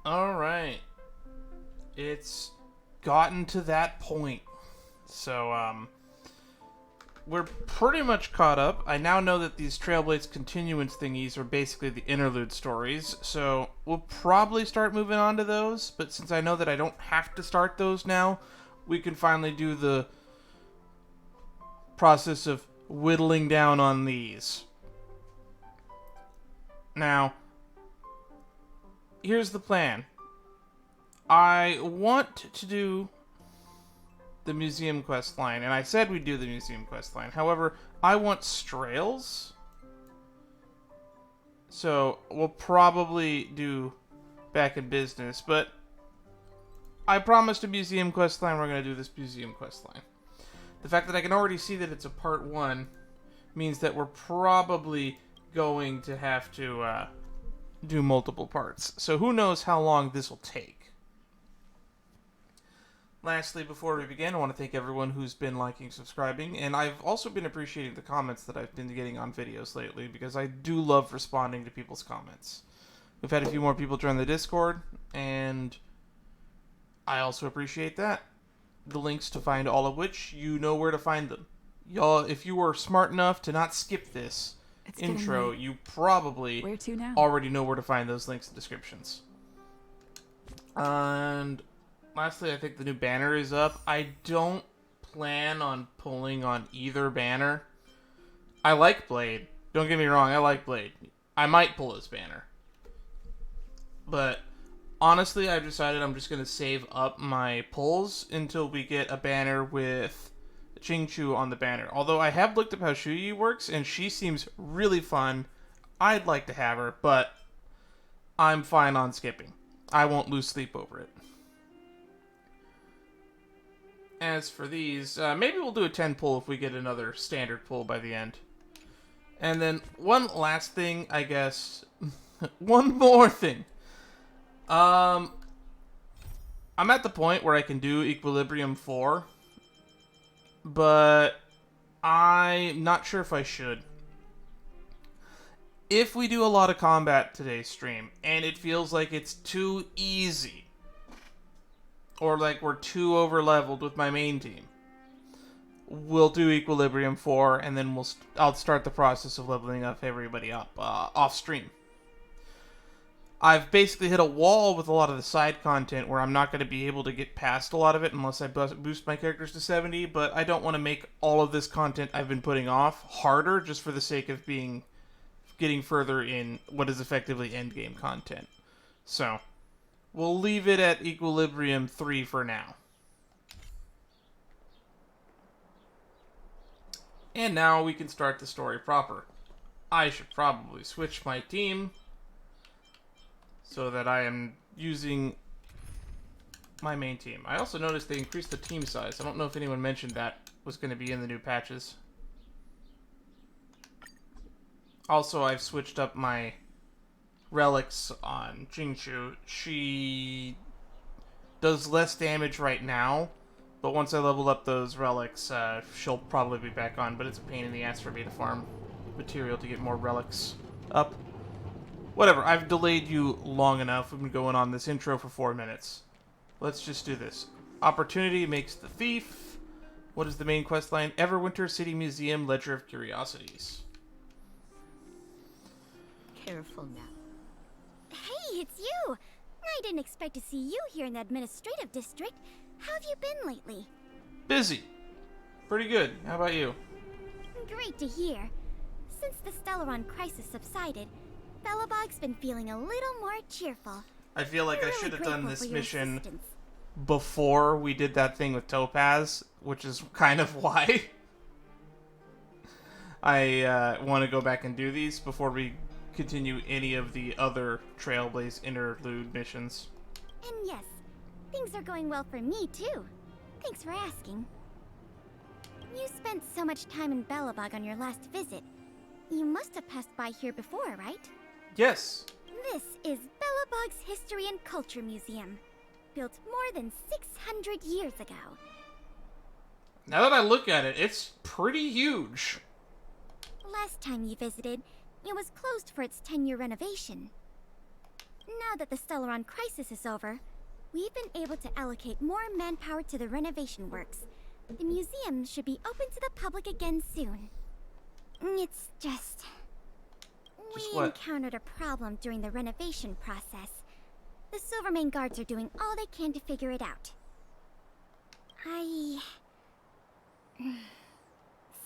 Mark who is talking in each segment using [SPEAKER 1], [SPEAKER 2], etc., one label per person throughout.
[SPEAKER 1] Alright. It's gotten to that point. So, we're pretty much caught up. I now know that these Trailblades continuance thingies are basically the interlude stories, so we'll probably start moving on to those, but since I know that I don't have to start those now, we can finally do the process of whittling down on these. Now, here's the plan. I want to do the museum quest line, and I said we'd do the museum quest line. However, I want Strails, so we'll probably do back in business, but I promised a museum quest line. We're going to do this museum quest line. The fact that I can already see that it's a part 1 means that we're probably going to have to do multiple parts. So who knows how long this will take. Lastly, before we begin, I want to thank everyone who's been liking, subscribing, and I've also been appreciating the comments that I've been getting on videos lately, because I do love responding to people's comments. We've had a few more people join the Discord, and I also appreciate that. The links to find all of which, you know where to find them. Y'all, if you were smart enough to not skip this intro, you probably already know where to find those links and descriptions. And lastly, I think the new banner is up. I don't plan on pulling on either banner. I like Blade. Don't get me wrong, I like Blade. I might pull his banner. But honestly, I've decided I'm just going to save up my pulls until we get a banner with Chingchu on the banner. Although I have looked up how Shuyi works, and she seems really fun. I'd like to have her, but I'm fine on skipping. I won't lose sleep over it. As for these, maybe we'll do a 10 pull if we get another standard pull by the end. And then one last thing, I guess. One more thing. I'm at the point where I can do Equilibrium 4, but I'm not sure if I should. If we do a lot of combat today's stream, and it feels like it's too easy, or like we're too over-leveled with my main team, we'll do Equilibrium 4, and then I'll start the process of leveling up everybody up off-stream. I've basically hit a wall with a lot of the side content where I'm not going to be able to get past a lot of it unless I boost my characters to 70, but I don't want to make all of this content I've been putting off harder just for the sake of getting further in what is effectively endgame content. So we'll leave it at Equilibrium 3 for now. And now we can start the story proper. I should probably switch my team so that I am using my main team. I also noticed they increased the team size. I don't know if anyone mentioned that was going to be in the new patches. Also, I've switched up my relics on Jingchu. She does less damage right now, but once I level up those relics, she'll probably be back on, but it's a pain in the ass for me to farm material to get more relics up. Whatever, I've delayed you long enough. We've been going on this intro for 4 minutes. Let's just do this. Opportunity makes the thief. What is the main quest line? Everwinter City Museum Ledger of Curiosities.
[SPEAKER 2] Careful now. Hey, it's you! I didn't expect to see you here in the administrative district. How have you been lately?
[SPEAKER 1] Busy. Pretty good. How about you?
[SPEAKER 2] Great to hear. Since the Stellaron crisis subsided, Belobog's been feeling a little more cheerful.
[SPEAKER 1] I feel like
[SPEAKER 2] I'm
[SPEAKER 1] I
[SPEAKER 2] really
[SPEAKER 1] should have done
[SPEAKER 2] grateful
[SPEAKER 1] this
[SPEAKER 2] for your
[SPEAKER 1] mission
[SPEAKER 2] assistance.
[SPEAKER 1] before we did that thing with Topaz, which is kind of why I want to go back and do these before we continue any of the other Trailblaze interlude missions.
[SPEAKER 2] And yes, things are going well for me too. Thanks for asking. You spent so much time in Belobog on your last visit. You must have passed by here before, right?
[SPEAKER 1] Yes.
[SPEAKER 2] This is Belobog's History and Culture Museum, built more than 600 years ago.
[SPEAKER 1] Now that I look at it, it's pretty huge.
[SPEAKER 2] Last time you visited, it was closed for its 10-year renovation. Now that the Stellaron crisis is over, we've been able to allocate more manpower to the renovation works. The museum should be open to the public again soon. It's just... We
[SPEAKER 1] what?
[SPEAKER 2] encountered a problem during the renovation process. The Silvermane guards are doing all they can to figure it out.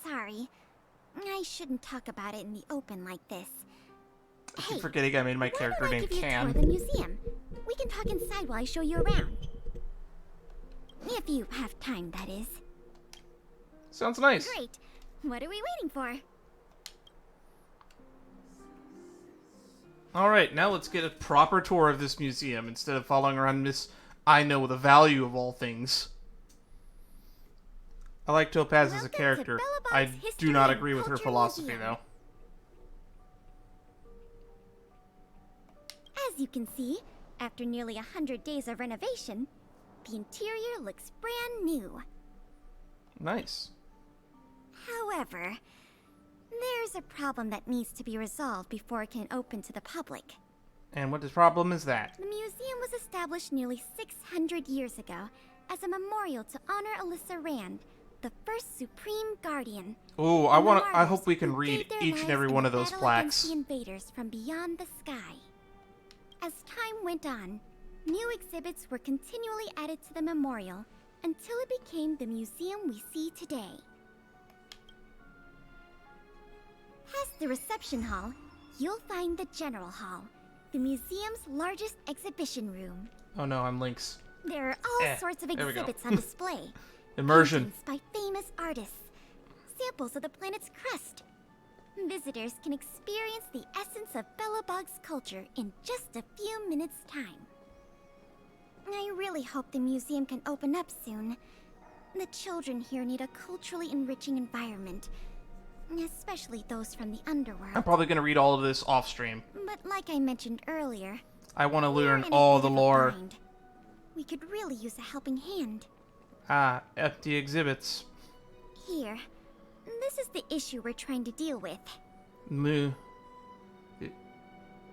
[SPEAKER 2] Sorry. I shouldn't talk about it in the open like this.
[SPEAKER 1] I keep forgetting I made my character named
[SPEAKER 2] Give you a tour
[SPEAKER 1] Can.
[SPEAKER 2] of the museum. We can talk inside while I show you around. If you have time, that is.
[SPEAKER 1] Sounds nice.
[SPEAKER 2] Great. What are we waiting for?
[SPEAKER 1] Alright, now let's get a proper tour of this museum instead of following around Miss I know the value of all things. I like Topaz as a character. I do not agree with her philosophy, though.
[SPEAKER 2] As you can see, after nearly 100 days of renovation, the interior looks brand new.
[SPEAKER 1] Nice.
[SPEAKER 2] However, there's a problem that needs to be resolved before it can open to the public.
[SPEAKER 1] And what problem is that?
[SPEAKER 2] The museum was established nearly 600 years ago as a memorial to honor Alisa Rand, the first Supreme Guardian.
[SPEAKER 1] Oh, I hope we can read each and every one of those plaques.
[SPEAKER 2] The invaders from beyond the sky. As time went on, new exhibits were continually added to the memorial until it became the museum we see today. Past the reception hall, you'll find the General Hall, the museum's largest exhibition room.
[SPEAKER 1] Oh no, I'm Lynx.
[SPEAKER 2] There are all sorts of exhibits on display.
[SPEAKER 1] Immersion.
[SPEAKER 2] Paintings by famous artists. Samples of the planet's crust. Visitors can experience the essence of Belobog's culture in just a few minutes' time. I really hope the museum can open up soon. The children here need a culturally enriching environment, especially those from the underworld.
[SPEAKER 1] I'm probably going to read all of this off stream.
[SPEAKER 2] But like I mentioned earlier,
[SPEAKER 1] I want to learn
[SPEAKER 2] we're in a
[SPEAKER 1] all
[SPEAKER 2] bit
[SPEAKER 1] the
[SPEAKER 2] of a
[SPEAKER 1] lore.
[SPEAKER 2] bind. We could really use a helping hand.
[SPEAKER 1] Ah, empty exhibits.
[SPEAKER 2] Here. This is the issue we're trying to deal with.
[SPEAKER 1] Moo.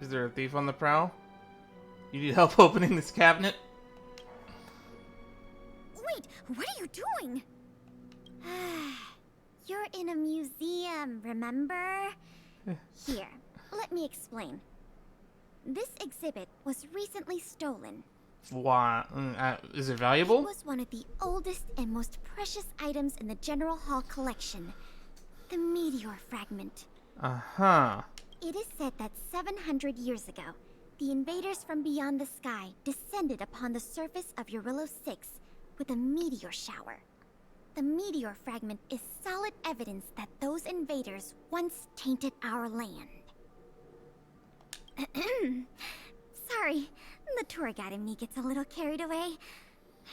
[SPEAKER 1] Is there a thief on the prowl? You need help opening this cabinet?
[SPEAKER 2] Wait, what are you doing? You're in a museum, remember? Here, let me explain. This exhibit was recently stolen.
[SPEAKER 1] Why? Is it
[SPEAKER 2] It
[SPEAKER 1] valuable?
[SPEAKER 2] was one of the oldest and most precious items in the General Hall collection. The meteor fragment.
[SPEAKER 1] Uh-huh.
[SPEAKER 2] It is said that 700 years ago, the invaders from beyond the sky descended upon the surface of Eurillo 6 with a meteor shower. The meteor fragment is solid evidence that those invaders once tainted our land. Sorry, the tour guide in me gets a little carried away.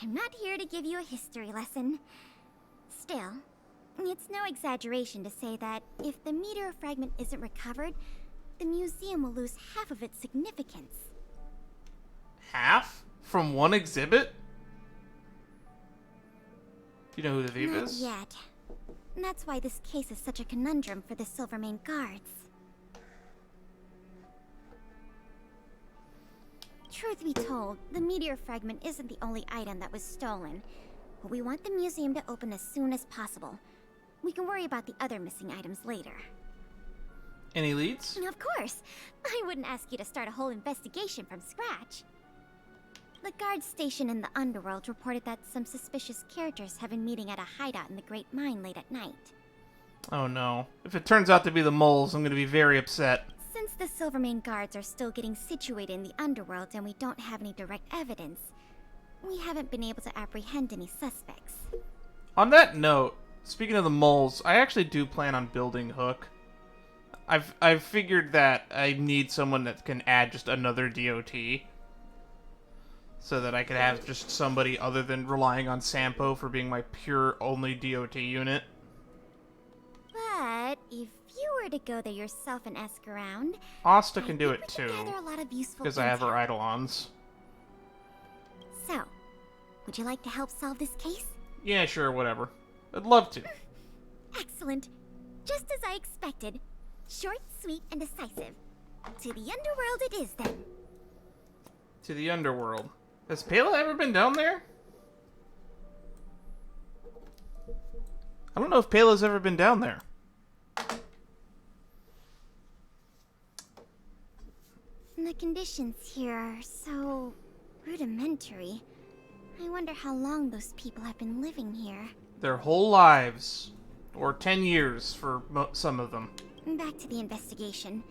[SPEAKER 2] I'm not here to give you a history lesson. Still, it's no exaggeration to say that if the meteor fragment isn't recovered, the museum will lose half of its significance.
[SPEAKER 1] Half? From one exhibit? You know who the thief
[SPEAKER 2] Not
[SPEAKER 1] is?
[SPEAKER 2] yet. And that's why this case is such a conundrum for the Silvermane guards. Truth be told, the meteor fragment isn't the only item that was stolen. But we want the museum to open as soon as possible. We can worry about the other missing items later.
[SPEAKER 1] Any leads?
[SPEAKER 2] Of course! I wouldn't ask you to start a whole investigation from scratch. The guard station in the underworld reported that some suspicious characters have been meeting at a hideout in the Great Mine late at night.
[SPEAKER 1] Oh no. If it turns out to be the moles, I'm going to be very upset.
[SPEAKER 2] Since the Silvermane guards are still getting situated in the underworld and we don't have any direct evidence, we haven't been able to apprehend any suspects.
[SPEAKER 1] On that note, speaking of the moles, I actually do plan on building Hook. I've figured that I need someone that can add just another DOT. So that I could have just somebody other than relying on Sampo for being my pure only DOT unit.
[SPEAKER 2] But if you were to go there yourself and ask around,
[SPEAKER 1] Asta
[SPEAKER 2] I
[SPEAKER 1] can do
[SPEAKER 2] think
[SPEAKER 1] it
[SPEAKER 2] we
[SPEAKER 1] too,
[SPEAKER 2] can gather a lot of useful
[SPEAKER 1] because I have her
[SPEAKER 2] intel.
[SPEAKER 1] Eidolons.
[SPEAKER 2] So, would you like to help solve this case?
[SPEAKER 1] Yeah, sure, whatever. I'd love to.
[SPEAKER 2] Excellent. Just as I expected. Short, sweet, and decisive. To the underworld it is then.
[SPEAKER 1] To the underworld. Has Pela ever been down there? I don't know if Pela's ever been down there.
[SPEAKER 2] The conditions here are so rudimentary. I wonder how long those people have been living here.
[SPEAKER 1] Their whole lives. Or 10 years for some of them.
[SPEAKER 2] Back to the investigation.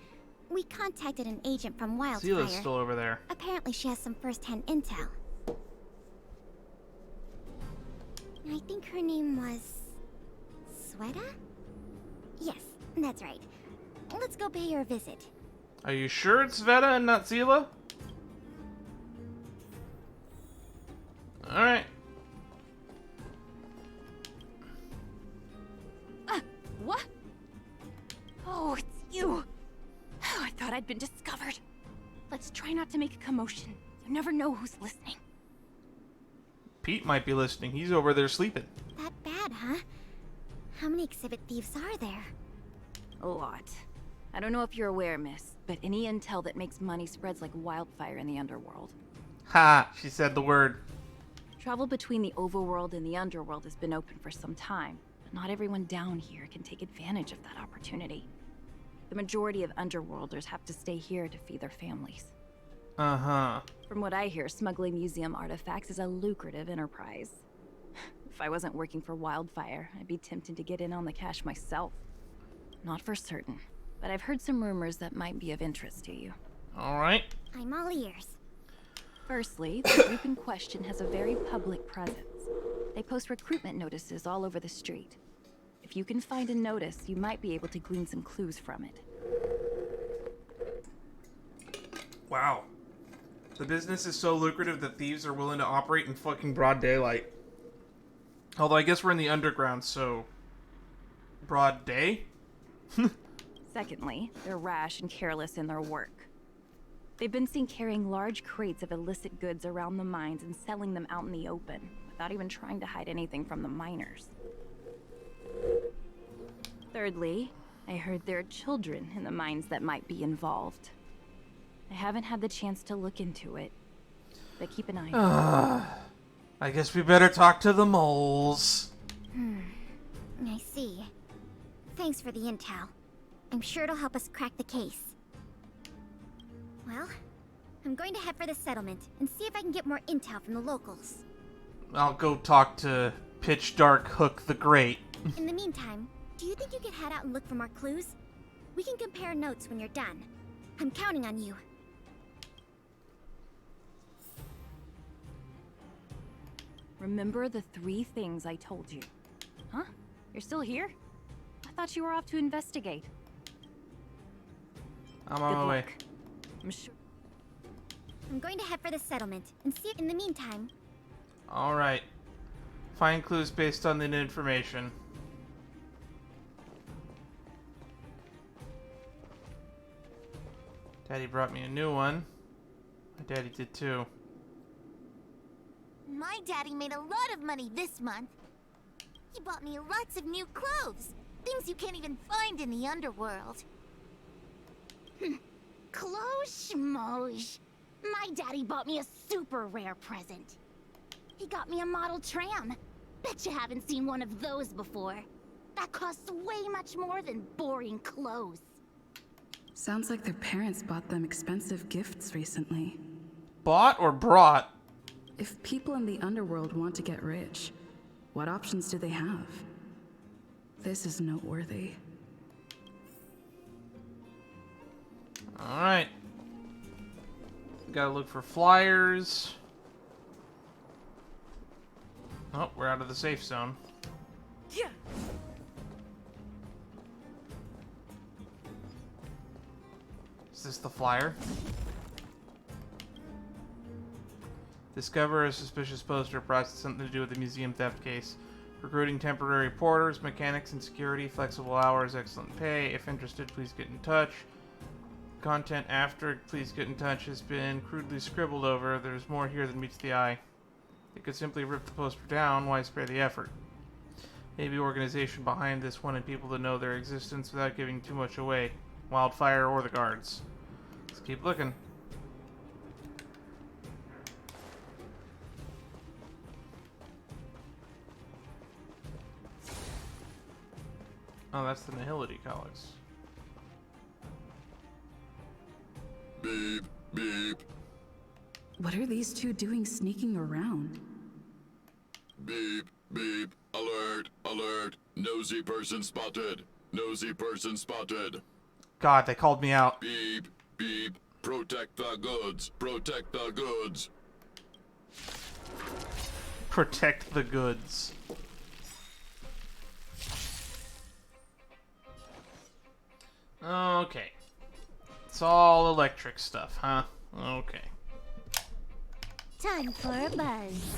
[SPEAKER 2] We contacted an agent from Wildfire.
[SPEAKER 1] Seele's still over there.
[SPEAKER 2] Apparently she has some first-hand intel. I think her name was... Sweta? Yes, that's right. Let's go pay her a visit.
[SPEAKER 1] Are you sure it's Sveta and not Seele? Alright.
[SPEAKER 3] What? Oh, it's you. I thought I'd been discovered. Let's try not to make a commotion. You never know who's listening.
[SPEAKER 1] Pete might be listening. He's over there sleeping.
[SPEAKER 2] That bad, huh? How many exhibit thieves are there?
[SPEAKER 3] A lot. I don't know if you're aware, miss, but any intel that makes money spreads like wildfire in the underworld.
[SPEAKER 1] Ha! She said the word.
[SPEAKER 3] Travel between the overworld and the underworld has been open for some time, but not everyone down here can take advantage of that opportunity. The majority of underworlders have to stay here to feed their families.
[SPEAKER 1] Uh-huh.
[SPEAKER 3] From what I hear, smuggling museum artifacts is a lucrative enterprise. If I wasn't working for Wildfire, I'd be tempted to get in on the cash myself. Not for certain, but I've heard some rumors that might be of interest to you.
[SPEAKER 1] Alright.
[SPEAKER 2] I'm all ears.
[SPEAKER 3] Firstly, the group in question has a very public presence. They post recruitment notices all over the street. If you can find a notice, you might be able to glean some clues from it.
[SPEAKER 1] Wow. The business is so lucrative that thieves are willing to operate in fucking broad daylight. Although I guess we're in the underground, so... broad day?
[SPEAKER 3] Secondly, they're rash and careless in their work. They've been seen carrying large crates of illicit goods around the mines and selling them out in the open, without even trying to hide anything from the miners. Thirdly, I heard there are children in the mines that might be involved. I haven't had the chance to look into it, but keep an eye on it.
[SPEAKER 1] I guess we better talk to the moles.
[SPEAKER 2] I see. Thanks for the intel. I'm sure it'll help us crack the case. Well, I'm going to head for the settlement and see if I can get more intel from the locals.
[SPEAKER 1] I'll go talk to Pitch Dark Hook the Great.
[SPEAKER 2] In the meantime, do you think you could head out and look for more clues? We can compare notes when you're done. I'm counting on you.
[SPEAKER 3] Remember the 3 things I told you. Huh? You're still here? I thought you were off to investigate.
[SPEAKER 1] I'm on my way.
[SPEAKER 3] I'm sure.
[SPEAKER 2] I'm going to head for the settlement and see if in the meantime...
[SPEAKER 1] Alright. Find clues based on the information. Daddy brought me a new one. My daddy did too.
[SPEAKER 2] My daddy made a lot of money this month. He bought me lots of new clothes. Things you can't even find in the underworld.
[SPEAKER 4] Clothes schmoes. My daddy bought me a super rare present. He got me a model tram. Bet you haven't seen one of those before. That costs way much more than boring clothes.
[SPEAKER 5] Sounds like their parents bought them expensive gifts recently.
[SPEAKER 1] Bought or brought?
[SPEAKER 5] If people in the underworld want to get rich, what options do they have? This is noteworthy.
[SPEAKER 1] Alright. Gotta look for flyers. Oh, we're out of the safe zone.
[SPEAKER 3] Yeah.
[SPEAKER 1] Is this the flyer? Discover a suspicious poster process something to do with the museum theft case. Recruiting temporary porters, mechanics, and security. Flexible hours, excellent pay. If interested, please get in touch. Content after please get in touch has been crudely scribbled over. There's more here than meets the eye. They could simply rip the poster down. Why spare the effort? Maybe organization behind this wanted people to know their existence without giving too much away. Wildfire or the guards. Let's keep looking. Oh, that's the Nihility College.
[SPEAKER 6] Beep, beep,
[SPEAKER 5] What are these two doing sneaking around?
[SPEAKER 6] beep, beep. Alert, alert. Nosy person spotted. Nosy person spotted.
[SPEAKER 1] God, they called me out.
[SPEAKER 6] Beep, beep. Protect the goods. Protect the goods.
[SPEAKER 1] Protect the goods. Okay. It's all electric stuff, huh? Okay.
[SPEAKER 2] Time for a buzz.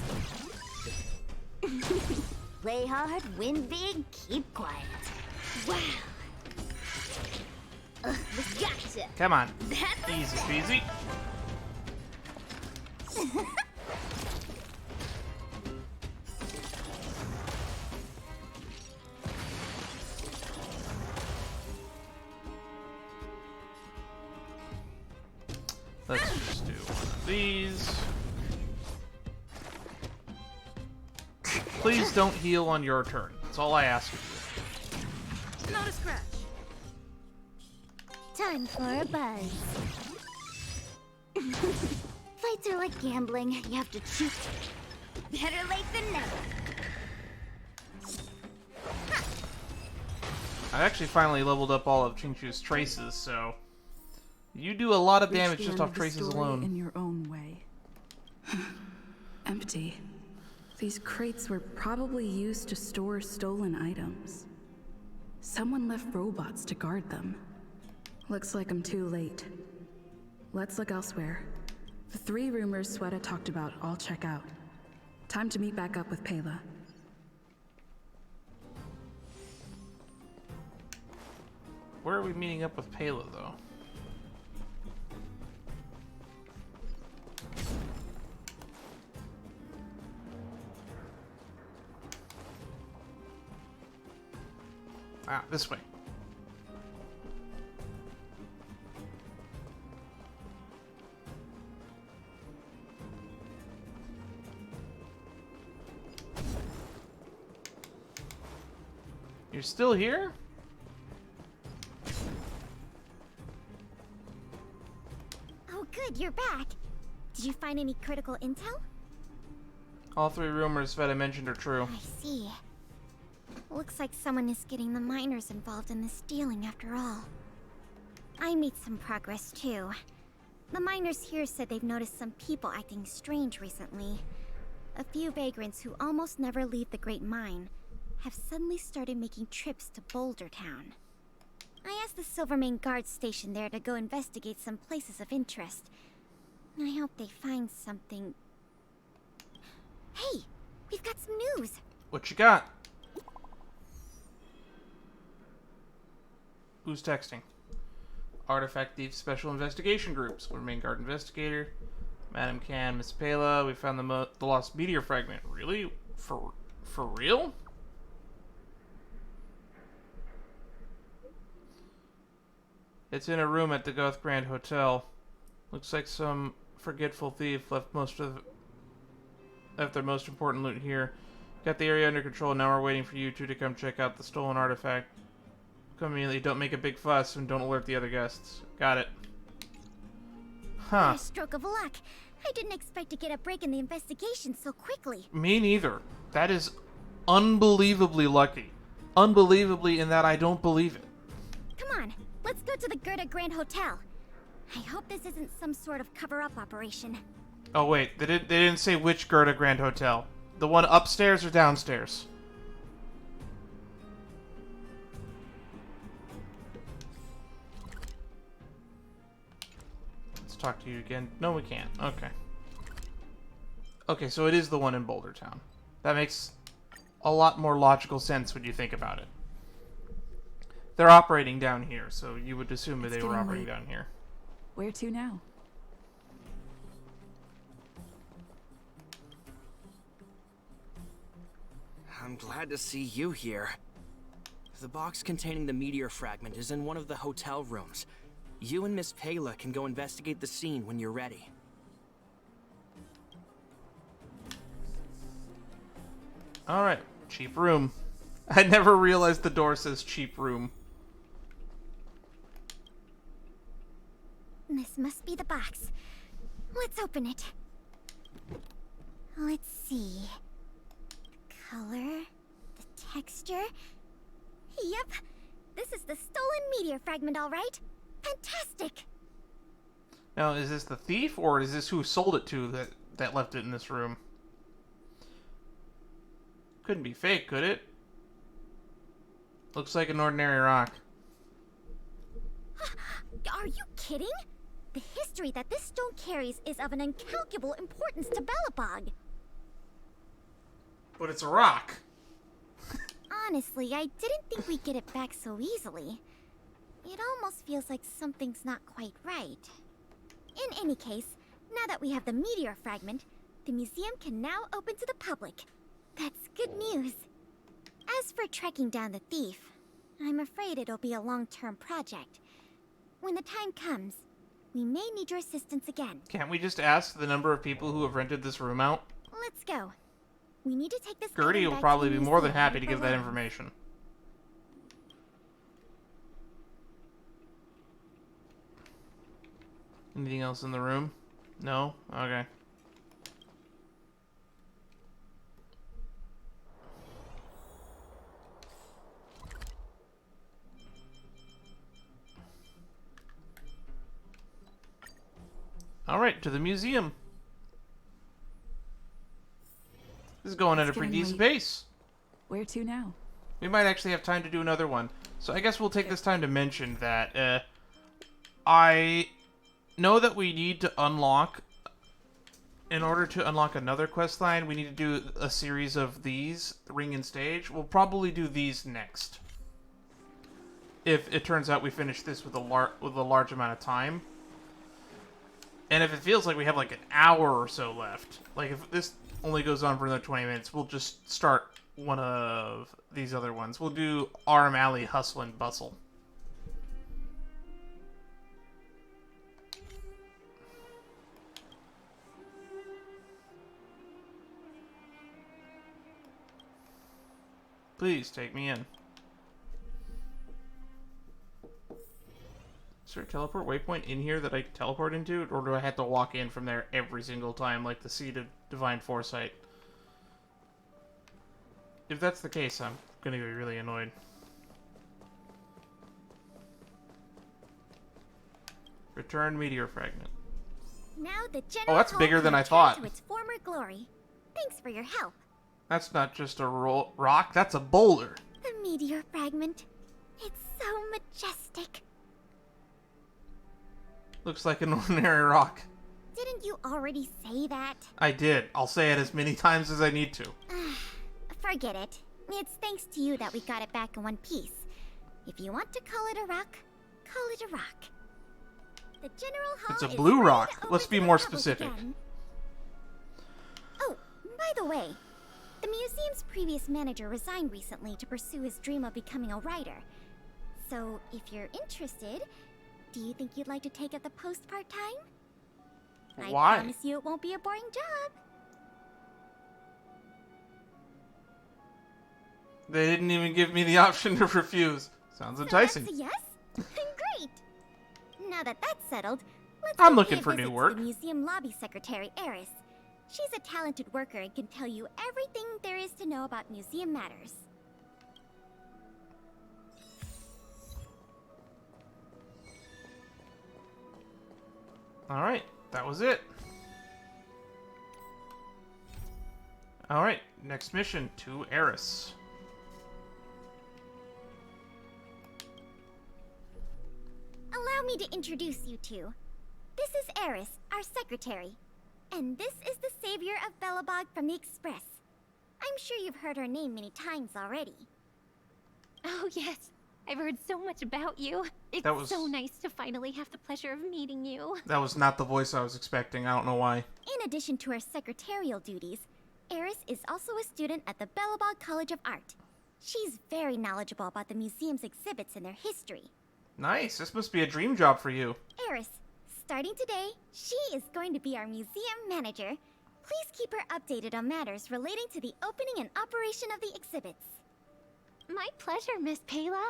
[SPEAKER 2] Play hard, win big, keep quiet. Wow. Gotcha.
[SPEAKER 1] Come on.
[SPEAKER 2] That's
[SPEAKER 1] Easy peasy. Let's just do one of these. Please don't heal on your turn. That's all I ask of you.
[SPEAKER 2] not a scratch. Time for a buzz. Fights are like gambling. You have to choose. Better late than never.
[SPEAKER 1] I actually finally leveled up all of Chingchu's traces, so you do a lot of damage
[SPEAKER 5] Reach the
[SPEAKER 1] just
[SPEAKER 5] end
[SPEAKER 1] off
[SPEAKER 5] of the
[SPEAKER 1] traces
[SPEAKER 5] story
[SPEAKER 1] alone.
[SPEAKER 5] in your own way. Empty. These crates were probably used to store stolen items. Someone left robots to guard them. Looks like I'm too late. Let's look elsewhere. The 3 rumors Sweta talked about all check out. Time to meet back up with Pela.
[SPEAKER 1] Where are we meeting up with Pela, though? Ah, this way. You're still here?
[SPEAKER 2] Oh, good, you're back. Did you find any critical intel?
[SPEAKER 1] All 3 rumors Sveta mentioned are true.
[SPEAKER 2] I see. Looks like someone is getting the miners involved in the stealing after all. I made some progress too. The miners here said they've noticed some people acting strange recently. A few vagrants who almost never leave the Great Mine have suddenly started making trips to Boulder Town. I asked the Silvermane guard station there to go investigate some places of interest. I hope they find something. Hey, we've got some news.
[SPEAKER 1] What you got? Who's texting? Artifact Thief Special Investigation Groups. Silvermane Guard Investigator. Madam Can, Miss Pela. We found the lost meteor fragment. Really? For real? It's in a room at the Goth Grand Hotel. Looks like some forgetful thief left their most important loot here. Got the area under control. Now we're waiting for you two to come check out the stolen artifact. Come immediately. Don't make a big fuss and don't alert the other guests. Got it. Huh.
[SPEAKER 2] A stroke of luck. I didn't expect to get a break in the investigation so quickly.
[SPEAKER 1] Me neither. That is unbelievably lucky. Unbelievably in that I don't believe it.
[SPEAKER 2] Come on, let's go to the Gerda Grand Hotel. I hope this isn't some sort of cover-up operation.
[SPEAKER 1] Oh wait, they didn't say which Gerda Grand Hotel. The one upstairs or downstairs? Let's talk to you again. No, we can't. Okay. Okay, so it is the one in Boulder Town. That makes a lot more logical sense when you think about it. They're operating down here, so you would assume that
[SPEAKER 5] It's
[SPEAKER 1] they were
[SPEAKER 5] getting
[SPEAKER 1] operating
[SPEAKER 5] late.
[SPEAKER 1] down here.
[SPEAKER 5] Where to now?
[SPEAKER 7] I'm glad to see you here. The box containing the meteor fragment is in one of the hotel rooms. You and Miss Pela can go investigate the scene when you're ready.
[SPEAKER 1] Alright, cheap room. I never realized the door says cheap room.
[SPEAKER 2] This must be the box. Let's open it. Let's see. The color, the texture. Yep, this is the stolen meteor fragment, all right. Fantastic.
[SPEAKER 1] Now, is this the thief, or is this who sold it to that left it in this room? Couldn't be fake, could it? Looks like an ordinary rock.
[SPEAKER 2] Are you kidding? The history that this stone carries is of an incalculable importance to Belobog.
[SPEAKER 1] But it's a rock.
[SPEAKER 2] Honestly, I didn't think we'd get it back so easily. It almost feels like something's not quite right. In any case, now that we have the meteor fragment, the museum can now open to the public. That's good news. As for tracking down the thief, I'm afraid it'll be a long-term project. When the time comes, we may need your assistance again.
[SPEAKER 1] Can't we just ask the number of people who have rented this room out?
[SPEAKER 2] Let's go. We need to take this
[SPEAKER 1] Gertie
[SPEAKER 2] item
[SPEAKER 1] will
[SPEAKER 2] back
[SPEAKER 1] probably
[SPEAKER 2] to
[SPEAKER 1] be
[SPEAKER 2] the
[SPEAKER 1] more than
[SPEAKER 2] museum
[SPEAKER 1] happy to
[SPEAKER 2] where it
[SPEAKER 1] give that
[SPEAKER 2] belongs.
[SPEAKER 1] information. Anything else in the room? No? Okay. Alright, to the museum. This is going at a
[SPEAKER 5] It's
[SPEAKER 1] pretty
[SPEAKER 5] getting
[SPEAKER 1] decent
[SPEAKER 5] late.
[SPEAKER 1] pace.
[SPEAKER 5] Where to now?
[SPEAKER 1] We might actually have time to do another one. So I guess we'll take this time to mention that I know that we need to unlock, in order to unlock another quest line, we need to do a series of these, Ring and Stage. We'll probably do these next. If it turns out we finish this with a large amount of time. And if it feels like we have like an hour or so left, like if this only goes on for another 20 minutes, we'll just start one of these other ones. We'll do Arm Alley Hustle and Bustle. Please take me in. Is there a teleport waypoint in here that I can teleport into? Or do I have to walk in from there every single time, like the Seed of Divine Foresight? If that's the case, I'm gonna be really annoyed. Return meteor fragment.
[SPEAKER 2] Now the general
[SPEAKER 1] that's
[SPEAKER 2] hall
[SPEAKER 1] bigger
[SPEAKER 2] can
[SPEAKER 1] than I
[SPEAKER 2] return
[SPEAKER 1] thought.
[SPEAKER 2] to its former glory. Thanks for your help.
[SPEAKER 1] That's not just a rock, that's a boulder.
[SPEAKER 2] The meteor fragment. It's so majestic.
[SPEAKER 1] Looks like an ordinary rock.
[SPEAKER 2] Didn't you already say that?
[SPEAKER 1] I did. I'll say it as many times as I need to.
[SPEAKER 2] Forget it. It's thanks to you that we got it back in one piece. If you want to call it a rock, call it a rock. The general hall
[SPEAKER 1] It's a
[SPEAKER 2] is
[SPEAKER 1] blue
[SPEAKER 2] ready
[SPEAKER 1] rock.
[SPEAKER 2] to open
[SPEAKER 1] Let's
[SPEAKER 2] to
[SPEAKER 1] be
[SPEAKER 2] the
[SPEAKER 1] more
[SPEAKER 2] public
[SPEAKER 1] specific.
[SPEAKER 2] again. Oh, by the way, the museum's previous manager resigned recently to pursue his dream of becoming a writer. So, if you're interested, do you think you'd like to take up the post part-time?
[SPEAKER 1] Why?
[SPEAKER 2] I promise you it won't be a boring job.
[SPEAKER 1] They didn't even give me the option to refuse. Sounds enticing.
[SPEAKER 2] So that's a yes? Great! Now that that's settled, let's
[SPEAKER 1] I'm
[SPEAKER 2] go
[SPEAKER 1] looking
[SPEAKER 2] pay a
[SPEAKER 1] for
[SPEAKER 2] visit
[SPEAKER 1] new
[SPEAKER 2] to
[SPEAKER 1] work.
[SPEAKER 2] the museum lobby secretary, Eris. She's a talented worker and can tell you everything there is to know about museum matters.
[SPEAKER 1] Alright, that was it. Alright, next mission to Eris.
[SPEAKER 2] Allow me to introduce you two. This is Eris, our secretary. And this is the savior of Belobog from the Express. I'm sure you've heard her name many times already.
[SPEAKER 8] Oh, yes. I've heard so much about you. It's
[SPEAKER 1] That was-
[SPEAKER 8] so nice to finally have the pleasure of meeting you.
[SPEAKER 1] That was not the voice I was expecting. I don't know why.
[SPEAKER 2] In addition to her secretarial duties, Eris is also a student at the Belobog College of Art. She's very knowledgeable about the museum's exhibits and their history.
[SPEAKER 1] Nice. This must be a dream job for you.
[SPEAKER 2] Eris, starting today, she is going to be our museum manager. Please keep her updated on matters relating to the opening and operation of the exhibits.
[SPEAKER 8] My pleasure, Miss Payla.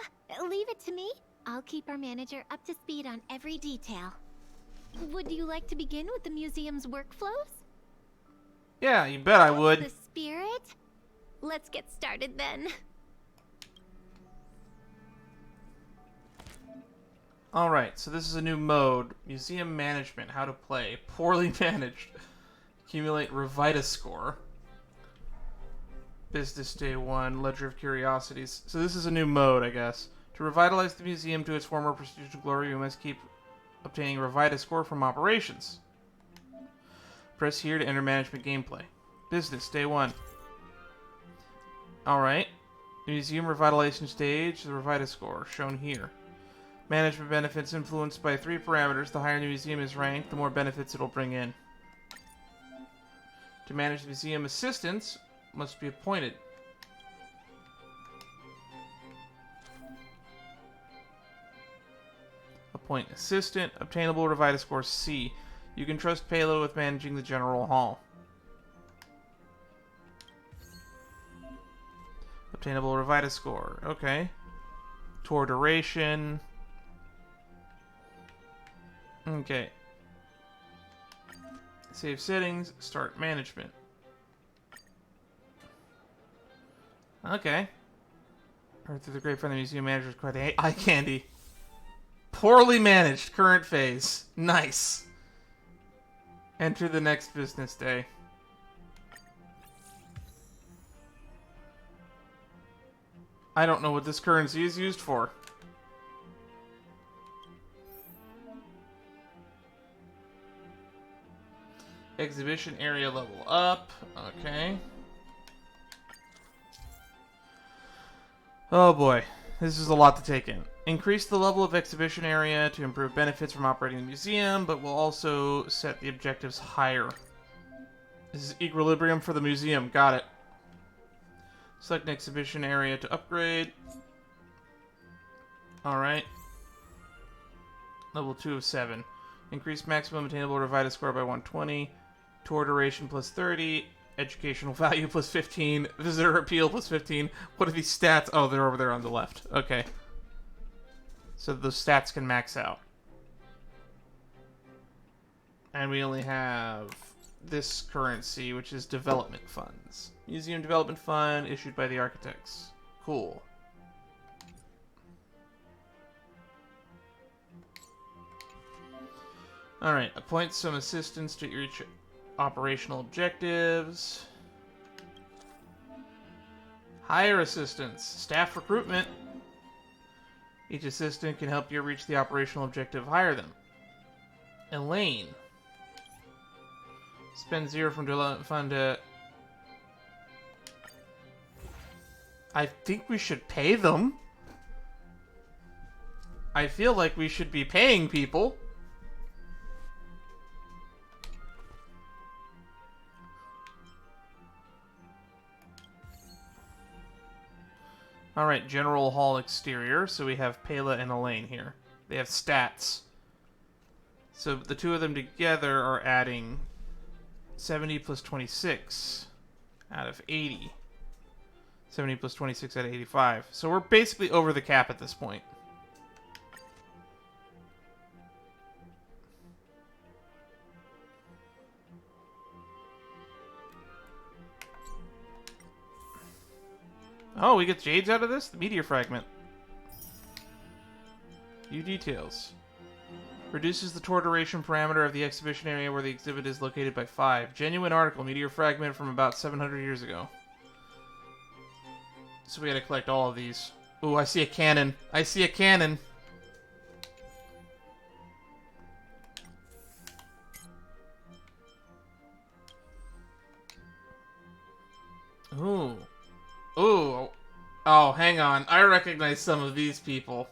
[SPEAKER 8] Leave it to me. I'll keep our manager up to speed on every detail. Would you like to begin with the museum's workflows?
[SPEAKER 1] Yeah, you bet I would.
[SPEAKER 8] The spirit? Let's get started then.
[SPEAKER 1] Alright, so this is a new mode. Museum management. How to play. Poorly managed. Accumulate Revita score. Business Day 1. Ledger of Curiosities. So this is a new mode, I guess. To revitalize the museum to its former prestige and glory, you must keep obtaining Revita score from operations. Press here to enter management gameplay. Business Day 1. Alright. The museum revitalization stage. The Revita score. Shown here. Management benefits influenced by 3 parameters. The higher the museum is ranked, the more benefits it'll bring in. To manage the museum, assistants must be appointed. Appoint assistant. Obtainable Revita score C. You can trust Paylo with managing the general hall. Obtainable Revita score. Okay. Tour duration. Okay. Save settings. Start management. Okay. Heard through the grapevine the museum manager is quite the eye candy. Poorly managed. Current phase. Nice. Enter the next business day. I don't know what this currency is used for. Exhibition area level up. Okay. Oh boy. This is a lot to take in. Increase the level of exhibition area to improve benefits from operating the museum, but will also set the objectives higher. This is equilibrium for the museum. Got it. Select an exhibition area to upgrade. Alright. Level 2 of 7. Increase maximum attainable Revita score by 120. Tour duration plus 30. Educational value plus 15. Visitor appeal plus 15. What are these stats? Oh, they're over there on the left. Okay. So those stats can max out. And we only have this currency, which is development funds. Museum Development Fund issued by the architects. Cool. Alright, appoint some assistants to reach operational objectives. Hire assistants. Staff recruitment. Each assistant can help you reach the operational objective. Hire them. Elaine. Spend 0 from development fund to... I think we should pay them. I feel like we should be paying people. Alright, General Hall exterior. So we have Payla and Elaine here. They have stats. So the two of them together are adding 70 plus 26 out of 80. 70 plus 26 out of 85. So we're basically over the cap at this point. Oh, we get jades out of this? The meteor fragment. View details. Reduces the tour duration parameter of the exhibition area where the exhibit is located by 5. Genuine article. Meteor fragment from about 700 years ago. So we gotta collect all of these. Ooh, I see a cannon. I see a cannon. Ooh. Ooh. Oh, hang on. I recognize some of these people.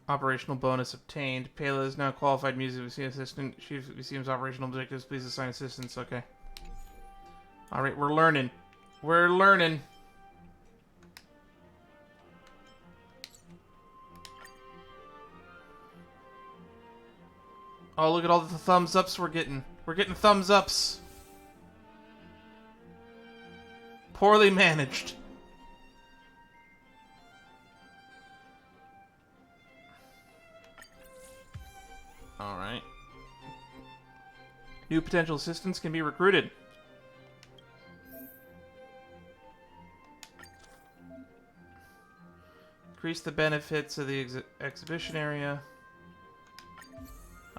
[SPEAKER 1] Operational bonus obtained. Payla is now qualified museum assistant. Chief museum's operational objectives. Please assign assistants. Okay. Alright, we're learning. We're learning. Oh, look at all the thumbs ups we're getting. We're getting thumbs ups. Poorly managed. Alright. New potential assistants can be recruited. Increase the benefits of the exhibition area.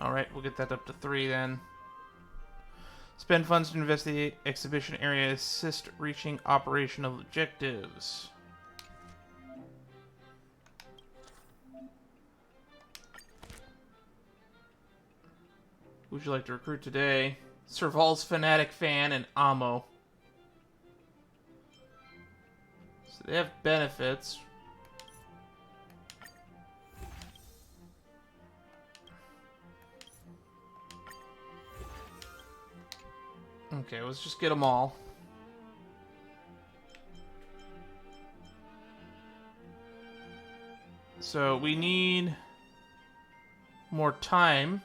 [SPEAKER 1] Alright, we'll get that up to 3 then. Spend funds to investigate exhibition area, assist reaching operational objectives. Who would you like to recruit today? Serval's Fanatic Fan and Amo. So they have benefits. Okay, let's just get them all. So we need more time.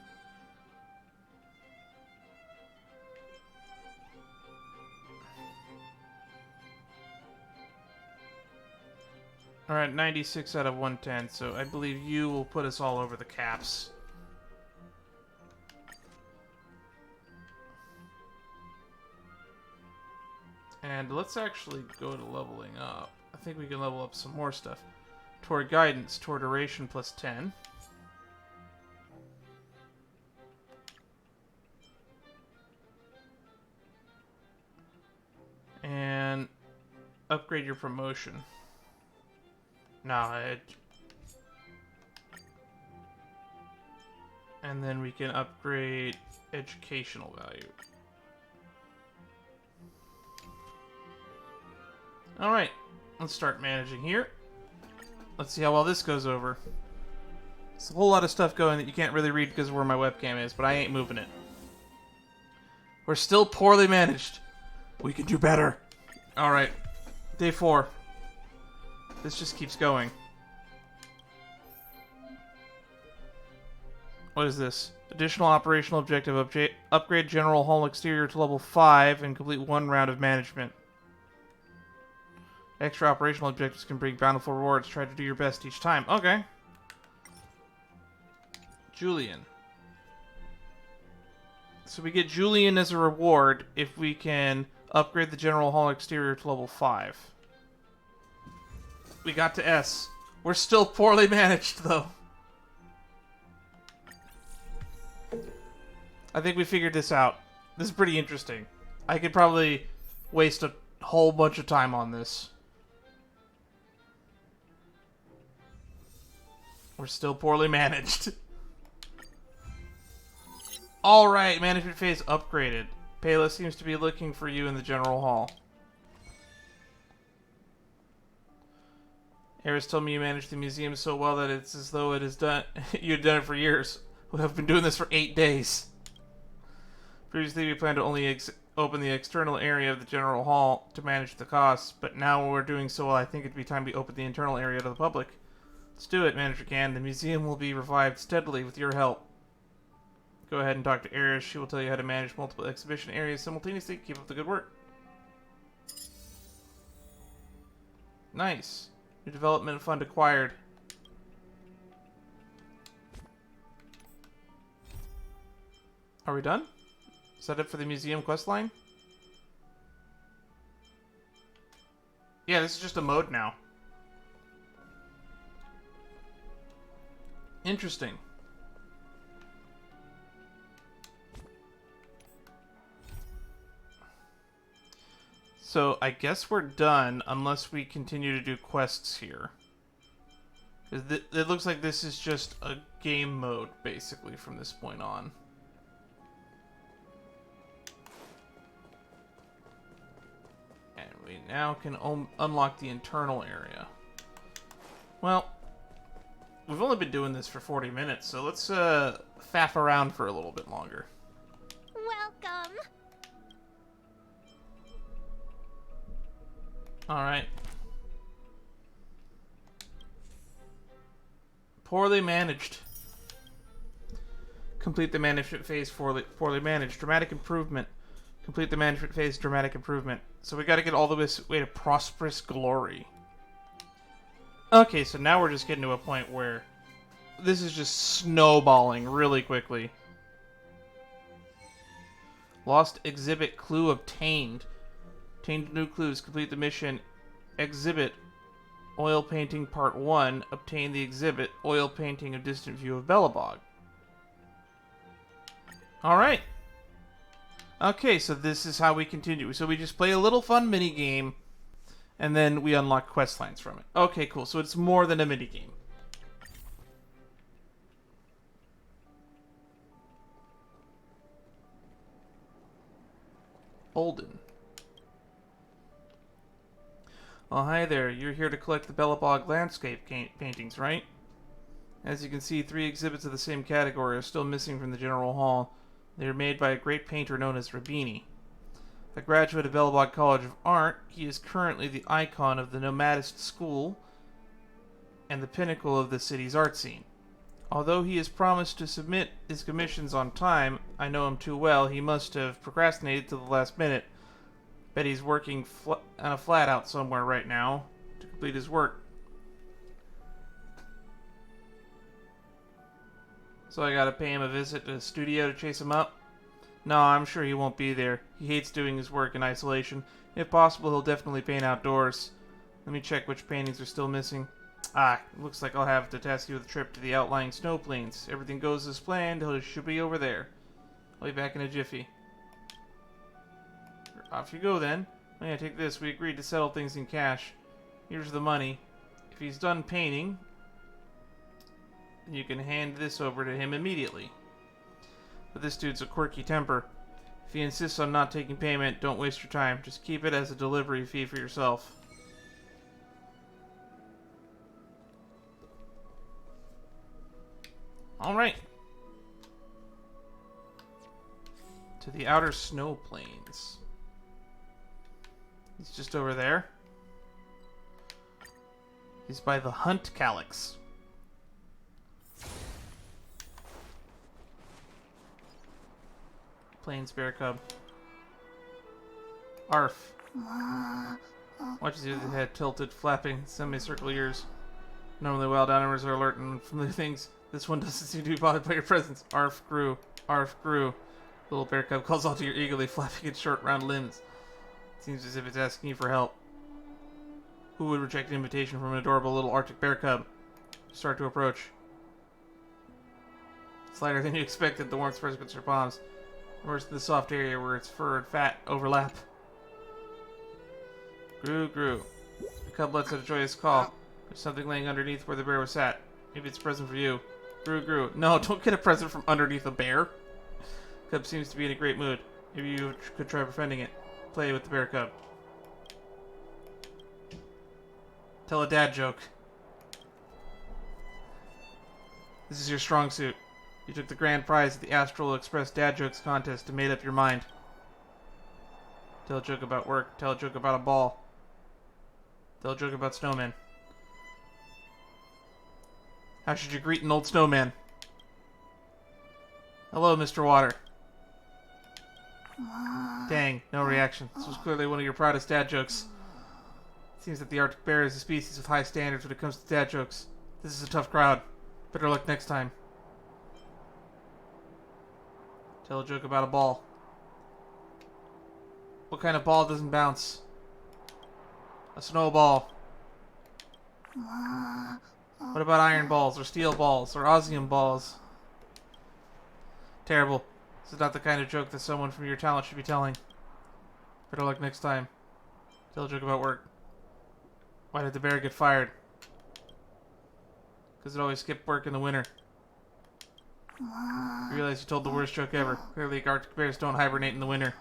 [SPEAKER 1] Alright, 96 out of 110, so I believe you will put us all over the caps. And let's actually go to leveling up. I think we can level up some more stuff. Toward guidance, toward duration plus 10. And upgrade your promotion. And then we can upgrade educational value. Alright, let's start managing here. Let's see how well this goes over. There's a whole lot of stuff going that you can't really read because of where my webcam is, but I ain't moving it. We're still poorly managed. We can do better. Alright, day 4. This just keeps going. What is this? Additional operational objective. Upgrade General Hall exterior to level 5 and complete 1 round of management. Extra operational objectives can bring bountiful rewards. Try to do your best each time. Okay. Julian. So we get Julian as a reward if we can upgrade the General Hall exterior to level 5. We got to S. We're still poorly managed, though. I think we figured this out. This is pretty interesting. I could probably waste a whole bunch of time on this. We're still poorly managed. Alright, management phase upgraded. Pela seems to be looking for you in the General Hall. Eris told me you managed the museum so well that it's as though it is done. You'd done it for years. We have been doing this for 8 days. Previously, we planned to only open the external area of the General Hall to manage the costs, but now we're doing so well, I think it'd be time we open the internal area to the public. Let's do it, Manager Can. The museum will be revived steadily with your help. Go ahead and talk to Eris. She will tell you how to manage multiple exhibition areas simultaneously. Keep up the good work. Nice. New development fund acquired. Are we done? Is that it for the museum questline? Yeah, this is just a mode now. Interesting. So, I guess we're done unless we continue to do quests here. It looks like this is just a game mode, basically, from this point on. And we now can unlock the internal area. Well, we've only been doing this for 40 minutes, so let's faff around for a little bit longer.
[SPEAKER 4] Welcome.
[SPEAKER 1] Alright. Poorly managed. Complete the management phase, poorly managed. Dramatic improvement. Complete the management phase, dramatic improvement. So we gotta get all the way to prosperous glory. Okay, so now we're just getting to a point where this is just snowballing really quickly. Lost exhibit clue obtained. Obtained new clues. Complete the mission. Exhibit. Oil painting part 1. Obtain the exhibit. Oil painting of distant view of Belobog. Alright. Okay, so this is how we continue. So we just play a little fun mini game, and then we unlock quest lines from it. Okay, cool. So it's more than a mini game. Olden. Oh, hi there. You're here to collect the Belobog landscape paintings, right? As you can see, 3 exhibits of the same category are still missing from the general hall. They are made by a great painter known as Rabini. A graduate of Belobog College of Art, he is currently the icon of the Nomadist School and the pinnacle of the city's art scene. Although he has promised to submit his commissions on time, I know him too well, he must have procrastinated till the last minute. Bet he's working on a flat out somewhere right now to complete his work. So I gotta pay him a visit to the studio to chase him up? No, I'm sure he won't be there. He hates doing his work in isolation. If possible, he'll definitely paint outdoors. Let me check which paintings are still missing. Ah, looks like I'll have to task you with a trip to the outlying snow plains. Everything goes as planned, he should be over there. I'll be back in a jiffy. Off you go then. Oh yeah, take this. We agreed to settle things in cash. Here's the money. If he's done painting, you can hand this over to him immediately. But this dude's a quirky temper. If he insists on not taking payment, don't waste your time. Just keep it as a delivery fee for yourself. Alright. To the outer snow plains. He's just over there. He's by the Hunt Calyx. Plains bear cub. Arf. Watches you with the head tilted, flapping, semicircle ears. Normally wild animals are alert and familiar things. This one doesn't seem to be bothered by your presence. Arf grew. Arf grew. Little bear cub calls out to you eagerly, flapping its short round limbs. It seems as if it's asking you for help. Who would reject an invitation from an adorable little Arctic bear cub? Start to approach. It's lighter than you expected. The warmth spreads against your palms. Immersed in the soft area where its fur and fat overlap. Grew. The cub lets out a joyous call. There's something laying underneath where the bear was sat. Maybe it's a present for you. Grew. No, don't get a present from underneath a bear. Cub seems to be in a great mood. Maybe you could try befriending it. Play with the bear cub. Tell a dad joke. This is your strong suit. You took the grand prize at the Astral Express Dad Jokes contest and made up your mind. Tell a joke about work. Tell a joke about a ball. Tell a joke about snowmen. How should you greet an old snowman? Hello, Mr. Water. Dang, no reaction. This was clearly one of your proudest dad jokes. It seems that the Arctic bear is a species with high standards when it comes to dad jokes. This is a tough crowd. Better luck next time. Tell a joke about a ball. What kind of ball doesn't bounce? A snowball. What about iron balls, or steel balls, or Ozium balls? Terrible. This is not the kind of joke that someone from your talent should be telling. Better luck next time. Tell a joke about work. Why did the bear get fired? Because it always skipped work in the winter. You realize you told the worst joke ever. Clearly, Arctic bears don't hibernate in the winter.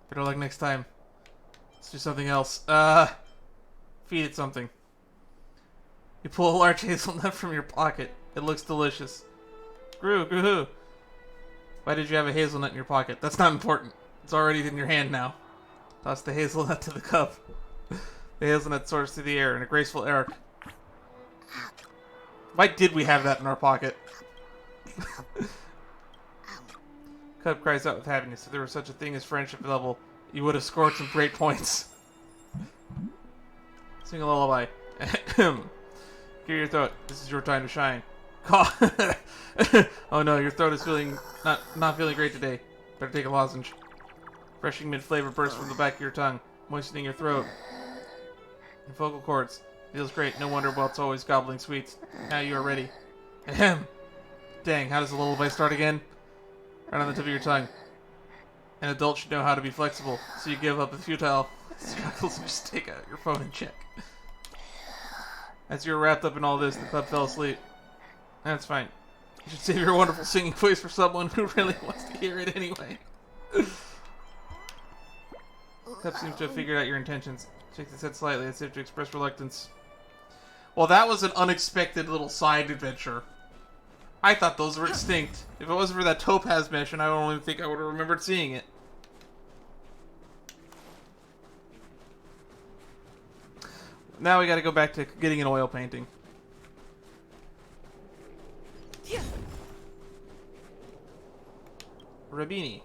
[SPEAKER 1] Better luck next time. Let's do something else. Feed it something. You pull a large hazelnut from your pocket. It looks delicious. Grew. Why did you have a hazelnut in your pocket? That's not important. It's already in your hand now. Toss the hazelnut to the cub. The hazelnut soars through the air in a graceful arc. Why did we have that in our pocket? Cub cries out with happiness. If there was such a thing as friendship level, you would have scored some great points. Sing a lullaby. Clear your throat. This is your time to shine. Oh no, your throat is not feeling great today. Better take a lozenge. Refreshing mid-flavor bursts from the back of your tongue, moistening your throat. And vocal cords. Feels great. No wonder Welt's always gobbling sweets. Now you are ready. Ahem. Dang, how does the lullaby start again? Right on the tip of your tongue. An adult should know how to be flexible, so you give up the futile struggles and just take out your phone and check. As you were wrapped up in all this, the club fell asleep. That's fine. You should save your wonderful singing voice for someone who really wants to hear it anyway. Club seems to have figured out your intentions. Shakes its head slightly as if to express reluctance. Well, that was an unexpected little side adventure. I thought those were extinct. If it wasn't for that topaz mission, I don't even think I would have remembered seeing it. Now we gotta go back to getting an oil painting. Rabini.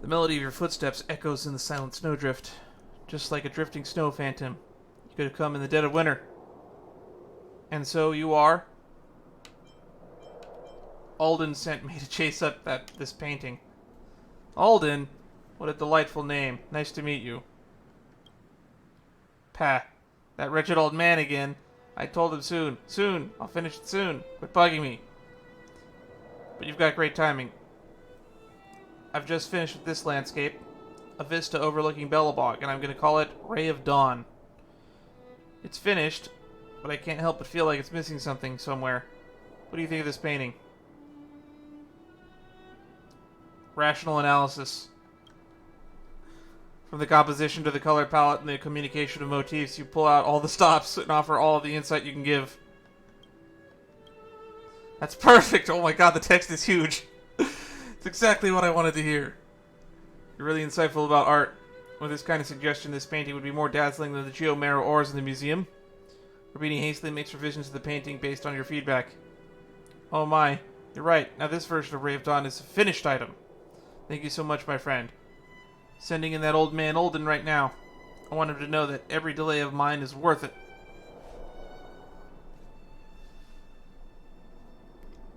[SPEAKER 1] The melody of your footsteps echoes in the silent snowdrift. Just like a drifting snow phantom. You could have come in the dead of winter. And so you are? Alden sent me to chase up this painting. Alden? What a delightful name. Nice to meet you. Pah. That wretched old man again. I told him soon. Soon. I'll finish it soon. Quit bugging me. But you've got great timing. I've just finished with this landscape. A vista overlooking Belobog, and I'm going to call it Ray of Dawn. It's finished, but I can't help but feel like it's missing something somewhere. What do you think of this painting? Rational analysis. From the composition to the color palette and the communication of motifs, you pull out all the stops and offer all of the insight you can give. That's perfect! Oh my god, the text is huge. It's exactly what I wanted to hear. You're really insightful about art. With this kind of suggestion, this painting would be more dazzling than the Geomero ores in the museum. Rabini hastily makes revisions to the painting based on your feedback. Oh my, you're right. Now this version of Ray of Dawn is a finished item. Thank you so much, my friend. Sending in that old man Olden right now. I want him to know that every delay of mine is worth it.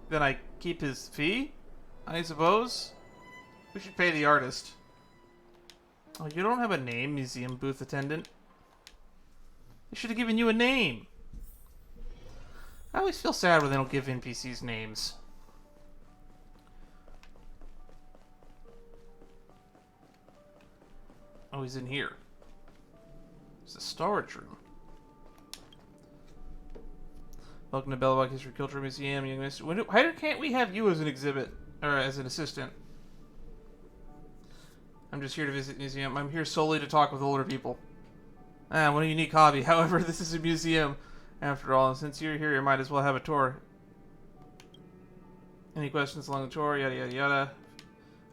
[SPEAKER 1] Then I keep his fee? I suppose? We should pay the artist. Oh, you don't have a name, museum booth attendant. They should have given you a name. I always feel sad when they don't give NPCs names. Oh, he's in here. It's a storage room. Welcome to Belobog History Culture Museum, young miss. Why can't we have you as an exhibit, or as an assistant? I'm just here to visit the museum. I'm here solely to talk with older people. Ah, what a unique hobby. However, this is a museum, after all, and since you're here, you might as well have a tour. Any questions along the tour? Yada, yada, yada.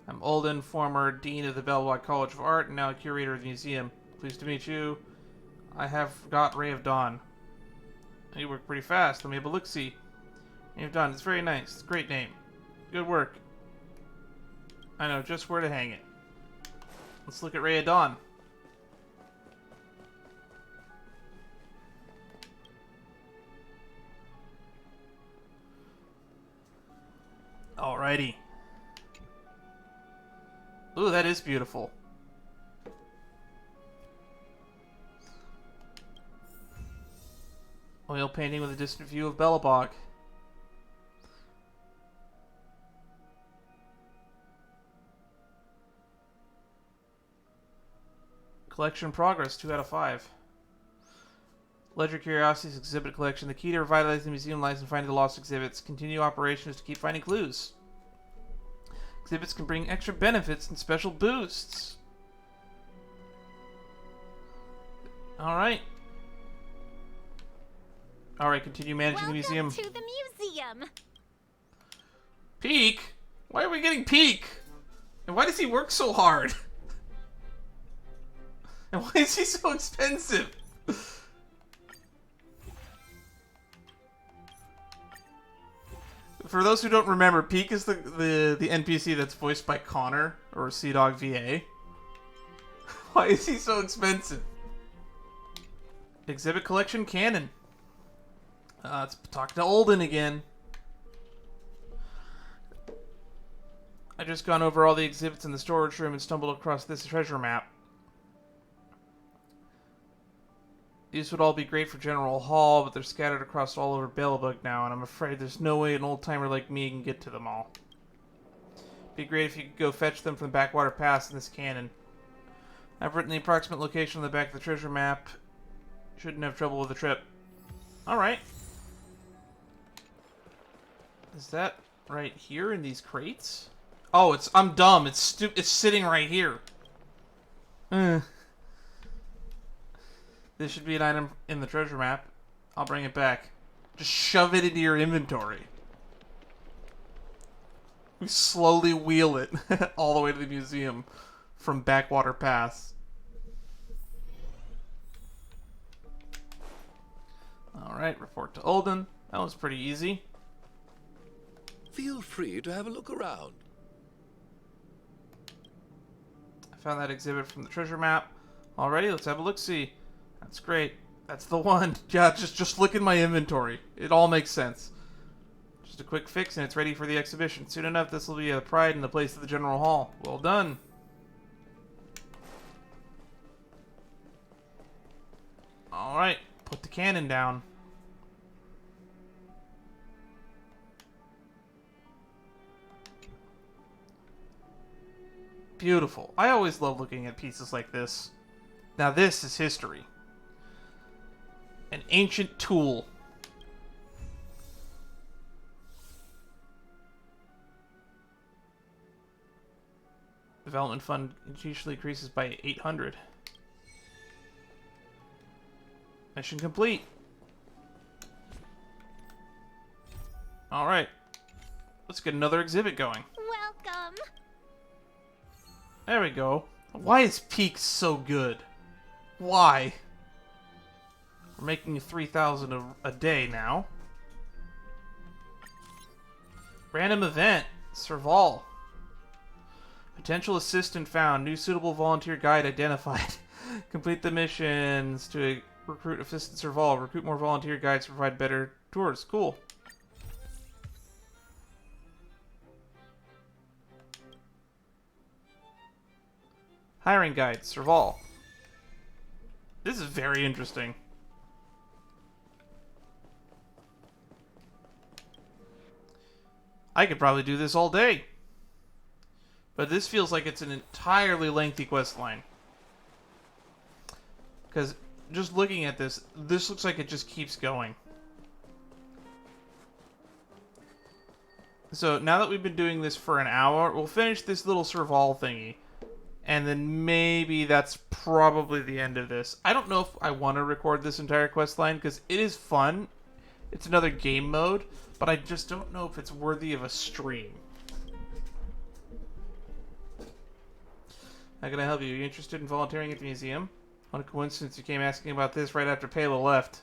[SPEAKER 1] I'm Olden, former Dean of the Belobog College of Art, and now a curator of the museum. Pleased to meet you. I have got Ray of Dawn. You work pretty fast. Let me have a look-see. Ray of Dawn. It's very nice. It's a great name. Good work. I know just where to hang it. Let's look at Ray of Dawn. Alrighty. Ooh, that is beautiful. Oil painting with a distant view of Belobog. Collection progress, 2 out of 5. Ledger Curiosities exhibit collection. The key to revitalizing the museum lies in finding the lost exhibits. Continue operations to keep finding clues. Exhibits can bring extra benefits and special boosts. Alright. Alright, continue managing the museum.
[SPEAKER 4] Welcome to the museum!
[SPEAKER 1] Peak? Why are we getting Peak? And why does he work so hard? And why is he so expensive? For those who don't remember, Peak is the NPC that's voiced by Connor, or Sea Dog VA. Why is he so expensive? Exhibit collection canon. Let's talk to Olden again. I just gone over all the exhibits in the storage room and stumbled across this treasure map. These would all be great for General Hall, but they're scattered across all over Belobug now, and I'm afraid there's no way an old-timer like me can get to them all. Be great if you could go fetch them from the Backwater Pass in this cannon. I've written the approximate location on the back of the treasure map. Shouldn't have trouble with the trip. Alright. Is that right here in these crates? Oh, I'm dumb. It's sitting right here. This should be an item in the treasure map. I'll bring it back. Just shove it into your inventory. We slowly wheel it all the way to the museum from Backwater Pass. Alright, report to Olden. That was pretty easy.
[SPEAKER 6] Feel free to have a look around.
[SPEAKER 1] I found that exhibit from the treasure map. Alrighty, let's have a look-see. That's great. That's the one. Yeah, just look in my inventory. It all makes sense. Just a quick fix and it's ready for the exhibition. Soon enough, this will be a pride in the place of the General Hall. Well done. Alright, put the cannon down. Beautiful. I always love looking at pieces like this. Now this is history. An ancient tool. Development fund usually increases by 800. Mission complete. Alright. Let's get another exhibit going.
[SPEAKER 4] Welcome.
[SPEAKER 1] There we go. Why is Peak so good? Why? We're making 3,000 a day now. Random event. Serval. Potential assistant found. New suitable volunteer guide identified. Complete the missions to recruit assistant Serval. Recruit more volunteer guides to provide better tours. Cool. Hiring guide. Serval. This is very interesting. I could probably do this all day. But this feels like it's an entirely lengthy quest line. Because just looking at this, this looks like it just keeps going. So now that we've been doing this for an hour, we'll finish this little Serval thingy. And then maybe that's probably the end of this. I don't know if I want to record this entire quest line because it is fun. It's another game mode, but I just don't know if it's worthy of a stream. How can I help you? Are you interested in volunteering at the museum? What a coincidence you came asking about this right after Payla left.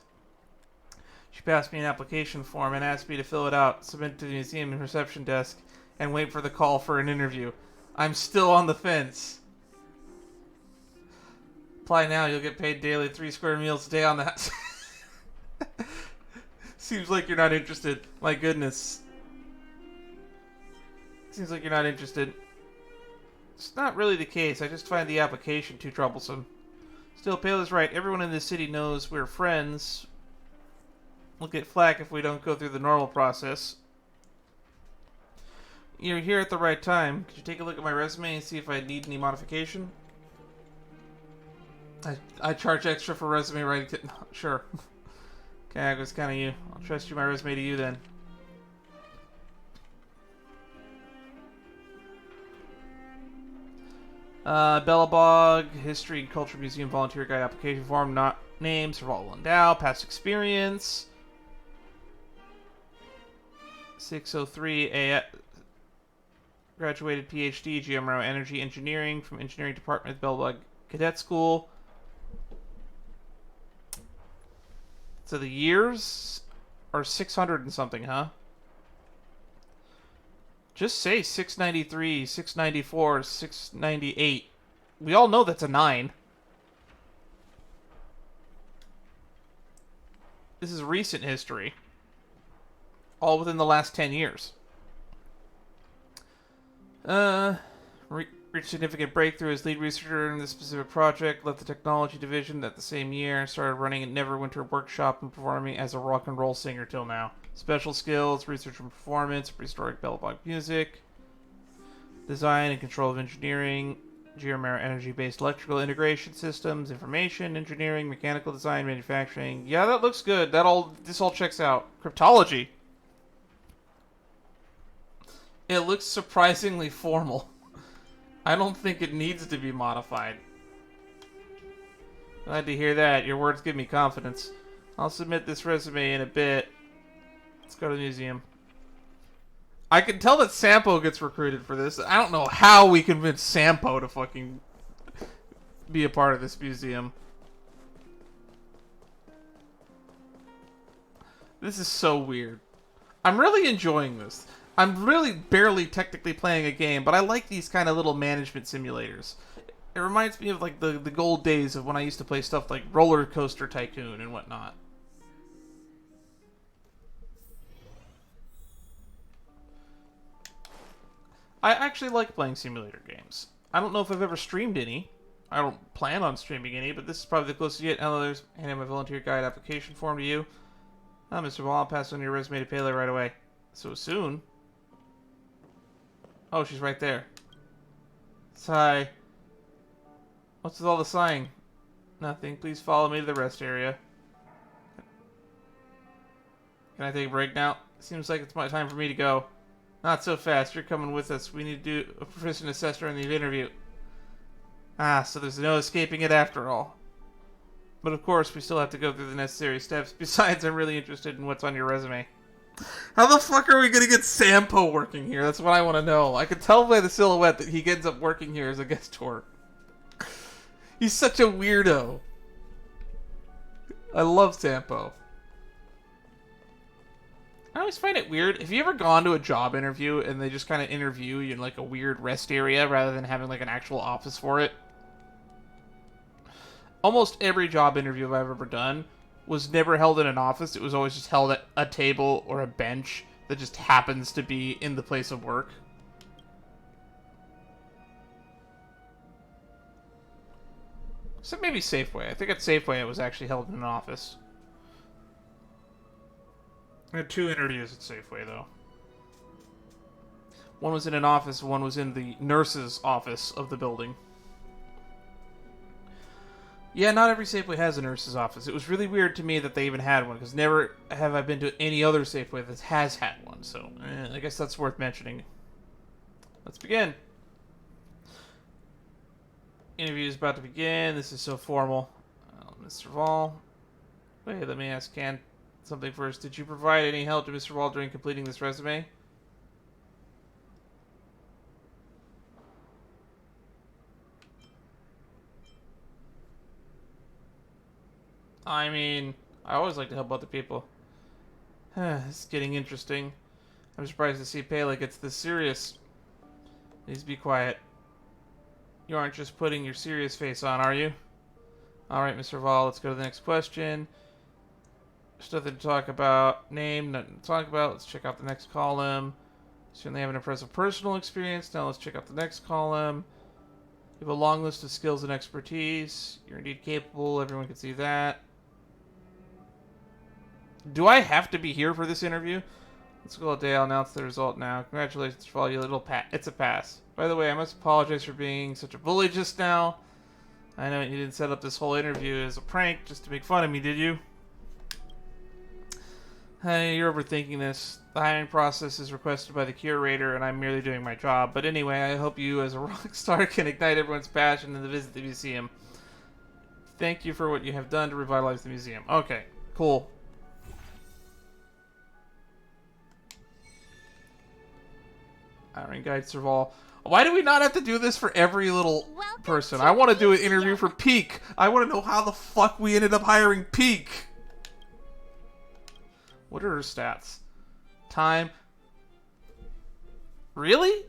[SPEAKER 1] She passed me an application form and asked me to fill it out, submit it to the museum and reception desk, and wait for the call for an interview. I'm still on the fence. Apply now, you'll get paid daily, 3 square meals a day on that. Seems like you're not interested. My goodness. Seems like you're not interested. It's not really the case. I just find the application too troublesome. Still, Payla's right. Everyone in this city knows we're friends. We'll get flack if we don't go through the normal process. You're here at the right time. Could you take a look at my resume and see if I need any modification? I charge extra for resume writing. Sure. Okay, it was kind of you. I'll trust you my resume to you then. Belobog, History and Culture Museum Volunteer Guide Application Form, not name, Serval Endow, past experience. 603 A. Graduated PhD, GMRO Energy Engineering from Engineering Department of Belobog Cadet School. So the years are 600 and something, huh? Just say 693, 694, 698. We all know that's a 9. This is recent history. All within the last 10 years. Reached significant breakthrough as lead researcher in this specific project. Left the technology division that the same year. Started running an Everwinter workshop and performing as a rock and roll singer till now. Special skills, research and performance, prehistoric Belobog music, design and control of engineering, geomera energy-based electrical integration systems, information engineering, mechanical design, manufacturing. Yeah, that looks good. This all checks out. Cryptology. It looks surprisingly formal. I don't think it needs to be modified. Glad to hear that. Your words give me confidence. I'll submit this resume in a bit. Let's go to the museum. I can tell that Sampo gets recruited for this. I don't know how we convinced Sampo to fucking be a part of this museum. This is so weird. I'm really enjoying this. I'm really barely technically playing a game, but I like these kind of little management simulators. It reminds me of like the gold days of when I used to play stuff like Roller Coaster Tycoon and whatnot. I actually like playing simulator games. I don't know if I've ever streamed any. I don't plan on streaming any, but this is probably the closest you get. Hello, there's handing my volunteer guide application form to you. Mr. Ball, I'll pass on your resume to Pele right away. So soon? Oh, she's right there. Sigh. What's with all the sighing? Nothing. Please follow me to the rest area. Can I take a break now? Seems like it's my time for me to go. Not so fast. You're coming with us. We need to do a proficient assessor in the interview. Ah, so there's no escaping it after all. But of course, we still have to go through the necessary steps. Besides, I'm really interested in what's on your resume. How the fuck are we gonna get Sampo working here? That's what I want to know. I can tell by the silhouette that he ends up working here as a guest tour. He's such a weirdo. I love Sampo. I always find it weird. Have you ever gone to a job interview and they just kind of interview you in like a weird rest area rather than having like an actual office for it? Almost every job interview I've ever done was never held in an office. It was always just held at a table or a bench that just happens to be in the place of work. Except maybe Safeway. I think at Safeway it was actually held in an office. I had 2 interviews at Safeway, though. One was in an office, one was in the nurse's office of the building. Yeah, not every Safeway has a nurse's office. It was really weird to me that they even had one, because never have I been to any other Safeway that has had one, so I guess that's worth mentioning. Let's begin. Interview is about to begin. This is so formal. Mr. Serval. Wait, let me ask something first. Did you provide any help to Mr. Serval during completing this resume? I mean, I always like to help other people. It's getting interesting. I'm surprised to see Pele gets this serious. Please be quiet. You aren't just putting your serious face on, are you? Alright, Mr. Serval, let's go to the next question. There's nothing to talk about. Name, nothing to talk about. Let's check out the next column. Certainly have an impressive personal experience. Now let's check out the next column. You have a long list of skills and expertise. You're indeed capable. Everyone can see that. Do I have to be here for this interview? Let's go all day. I'll announce the result now. Congratulations for all you little It's a pass. By the way, I must apologize for being such a bully just now. I know you didn't set up this whole interview as a prank just to make fun of me, did you? Hey, you're overthinking this. The hiring process is requested by the curator, and I'm merely doing my job. But anyway, I hope you, as a rock star, can ignite everyone's passion in the visit to the museum. Thank you for what you have done to revitalize the museum. Okay, cool. Hiring guide Serval. Why do we not have to do this for every little person? I want to do an interview for Peak. I want to know how the fuck we ended up hiring Peak. What are her stats? Time. Really?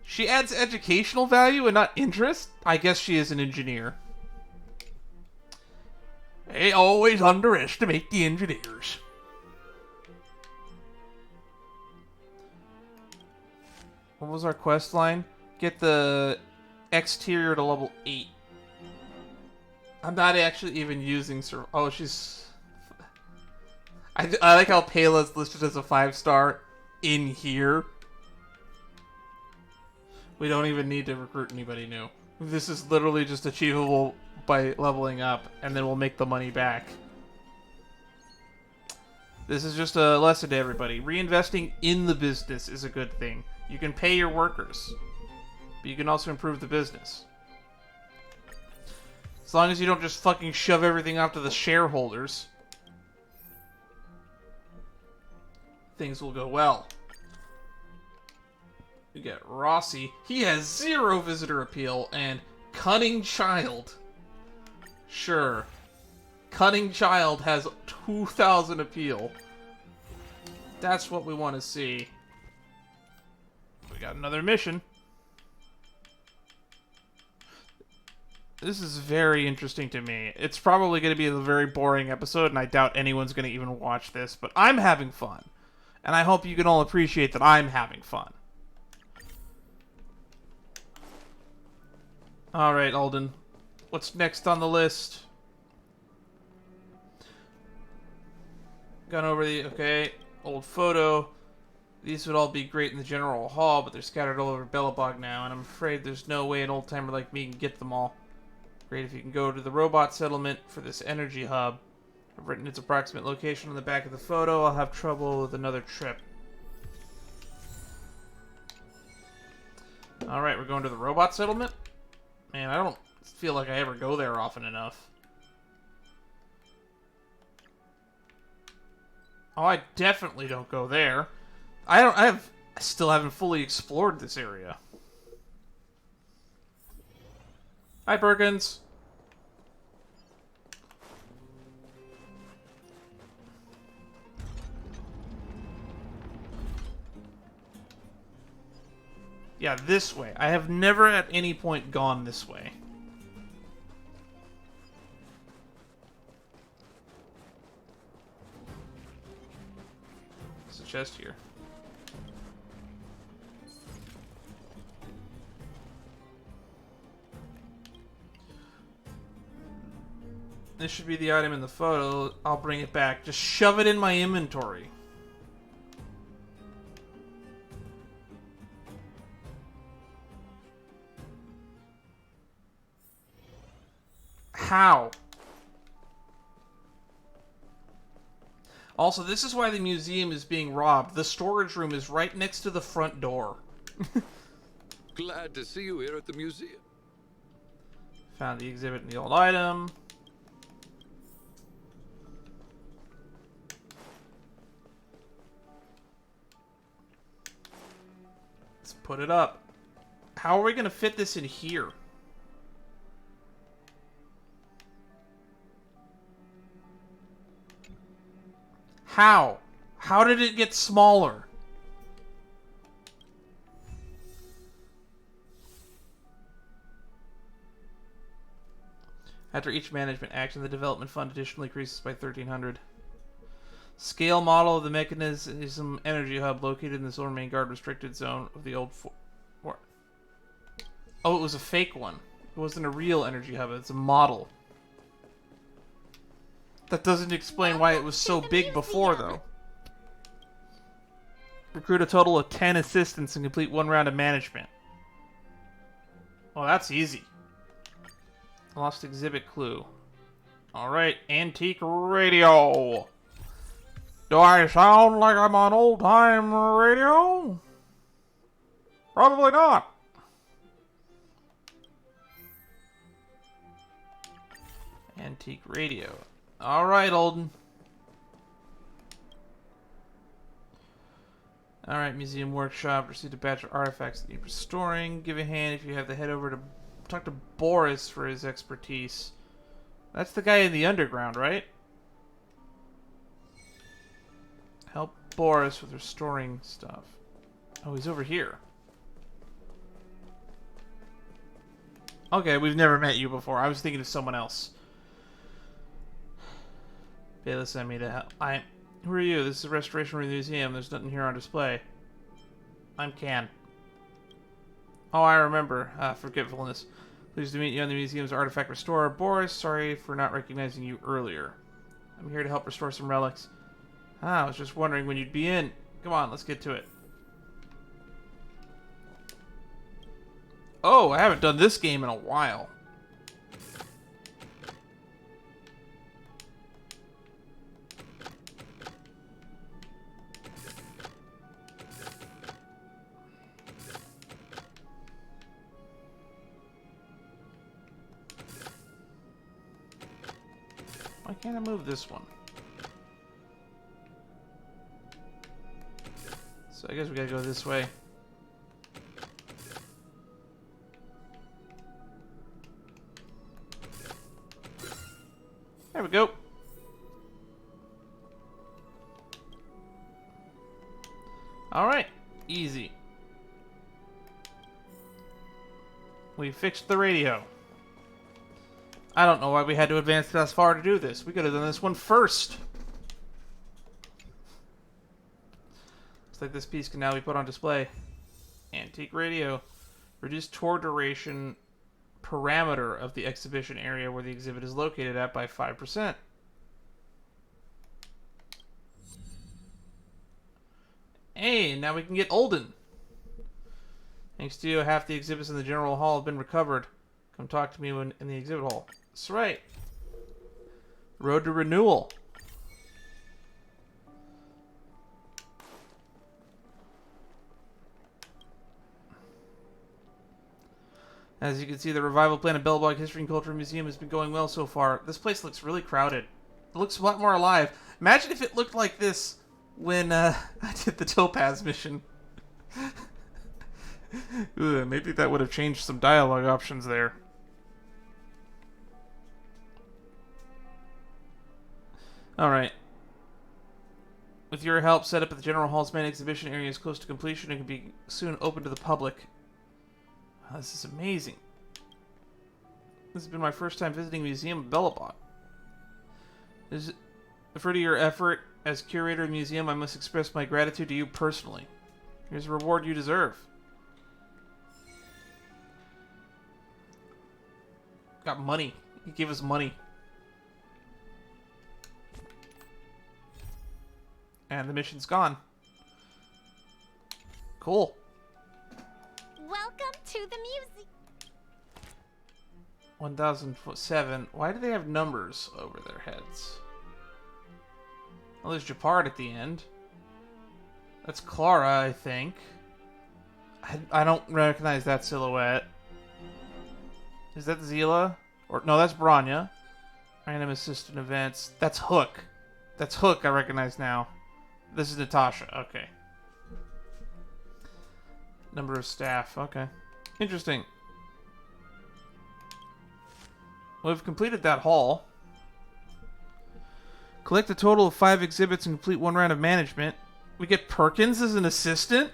[SPEAKER 1] She adds educational value and not interest? I guess she is an engineer. They always underestimate the engineers. What was our quest line? Get the exterior to level 8. I'm not actually even using Serval. Oh, she's... I like how Payla's listed as a 5-star in here. We don't even need to recruit anybody new. This is literally just achievable by leveling up, and then we'll make the money back. This is just a lesson to everybody. Reinvesting in the business is a good thing. You can pay your workers, but you can also improve the business. As long as you don't just fucking shove everything off to the shareholders, things will go well. We get Rossi. He has 0 visitor appeal and Cunning Child. Sure. Cunning Child has 2,000 appeal. That's what we want to see. We got another mission. This is very interesting to me. It's probably going to be a very boring episode, and I doubt anyone's going to even watch this, but I'm having fun. And I hope you can all appreciate that I'm having fun. Alright, Alden. What's next on the list? Gone over the... Okay. Old photo. These would all be great in the general hall, but they're scattered all over Belobog now, and I'm afraid there's no way an old-timer like me can get them all. Great if you can go to the robot settlement for this energy hub. I've written its approximate location on the back of the photo. I'll have trouble with another trip. Alright, we're going to the robot settlement? Man, I don't feel like I ever go there often enough. Oh, I definitely don't go there. I still haven't fully explored this area. Hi, Perkins. Yeah, this way. I have never at any point gone this way. There's a chest here. This should be the item in the photo. I'll bring it back. Just shove it in my inventory. How? Also, this is why the museum is being robbed. The storage room is right next to the front door.
[SPEAKER 6] Glad to see you here at the museum.
[SPEAKER 1] Found the exhibit in the old item. Let's put it up. How are we going to fit this in here? How? How did it get smaller? After each management action, the development fund additionally increases by 1,300. Scale model of the mechanism energy hub located in the Solar Main Guard restricted zone of the old fort. Oh, it was a fake one. It wasn't a real energy hub. It's a model. That doesn't explain why it was so big before, though. Recruit a total of 10 assistants and complete 1 round of management. Well, that's easy. Lost exhibit clue. Alright, antique radio. Do I sound like I'm on old-time radio? Probably not. Antique radio. Alright, Olden. Alright, museum workshop. Received a batch of artifacts that need restoring. Give a hand if you have to head over to talk to Boris for his expertise. That's the guy in the underground, right? Help Boris with restoring stuff. Oh, he's over here. Okay, we've never met you before. I was thinking of someone else. Bayla sent me to help. Who are you? This is a restoration room museum. There's nothing here on display. I'm Can. Oh, I remember. Forgetfulness. Pleased to meet you on the museum's artifact restorer. Boris, sorry for not recognizing you earlier. I'm here to help restore some relics. I was just wondering when you'd be in. Come on, let's get to it. Oh, I haven't done this game in a while. Why can't I move this one? So I guess we gotta go this way. There we go. Alright, easy. We fixed the radio. I don't know why we had to advance this far to do this. We could have done this one first. Looks like this piece can now be put on display. Antique radio. Reduce tour duration parameter of the exhibition area where the exhibit is located at by 5%. Hey, now we can get Olden. Thanks to you, half the exhibits in the general hall have been recovered. Come talk to me when in the exhibit hall. That's right. Road to Renewal. As you can see, the revival plan of Belbog History and Culture Museum has been going well so far. This place looks really crowded. It looks a lot more alive. Imagine if it looked like this when I did the Topaz mission. Ugh, maybe that would have changed some dialogue options there. Alright. With your help, set up at the General Hall's main exhibition area is close to completion and can be soon open to the public. Wow, this is amazing. This has been my first time visiting the Museum of Belobot. For your effort as curator of the museum, I must express my gratitude to you personally. Here's a reward you deserve. Got money. He gave us money. And the mission's gone. Cool.
[SPEAKER 4] Welcome to the museum.
[SPEAKER 1] 1007. Why do they have numbers over their heads? Well, there's Gepard at the end. That's Clara, I think. I don't recognize that silhouette. Is that Seele? Or no, that's Bronya. Random assistant events. That's Hook. That's Hook I recognize now. This is Natasha. Okay. Number of staff. Okay. Interesting. We've completed that hall. Collect a total of 5 exhibits and complete 1 round of management. We get Perkins as an assistant?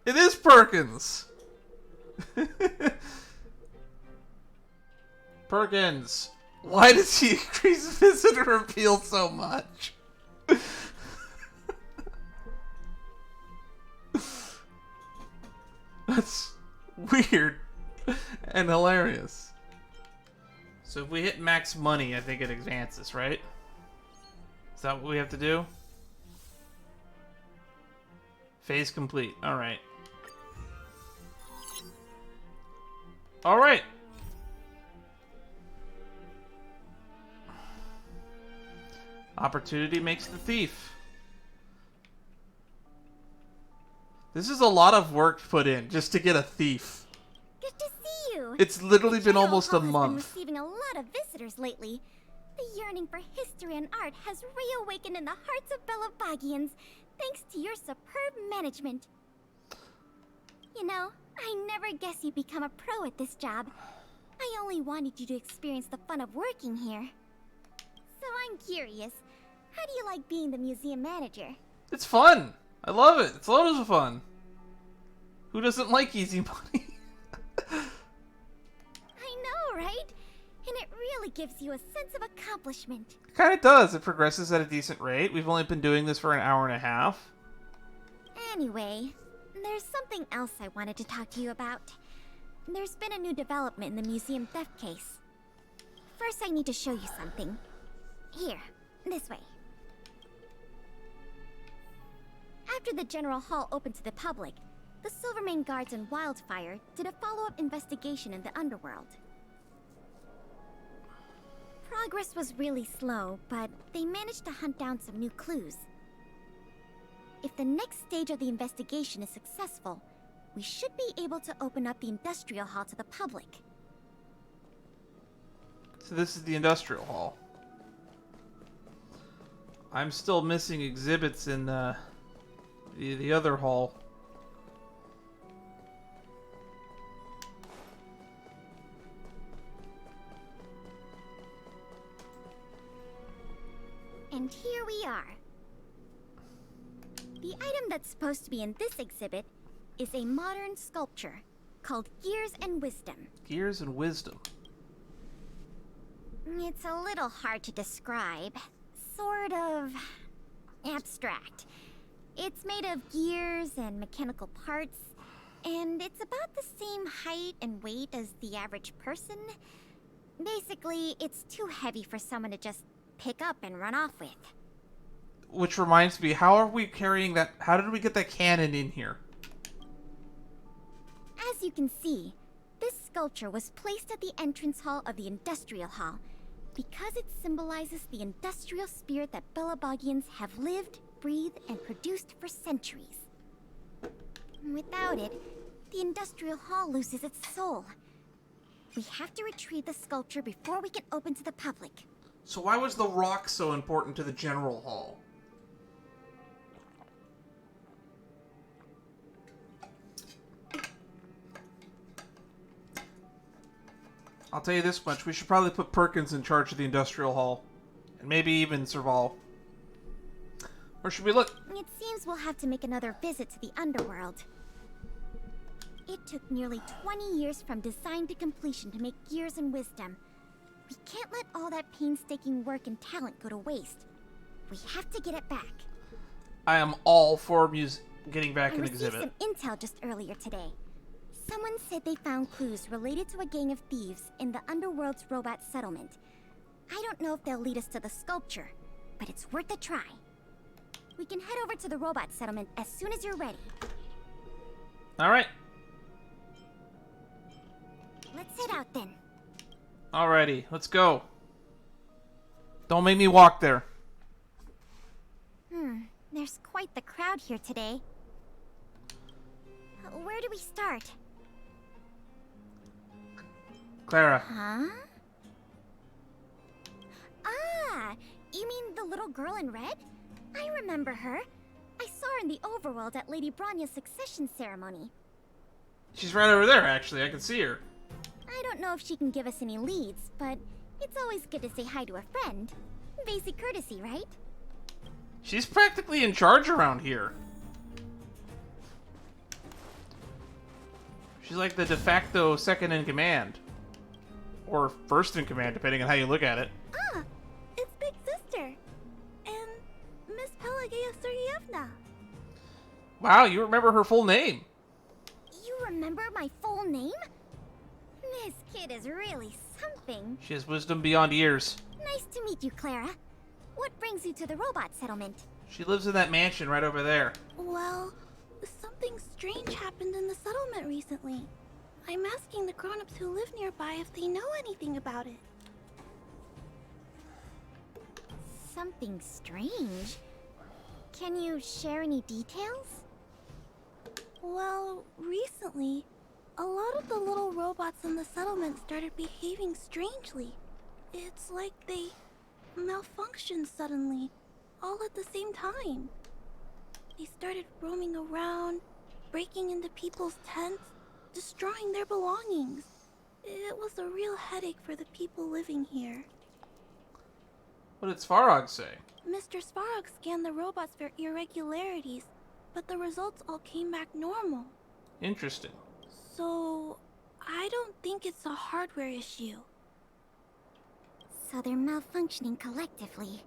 [SPEAKER 1] It is Perkins! Perkins! Why does he increase visitor appeal so much? That's weird and hilarious. So if we hit max money, I think it advances, right? Is that what we have to do? Phase complete. Alright. Alright. Opportunity makes the thief. This is a lot of work put in just to get a thief.
[SPEAKER 2] Good to see you.
[SPEAKER 1] It's literally been
[SPEAKER 2] General
[SPEAKER 1] almost a
[SPEAKER 2] Hall has
[SPEAKER 1] month.
[SPEAKER 2] been receiving a lot of visitors lately. The yearning for history and art has reawakened in the hearts of Belovagians, thanks to your superb management. You know, I never guessed you'd become a pro at this job. I only wanted you to experience the fun of working here. So I'm curious, how do you like being the museum manager?
[SPEAKER 1] It's fun. I love it. It's loads of fun. Who doesn't like easy money?
[SPEAKER 2] I know, right? And it really gives you a sense of accomplishment.
[SPEAKER 1] It kind of does. It progresses at a decent rate. We've only been doing this for an hour and a half.
[SPEAKER 2] Anyway, there's something else I wanted to talk to you about. There's been a new development in the museum theft case. First, I need to show you something. Here, this way. After the General Hall opened to the public, the Silvermane Guards and Wildfire did a follow-up investigation in the underworld. Progress was really slow, but they managed to hunt down some new clues. If the next stage of the investigation is successful, we should be able to open up the Industrial Hall to the public.
[SPEAKER 1] So this is the Industrial Hall. I'm still missing exhibits in the other hall.
[SPEAKER 2] And here we are. The item that's supposed to be in this exhibit is a modern sculpture called Gears and Wisdom.
[SPEAKER 1] Gears and Wisdom.
[SPEAKER 2] It's a little hard to describe. Sort of abstract. It's made of gears and mechanical parts, and it's about the same height and weight as the average person. Basically, it's too heavy for someone to just pick up and run off with.
[SPEAKER 1] Which reminds me, how are we carrying that? How did we get that cannon in here?
[SPEAKER 2] As you can see, this sculpture was placed at the entrance hall of the Industrial Hall because it symbolizes the industrial spirit that Belabogians have lived, breathed, and produced for centuries. Without it, the Industrial Hall loses its soul. We have to retrieve the sculpture before we can open to the public.
[SPEAKER 1] So why was the rock so important to the General Hall? I'll tell you this much, we should probably put Perkins in charge of the Industrial Hall. And maybe even Serval. Or should we look?
[SPEAKER 2] It seems we'll have to make another visit to the underworld. It took nearly 20 years from design to completion to make Gears and Wisdom. We can't let all that painstaking work and talent go to waste. We have to get it back.
[SPEAKER 1] I am all for getting back an
[SPEAKER 2] I
[SPEAKER 1] exhibit.
[SPEAKER 2] received some intel just earlier today. Someone said they found clues related to a gang of thieves in the underworld's robot settlement. I don't know if they'll lead us to the sculpture, but it's worth a try. We can head over to the robot settlement as soon as you're ready.
[SPEAKER 1] Alright.
[SPEAKER 2] Let's head out then.
[SPEAKER 1] Alrighty, let's go. Don't make me walk there.
[SPEAKER 2] There's quite the crowd here today. Where do we start?
[SPEAKER 1] Clara.
[SPEAKER 2] Huh? Ah, you mean the little girl in red? I remember her. I saw her in the overworld at Lady Bronya's succession ceremony.
[SPEAKER 1] She's right over there, actually. I can see her.
[SPEAKER 2] I don't know if she can give us any leads, but it's always good to say hi to a friend. Basic courtesy, right?
[SPEAKER 1] She's practically in charge around here. She's like the de facto second in command. Or first in command, depending on how you look at it.
[SPEAKER 2] Ah, it's Big Sister. And Miss Pelageya Sergeyevna.
[SPEAKER 1] Wow, you remember her full name.
[SPEAKER 2] You remember my full name? This kid is really something.
[SPEAKER 1] She has wisdom beyond years.
[SPEAKER 2] Nice to meet you, Clara. What brings you to the robot settlement?
[SPEAKER 1] She lives in that mansion right over there.
[SPEAKER 9] Well, something strange happened in the settlement recently. I'm asking the grown-ups who live nearby if they know anything about it.
[SPEAKER 2] Something strange? Can you share any details?
[SPEAKER 9] Well, recently, a lot of the little robots in the settlement started behaving strangely. It's like they malfunctioned suddenly, all at the same time. They started roaming around, breaking into people's tents, destroying their belongings. It was a real headache for the people living here.
[SPEAKER 1] What did Svarog say?
[SPEAKER 9] Mr. Svarog scanned the robots for irregularities, but the results all came back normal.
[SPEAKER 1] Interesting.
[SPEAKER 9] So, I don't think it's a hardware issue.
[SPEAKER 2] So they're malfunctioning collectively.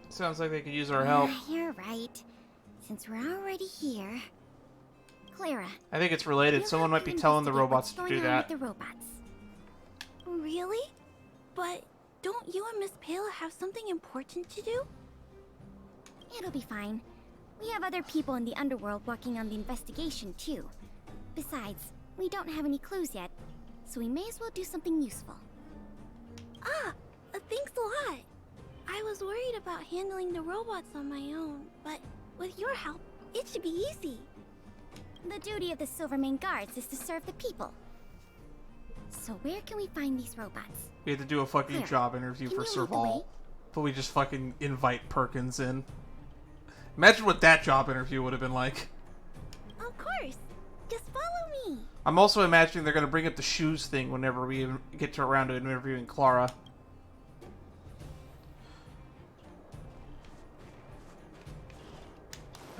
[SPEAKER 1] Sounds like they could use our help.
[SPEAKER 2] You're right. Since we're already here... Clara.
[SPEAKER 1] I think it's related.
[SPEAKER 2] you
[SPEAKER 1] Someone
[SPEAKER 2] help
[SPEAKER 1] might be
[SPEAKER 2] them
[SPEAKER 1] telling the
[SPEAKER 2] investigate
[SPEAKER 1] robots
[SPEAKER 2] what's
[SPEAKER 1] to do
[SPEAKER 2] going on
[SPEAKER 1] that.
[SPEAKER 2] with the robots.
[SPEAKER 9] Really? But don't you and Miss Payla have something important to do?
[SPEAKER 2] It'll be fine. We have other people in the underworld working on the investigation, too. Besides, we don't have any clues yet, so we may as well do something useful.
[SPEAKER 9] Thanks a lot. I was worried about handling the robots on my own, but with your help, it should be easy.
[SPEAKER 2] The duty of the Silvermane Guards is to serve the people. So where can we find these robots?
[SPEAKER 1] We had to do a fucking
[SPEAKER 2] Here,
[SPEAKER 1] job interview
[SPEAKER 2] can
[SPEAKER 1] for
[SPEAKER 2] you lead the
[SPEAKER 1] Serval.
[SPEAKER 2] way?
[SPEAKER 1] But we just fucking invite Perkins in. Imagine what that job interview would have been like.
[SPEAKER 9] Of course. Just follow me.
[SPEAKER 1] I'm also imagining they're going to bring up the shoes thing whenever we get to around to interviewing Clara.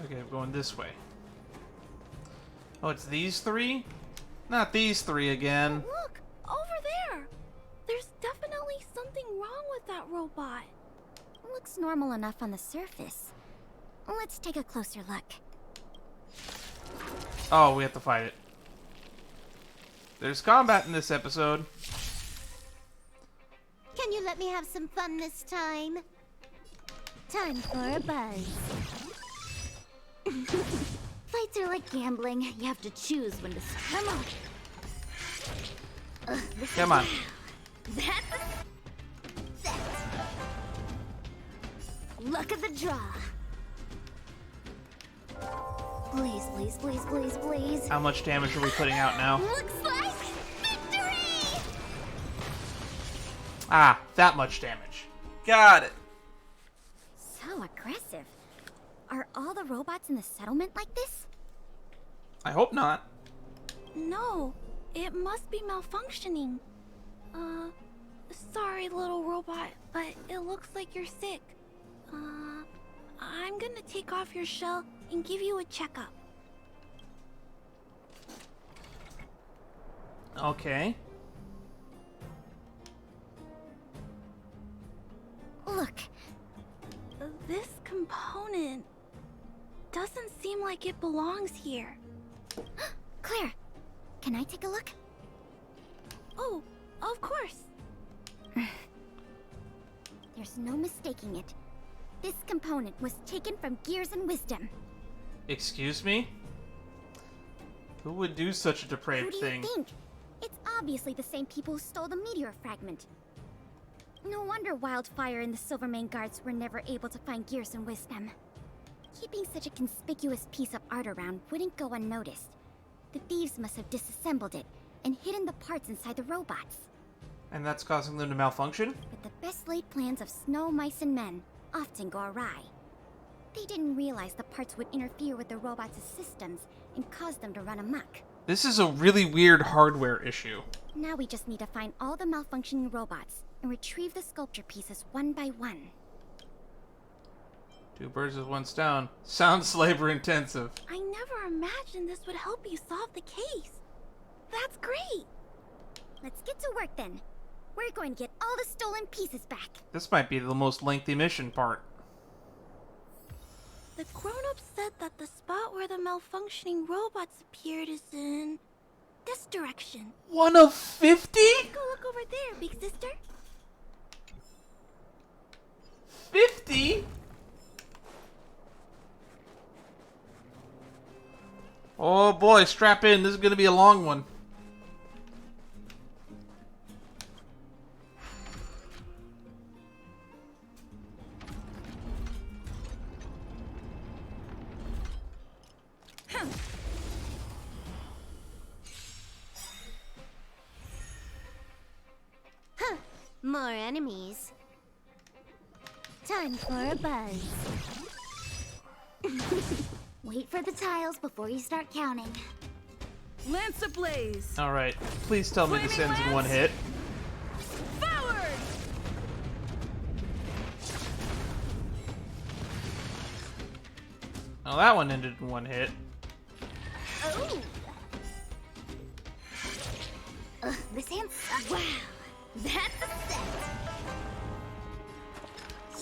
[SPEAKER 1] Okay, I'm going this way. Oh, it's these three? Not these three again.
[SPEAKER 9] Look, over there. There's definitely something wrong with that robot.
[SPEAKER 2] Looks normal enough on the surface. Let's take a closer look.
[SPEAKER 1] Oh, we have to fight it. There's combat in this episode.
[SPEAKER 8] Can you let me have some fun this time? Time for a buzz. Fights are like gambling. You have to choose when to... Come on.
[SPEAKER 1] Come on.
[SPEAKER 8] That's set. Luck of the draw. Please, please, please, please, please.
[SPEAKER 1] How much damage are we putting out now?
[SPEAKER 8] Looks like victory!
[SPEAKER 1] Ah, that much damage. Got it.
[SPEAKER 2] So aggressive. Are all the robots in the settlement like this?
[SPEAKER 1] I hope not.
[SPEAKER 9] No, it must be malfunctioning. Sorry, little robot, but it looks like you're sick. I'm gonna take off your shell and give you a checkup.
[SPEAKER 1] Okay.
[SPEAKER 2] Look,
[SPEAKER 9] This component doesn't seem like it belongs here.
[SPEAKER 2] Claire, can I take a look?
[SPEAKER 9] Oh, of course.
[SPEAKER 2] There's no mistaking it. This component was taken from Gears and Wisdom.
[SPEAKER 1] Excuse me? Who would do such a
[SPEAKER 2] Who
[SPEAKER 1] depraved
[SPEAKER 2] do you
[SPEAKER 1] thing?
[SPEAKER 2] think? It's obviously the same people who stole the meteor fragment. No wonder Wildfire and the Silvermane Guards were never able to find Gears and Wisdom. Keeping such a conspicuous piece of art around wouldn't go unnoticed. The thieves must have disassembled it and hidden the parts inside the robots.
[SPEAKER 1] And that's causing them to malfunction?
[SPEAKER 2] But the best laid plans of snow, mice, and men often go awry. They didn't realize the parts would interfere with the robots' systems and cause them to run amok.
[SPEAKER 1] This is a really weird hardware issue.
[SPEAKER 2] Now we just need to find all the malfunctioning robots and retrieve the sculpture pieces one by one.
[SPEAKER 1] Two birds with one stone. Sounds labor intensive.
[SPEAKER 9] I never imagined this would help you solve the case. That's great.
[SPEAKER 2] Let's get to work then. We're going to get all the stolen pieces back.
[SPEAKER 1] This might be the most lengthy mission part.
[SPEAKER 9] The grown-up said that the spot where the malfunctioning robots appeared is in this direction.
[SPEAKER 1] 1 of 50?
[SPEAKER 9] Go look over there, big sister.
[SPEAKER 1] 50? Oh boy, strap in. This is gonna be a long one.
[SPEAKER 8] Huh. More enemies. Time for a buzz. Wait for the tiles before you start counting.
[SPEAKER 5] Lance ablaze.
[SPEAKER 1] Alright, please tell me this ends in one hit.
[SPEAKER 5] Forward.
[SPEAKER 1] Oh, that one ended in one hit.
[SPEAKER 4] Oh! This hand sucks. Wow, that's a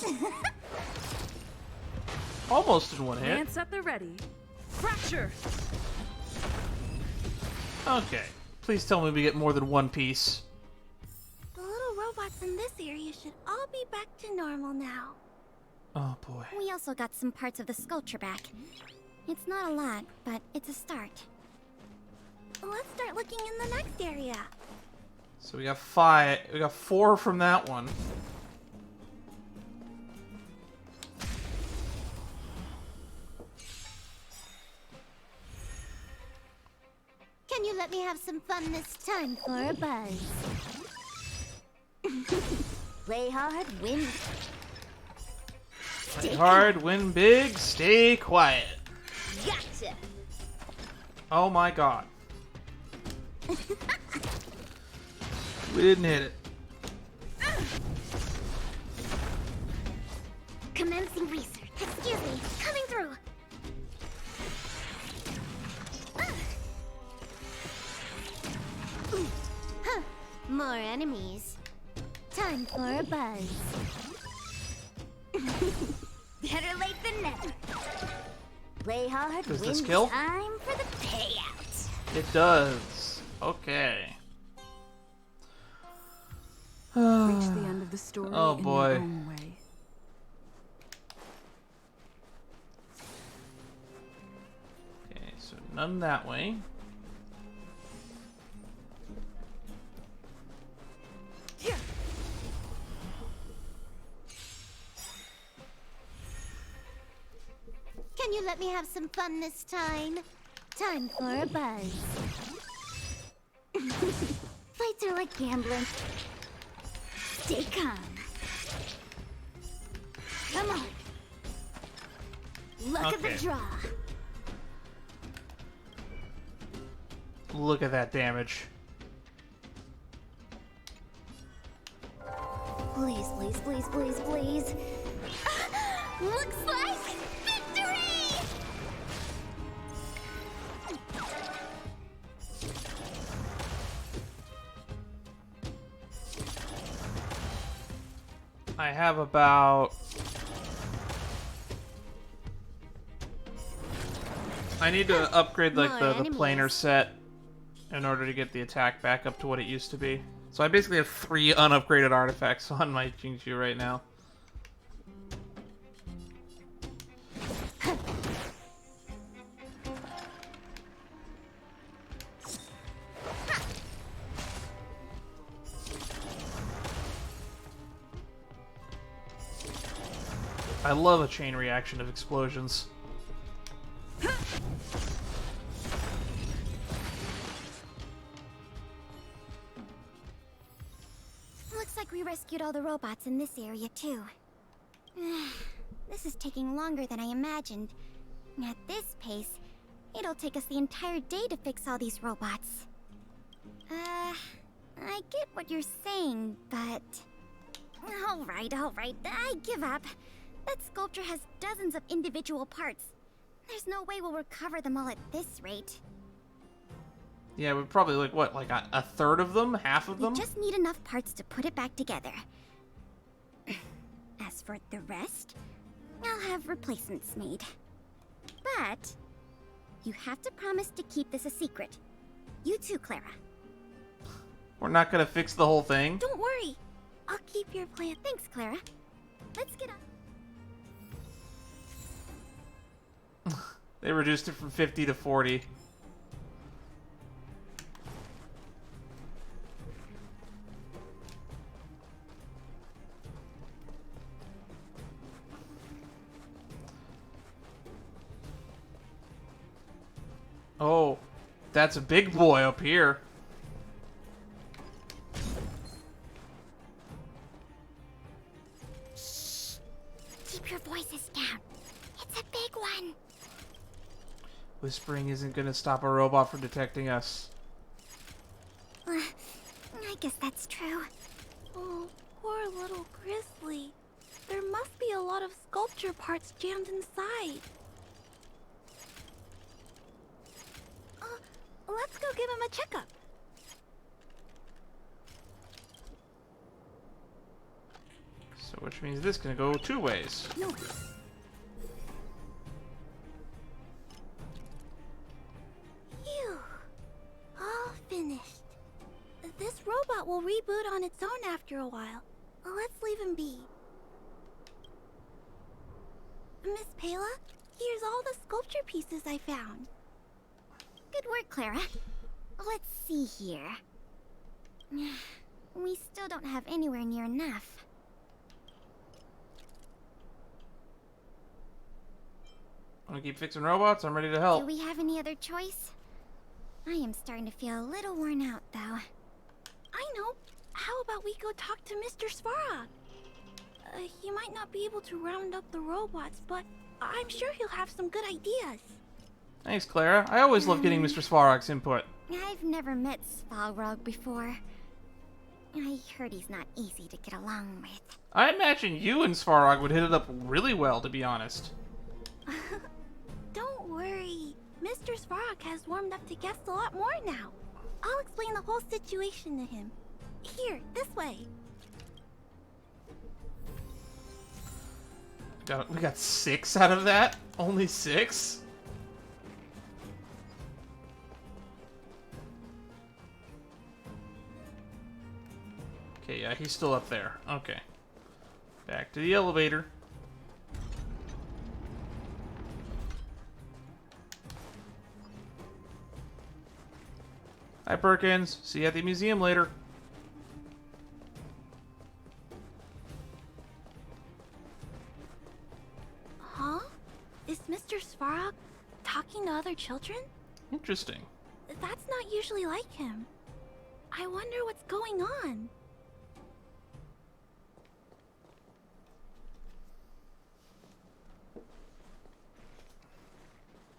[SPEAKER 4] set.
[SPEAKER 1] Almost in one hit.
[SPEAKER 5] Lance at the ready. Fracture.
[SPEAKER 1] Okay. Please tell me we get more than one piece.
[SPEAKER 9] The little robots in this area should all be back to normal now.
[SPEAKER 1] Oh boy.
[SPEAKER 2] We also got some parts of the sculpture back. It's not a lot, but it's a start.
[SPEAKER 9] Let's start looking in the next area.
[SPEAKER 1] So we got 5. We got 4 from that one.
[SPEAKER 4] Can you let me have some fun this time for a buzz? Play hard, win.
[SPEAKER 1] Play hard, win big, stay quiet.
[SPEAKER 4] Gotcha.
[SPEAKER 1] Oh my god. We didn't hit it.
[SPEAKER 4] Commencing research. Excuse me, coming through. Huh. More enemies. Time for a buzz. Better late than never. Play hard,
[SPEAKER 1] Does
[SPEAKER 4] win
[SPEAKER 1] this kill?
[SPEAKER 4] time for the payout.
[SPEAKER 1] It does. Okay.
[SPEAKER 5] Reach the end of the story
[SPEAKER 1] Oh,
[SPEAKER 5] in
[SPEAKER 1] boy.
[SPEAKER 5] your own way.
[SPEAKER 1] Okay, so none that way.
[SPEAKER 4] Can you let me have some fun this time? Time for a buzz. Fights are like gambling. Stay calm. Come on. Look at
[SPEAKER 1] Okay.
[SPEAKER 4] the draw.
[SPEAKER 1] Look at that damage.
[SPEAKER 4] Please, please, please, please, please. Looks like victory!
[SPEAKER 1] I have about... I need to upgrade like the planar set in order to get the attack back up to what it used to be. So I basically have 3 unupgraded artifacts on my Jingju right now. I love a chain reaction of explosions.
[SPEAKER 2] Looks like we rescued all the robots in this area, too. This is taking longer than I imagined. At this pace, it'll take us the entire day to fix all these robots. I get what you're saying, but... Alright, I give up. That sculpture has dozens of individual parts. There's no way we'll recover them all at this rate.
[SPEAKER 1] Yeah, we probably like what, like a third of them, half of them.
[SPEAKER 2] We just need enough parts to put it back together. As for the rest, I'll have replacements made. But you have to promise to keep this a secret. You too, Clara.
[SPEAKER 1] We're not gonna fix the whole thing.
[SPEAKER 9] Don't worry. I'll keep your plan.
[SPEAKER 2] Thanks, Clara. Let's get on.
[SPEAKER 1] They reduced it from 50 to 40. Oh, that's a big boy up here.
[SPEAKER 2] Keep your voices down. It's a big one.
[SPEAKER 1] Whispering isn't gonna stop a robot from detecting us.
[SPEAKER 2] I guess that's true.
[SPEAKER 9] Oh, poor little Grizzly. There must be a lot of sculpture parts jammed inside. Let's go give him a checkup.
[SPEAKER 1] So which means this can go 2 ways.
[SPEAKER 9] No. Phew. All finished. This robot will reboot on its own after a while. Let's leave him be. Miss Pela, here's all the sculpture pieces I found.
[SPEAKER 2] Good work, Clara. Let's see here. We still don't have anywhere near enough.
[SPEAKER 1] Wanna keep fixing robots? I'm ready to help.
[SPEAKER 2] Do we have any other choice? I am starting to feel a little worn out, though.
[SPEAKER 9] I know. How about we go talk to Mr. Svarog? He might not be able to round up the robots, but I'm sure he'll have some good ideas.
[SPEAKER 1] Thanks, Clara. I always love getting Mr. Svarog's input.
[SPEAKER 2] I've never met Svarog before. I heard he's not easy to get along with.
[SPEAKER 1] I imagine you and Svarog would hit it up really well, to be honest.
[SPEAKER 9] Don't worry. Mr. Svarog has warmed up to guests a lot more now. I'll explain the whole situation to him. Here, this way.
[SPEAKER 1] We got 6 out of that? Only 6? Okay, yeah, he's still up there. Okay. Back to the elevator. Hi, Perkins. See you at the museum later.
[SPEAKER 9] Huh? Is Mr. Svarog talking to other children?
[SPEAKER 1] Interesting.
[SPEAKER 9] That's not usually like him. I wonder what's going on.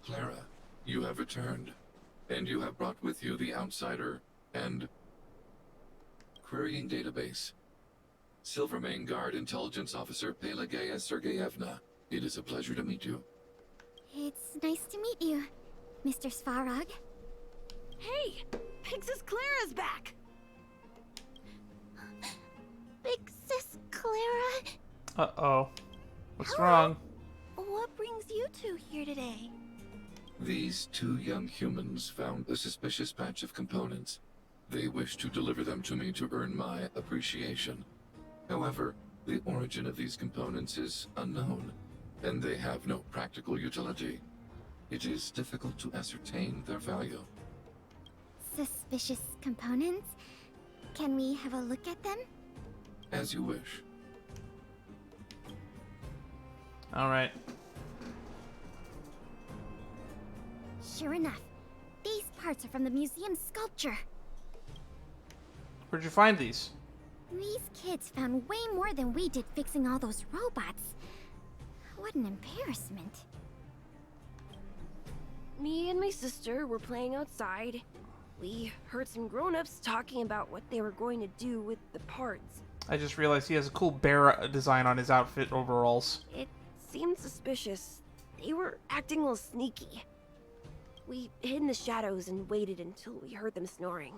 [SPEAKER 6] Clara, you have returned, and you have brought with you the Outsider and Querying Database. Silvermane Guard Intelligence Officer Pelageya Sergeyevna, it is a pleasure to meet you.
[SPEAKER 2] It's nice to meet you, Mr. Svarog.
[SPEAKER 4] Hey, Big Sis Clara's back.
[SPEAKER 2] Big Sis Clara?
[SPEAKER 1] Uh-oh. What's
[SPEAKER 9] Hello.
[SPEAKER 1] wrong?
[SPEAKER 9] What brings you two here today?
[SPEAKER 6] These 2 young humans found a suspicious patch of components. They wish to deliver them to me to earn my appreciation. However, the origin of these components is unknown, and they have no practical utility. It is difficult to ascertain their value.
[SPEAKER 2] Suspicious components? Can we have a look at them?
[SPEAKER 6] As you wish.
[SPEAKER 1] Alright.
[SPEAKER 2] Sure enough, these parts are from the museum's sculpture.
[SPEAKER 1] Where'd you find these?
[SPEAKER 2] These kids found way more than we did fixing all those robots. What an embarrassment.
[SPEAKER 10] Me and my sister were playing outside. We heard some grown-ups talking about what they were going to do with the parts.
[SPEAKER 1] I just realized he has a cool bear design on his outfit overalls.
[SPEAKER 10] It seemed suspicious. They were acting a little sneaky. We hid in the shadows and waited until we heard them snoring.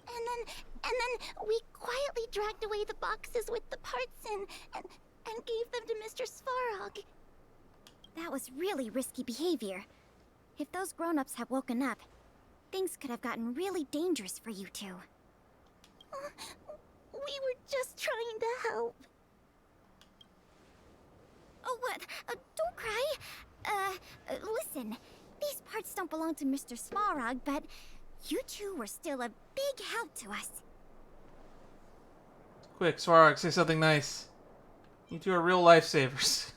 [SPEAKER 4] And then we quietly dragged away the boxes with the parts in and gave them to Mr. Svarog.
[SPEAKER 2] That was really risky behavior. If those grown-ups had woken up, things could have gotten really dangerous for you two.
[SPEAKER 4] We were just trying to help.
[SPEAKER 2] Oh, what? Don't cry. Listen. These parts don't belong to Mr. Svarog, but you two were still a big help to us.
[SPEAKER 1] Quick, Svarog, say something nice. You two are real lifesavers.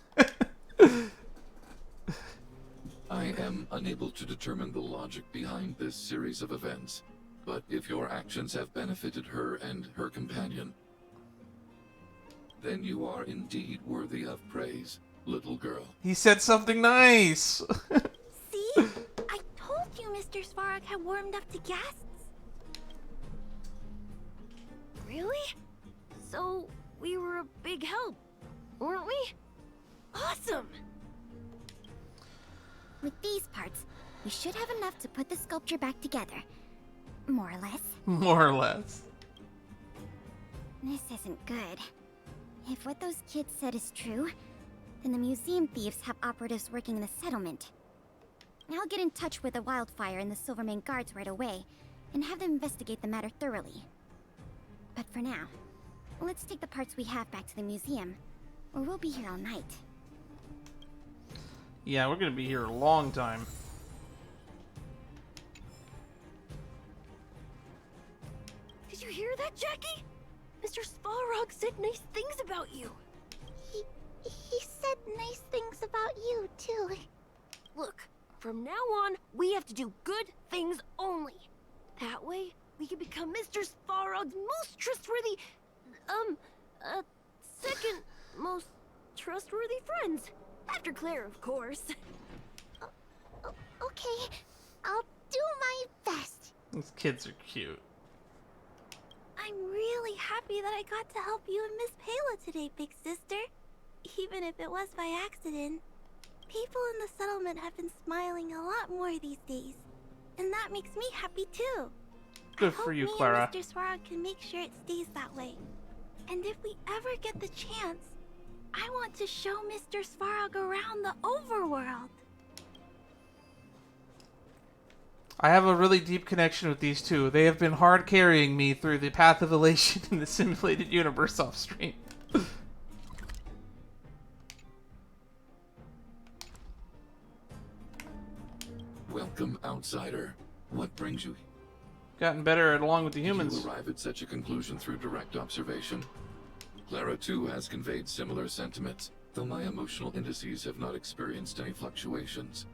[SPEAKER 6] I am unable to determine the logic behind this series of events, but if your actions have benefited her and her companion, then you are indeed worthy of praise. little girl.
[SPEAKER 1] He said something nice.
[SPEAKER 9] See? I told you Mr. Svarog had warmed up to guests.
[SPEAKER 10] Really? So, we were a big help, weren't we? Awesome!
[SPEAKER 2] With these parts, we should have enough to put the sculpture back together. More or less.
[SPEAKER 1] More or less.
[SPEAKER 2] This isn't good. If what those kids said is true, then the museum thieves have operatives working in the settlement. I'll get in touch with the Wildfire and the Silvermane guards right away, and have them investigate the matter thoroughly. But for now, let's take the parts we have back to the museum, or we'll be here all night.
[SPEAKER 1] Yeah, we're gonna be here a long time.
[SPEAKER 10] Did you hear that, Jackie? Mr. Svarog said nice things about you.
[SPEAKER 4] He said nice things about you, too.
[SPEAKER 10] Look, from now on, we have to do good things only. That way, we can become Mr. Svarog's most trustworthy, second most trustworthy friends. After Claire, of course.
[SPEAKER 4] Okay, I'll do my best.
[SPEAKER 1] These kids are cute.
[SPEAKER 9] I'm really happy that I got to help you and Miss Payla today, big sister. Even if it was by accident. People in the settlement have been smiling a lot more these days. And that makes me happy too.
[SPEAKER 1] Good for you, Clara.
[SPEAKER 9] Me and Mr. Svarog can make sure it stays that way. And if we ever get the chance, I want to show Mr. Svarog around the overworld.
[SPEAKER 1] I have a really deep connection with these two. They have been hard carrying me through the path of elation in the simulated universe off stream.
[SPEAKER 6] Welcome, outsider. What brings you?
[SPEAKER 1] Gotten better along with the
[SPEAKER 6] Did
[SPEAKER 1] humans.
[SPEAKER 6] you arrive at such a conclusion through direct observation? Clara, too, has conveyed similar sentiments, though my emotional indices have not experienced any fluctuations.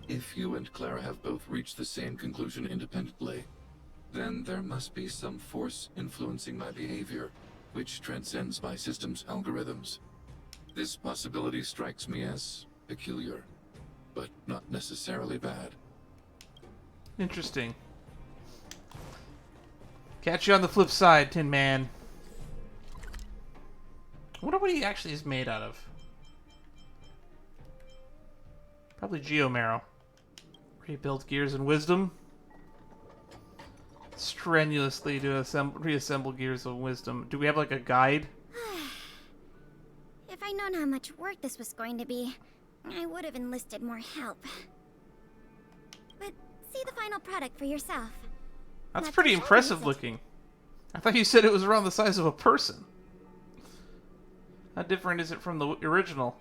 [SPEAKER 6] If you and Clara have both reached the same conclusion independently, then there must be some force influencing my behavior, which transcends my system's algorithms. This possibility strikes me as peculiar, but not necessarily bad.
[SPEAKER 1] Interesting. Catch you on the flip side, Tin Man. I wonder what he actually is made out of. Probably Geomarrow. Rebuild gears and wisdom. Strenuously to reassemble gears of wisdom. Do we have like a guide?
[SPEAKER 2] If I'd known how much work this was going to be, I would have enlisted more help. But see the final product for yourself.
[SPEAKER 1] That's
[SPEAKER 2] Not
[SPEAKER 1] pretty
[SPEAKER 2] too shabby,
[SPEAKER 1] impressive
[SPEAKER 2] is it?
[SPEAKER 1] looking. I thought you said it was around the size of a person. How different is it from the original?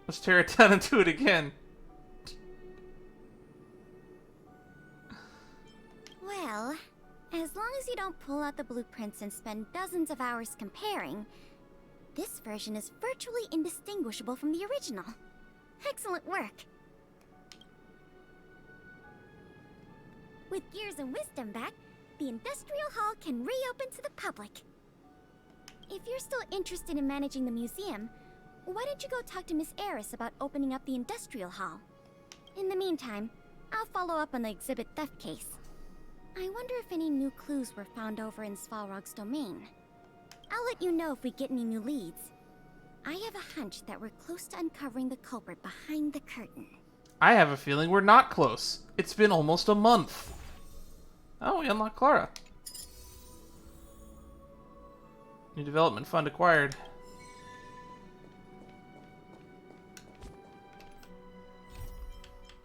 [SPEAKER 1] Let's tear it down and do it again.
[SPEAKER 2] Well, as long as you don't pull out the blueprints and spend dozens of hours comparing, this version is virtually indistinguishable from the original. Excellent work. With Gears and Wisdom back, the Industrial Hall can reopen to the public. If you're still interested in managing the museum, why don't you go talk to Miss Eris about opening up the Industrial Hall? In the meantime, I'll follow up on the exhibit theft case. I wonder if any new clues were found over in Svarog's domain. I'll let you know if we get any new leads. I have a hunch that we're close to uncovering the culprit behind the curtain.
[SPEAKER 1] I have a feeling we're not close. It's been almost a month. Oh, we unlocked Clara. New development fund acquired.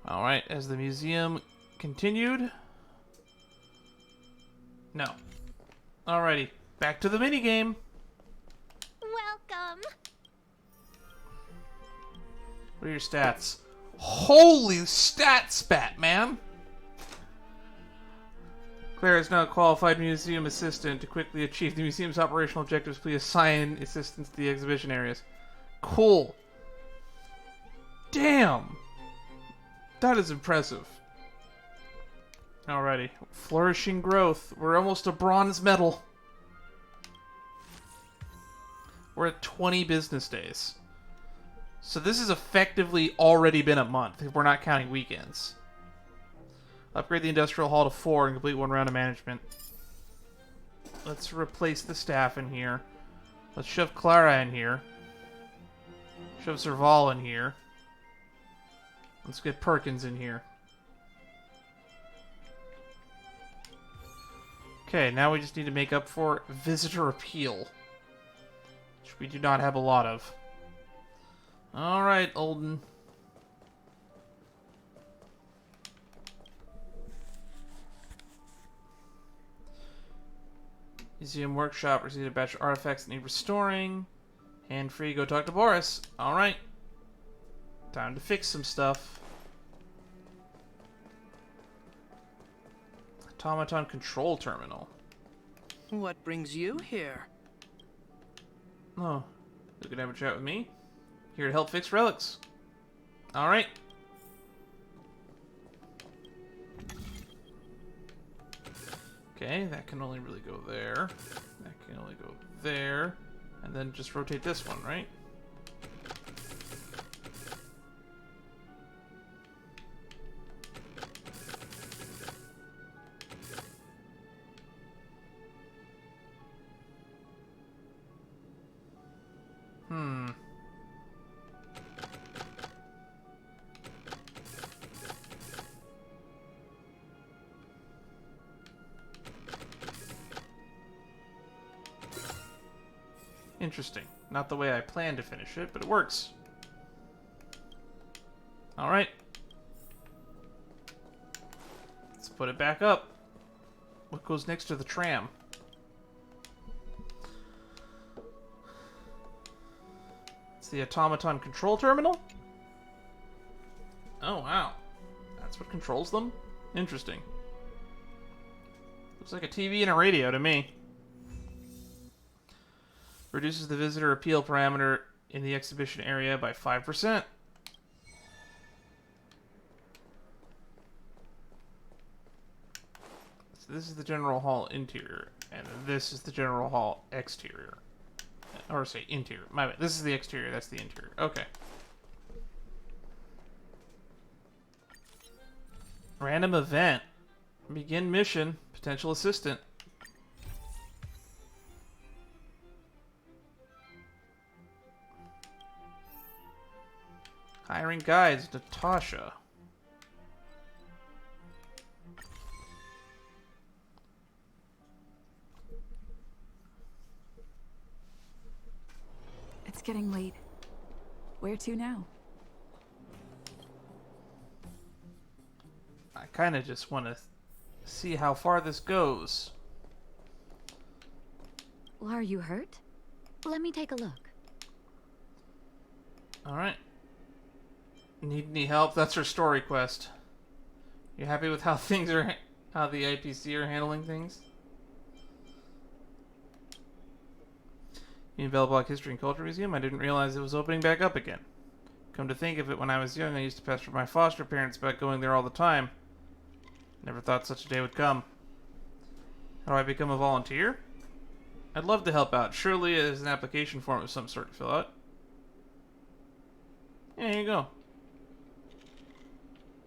[SPEAKER 1] Alright, as the museum continued. No. Alrighty, back to the minigame.
[SPEAKER 8] Welcome.
[SPEAKER 1] What are your stats? Holy stat spat, man! Claire is now a qualified museum assistant. To quickly achieve the museum's operational objectives, please assign assistants to the exhibition areas. Cool. Damn! That is impressive. Alrighty. Flourishing growth. We're almost a bronze medal. We're at 20 business days. So this has effectively already been a month, if we're not counting weekends. Upgrade the industrial hall to 4 and complete 1 round of management. Let's replace the staff in here. Let's shove Clara in here. Shove Serval in here. Let's get Perkins in here. Okay, now we just need to make up for visitor appeal, which we do not have a lot of. Alright, Olden. Museum workshop, received a batch of artifacts that need restoring. Hand free, go talk to Boris. Alright. Time to fix some stuff. Automaton control terminal.
[SPEAKER 7] What brings you here?
[SPEAKER 1] Oh, you can have a chat with me? Here to help fix relics. Alright. Okay, that can only really go there. That can only go there. And then just rotate this one, right? Interesting. Not the way I planned to finish it, but it works. Alright. Let's put it back up. What goes next to the tram? It's the Automaton control terminal? Oh, wow. That's what controls them? Interesting. Looks like a TV and a radio to me. Reduces the visitor appeal parameter in the exhibition area by 5%. So this is the general hall interior, and this is the general hall exterior. Or say interior. My bad. This is the exterior, that's the interior. Okay. Random event. Begin mission. Potential assistant. Hiring guides, Natasha.
[SPEAKER 5] It's getting late. Where to now?
[SPEAKER 1] I kind of just want to see how far this goes.
[SPEAKER 3] Well, are you hurt? Let me take a look.
[SPEAKER 1] Alright. Need any help? That's her story quest. You happy with how things are, how the IPC are handling things? In Belbog History and Culture Museum, I didn't realize it was opening back up again. Come to think of it, when I was young, I used to pester my foster parents about going there all the time. Never thought such a day would come. How do I become a volunteer? I'd love to help out. Surely there's an application form of some sort to fill out. Yeah, here you go.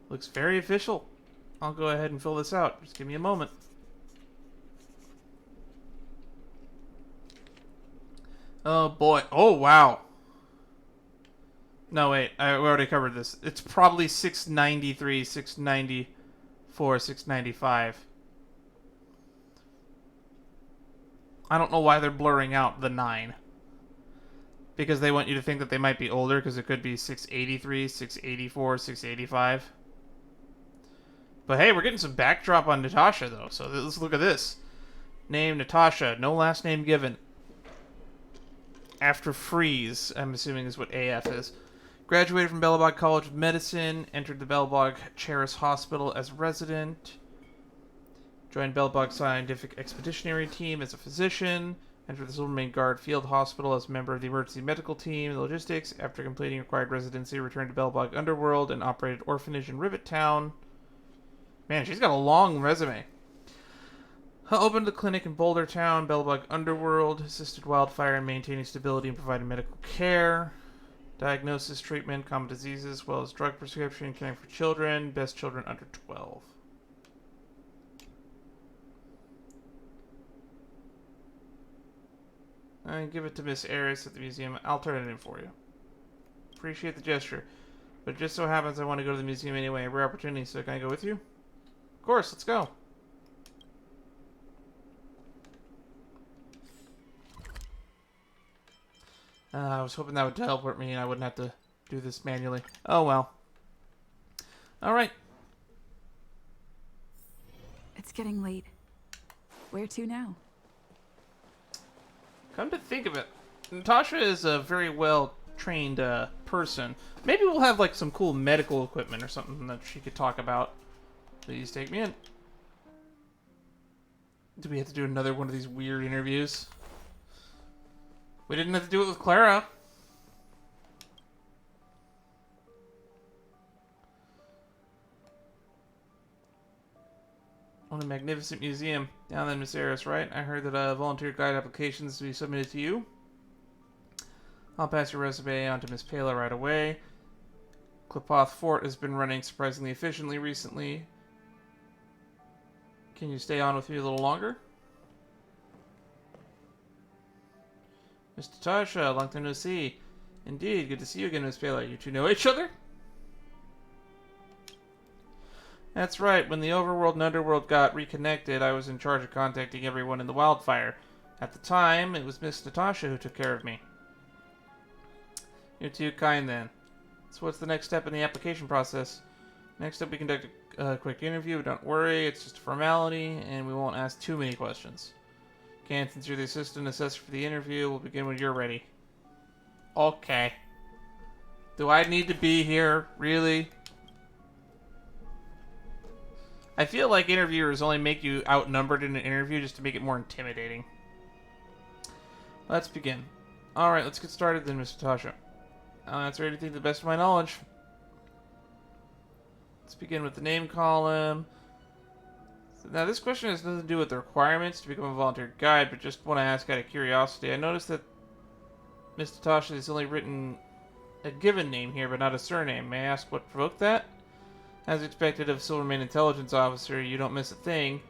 [SPEAKER 1] Looks very official. I'll go ahead and fill this out. Just give me a moment. Oh boy. Oh wow. No wait, we already covered this. It's probably 693, 694, 695. I don't know why they're blurring out the 9. Because they want you to think that they might be older, because it could be 683, 684, 685. But hey, we're getting some backdrop on Natasha, though, so let's look at this. Name, Natasha. No last name given. After freeze, I'm assuming is what AF is. Graduated from Belobog College of Medicine. Entered the Belobog Cheris Hospital as a resident. Joined Belobog Scientific Expeditionary Team as a physician. Entered the Silvermane Guard Field Hospital as a member of the Emergency Medical Team and Logistics. After completing required residency, returned to Belobog Underworld and operated orphanage in Rivet Town. Man, she's got a long resume. Opened a clinic in Boulder Town, Belobog Underworld, assisted wildfire in maintaining stability and providing medical care. Diagnosis, treatment, common diseases, as well as drug prescription, caring for children, best children under 12. Give it to Miss Eris at the museum. I'll turn it in for you. Appreciate the gesture. But it just so happens I want to go to the museum anyway. A rare opportunity, so can I go with you? Of course, let's go. I was hoping that would teleport me and I wouldn't have to do this manually. Oh well. Alright.
[SPEAKER 5] It's getting late. Where to now?
[SPEAKER 1] Come to think of it, Natasha is a very well trained person. Maybe we'll have like some cool medical equipment or something that she could talk about. Please take me in. Do we have to do another one of these weird interviews? We didn't have to do it with Clara. What a magnificent museum. Down then, Miss Eris, right? I heard that volunteer guide applications to be submitted to you. I'll pass your resume on to Miss Pela right away. Klipoth Fort has been running surprisingly efficiently recently. Can you stay on with me a little longer? Miss Natasha, long time no see. Indeed, good to see you again, Miss Pela. You two know each other? That's right, when the overworld and underworld got reconnected, I was in charge of contacting everyone in the wildfire. At the time, it was Miss Natasha who took care of me. You're too kind then. So what's the next step in the application process? Next up, we conduct a quick interview. Don't worry, it's just a formality, and we won't ask too many questions. Ken, since you're the assistant assessor for the interview, we'll begin when you're ready. Okay. Do I need to be here? Really? I feel like interviewers only make you outnumbered in an interview just to make it more intimidating. Let's begin. Alright, let's get started then, Miss Natasha. I'll answer anything to the best of my knowledge. Let's begin with the name column. Now, this question has nothing to do with the requirements to become a volunteer guide, but just want to ask out of curiosity. I noticed that Miss Natasha has only written a given name here, but not a surname. May I ask what provoked that? As expected of a Silvermane intelligence officer, you don't miss a thing.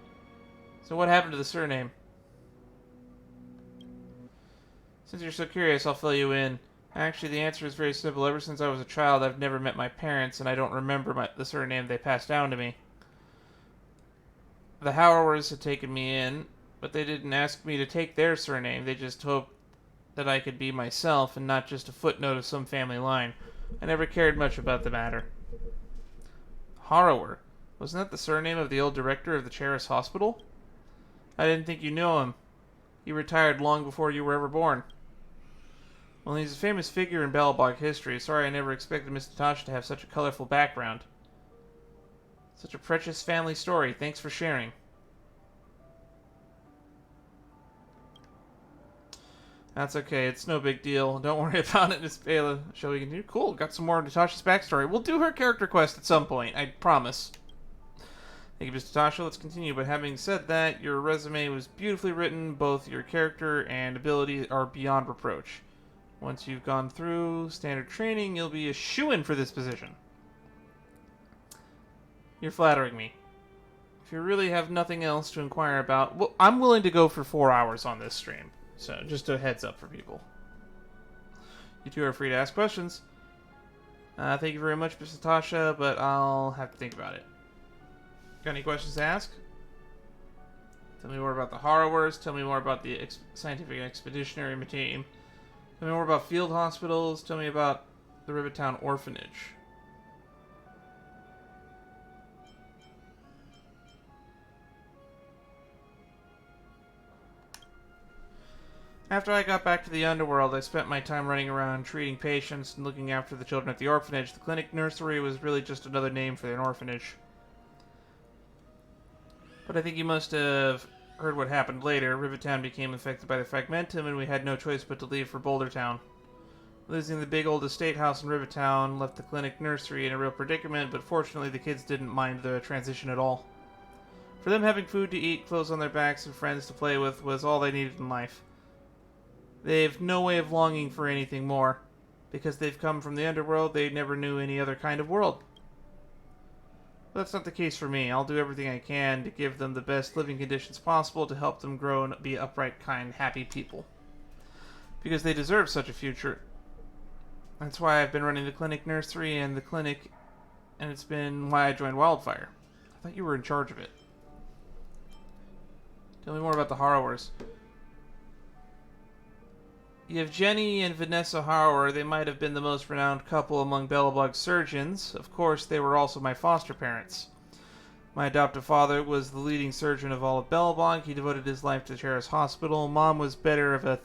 [SPEAKER 1] So what happened to the surname? Since you're so curious, I'll fill you in. Actually, the answer is very simple. Ever since I was a child, I've never met my parents, and I don't remember the surname they passed down to me. The Howers had taken me in, but they didn't ask me to take their surname. They just hoped that I could be myself and not just a footnote of some family line. I never cared much about the matter. Harrower. Wasn't that the surname of the old director of the Cheris Hospital? I didn't think you knew him. He retired long before you were ever born. Well, he's a famous figure in Belobog history. Sorry, I never expected Miss Natasha to have such a colorful background. Such a precious family story. Thanks for sharing. That's okay. It's no big deal. Don't worry about it, Miss Pela. Shall we continue? Cool. Got some more of Natasha's backstory. We'll do her character quest at some point. I promise. Thank you, Miss Natasha. Let's continue. But having said that, your resume was beautifully written. Both your character and ability are beyond reproach. Once you've gone through standard training, you'll be a shoo-in for this position. You're flattering me. If you really have nothing else to inquire about, well, I'm willing to go for 4 hours on this stream. So, just a heads up for people. You two are free to ask questions. Thank you very much, Miss Natasha, but I'll have to think about it. Got any questions to ask? Tell me more about the Harrowers. Tell me more about the scientific expeditionary team. Tell me more about field hospitals. Tell me about the Rivettown Orphanage. After I got back to the underworld, I spent my time running around treating patients and looking after the children at the orphanage. The clinic nursery was really just another name for an orphanage. But I think you must have heard what happened later. Rivettown became infected by the Fragmentum, and we had no choice but to leave for Boulder Town. Losing the big old estate house in Rivettown left the clinic nursery in a real predicament, but fortunately the kids didn't mind the transition at all. For them, having food to eat, clothes on their backs, and friends to play with was all they needed in life. They've no way of longing for anything more. Because they've come from the underworld, they never knew any other kind of world. But that's not the case for me. I'll do everything I can to give them the best living conditions possible to help them grow and be upright, kind, happy people. Because they deserve such a future. That's why I've been running the clinic nursery and the clinic, and it's been why I joined Wildfire. I thought you were in charge of it. Tell me more about the Harrowers. You have Jenny and Vanessa Harrower. They might have been the most renowned couple among Belobog surgeons. Of course, they were also my foster parents. My adoptive father was the leading surgeon of all of Belobog. He devoted his life to Cheris Hospital. Mom was better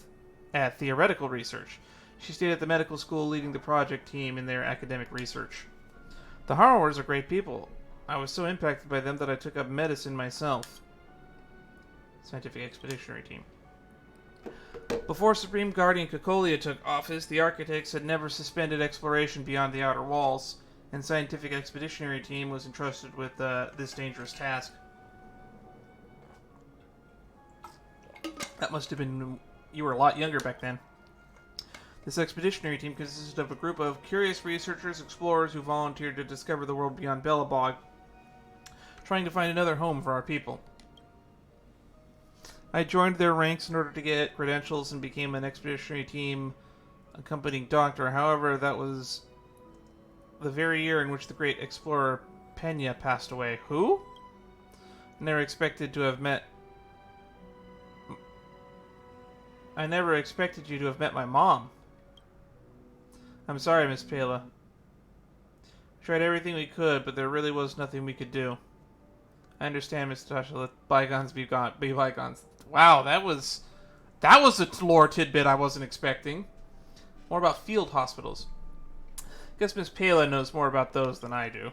[SPEAKER 1] at theoretical research. She stayed at the medical school leading the project team in their academic research. The Harrowers are great people. I was so impacted by them that I took up medicine myself. Scientific Expeditionary Team. Before Supreme Guardian Cocolia took office, the Architects had never suspended exploration beyond the outer walls, and Scientific Expeditionary Team was entrusted with this dangerous task. That must have been... You were a lot younger back then. This expeditionary team consisted of a group of curious researchers, explorers who volunteered to discover the world beyond Belobog, trying to find another home for our people. I joined their ranks in order to get credentials and became an expeditionary team accompanying Doctor. However, that was the very year in which the great explorer Pena passed away. Who? I never expected you to have met my mom. I'm sorry, Miss Pela. We tried everything we could, but there really was nothing we could do. I understand, Miss Natasha. Let bygones be bygones. Wow, that was a lore tidbit I wasn't expecting. More about field hospitals. Guess Miss Pela knows more about those than I do.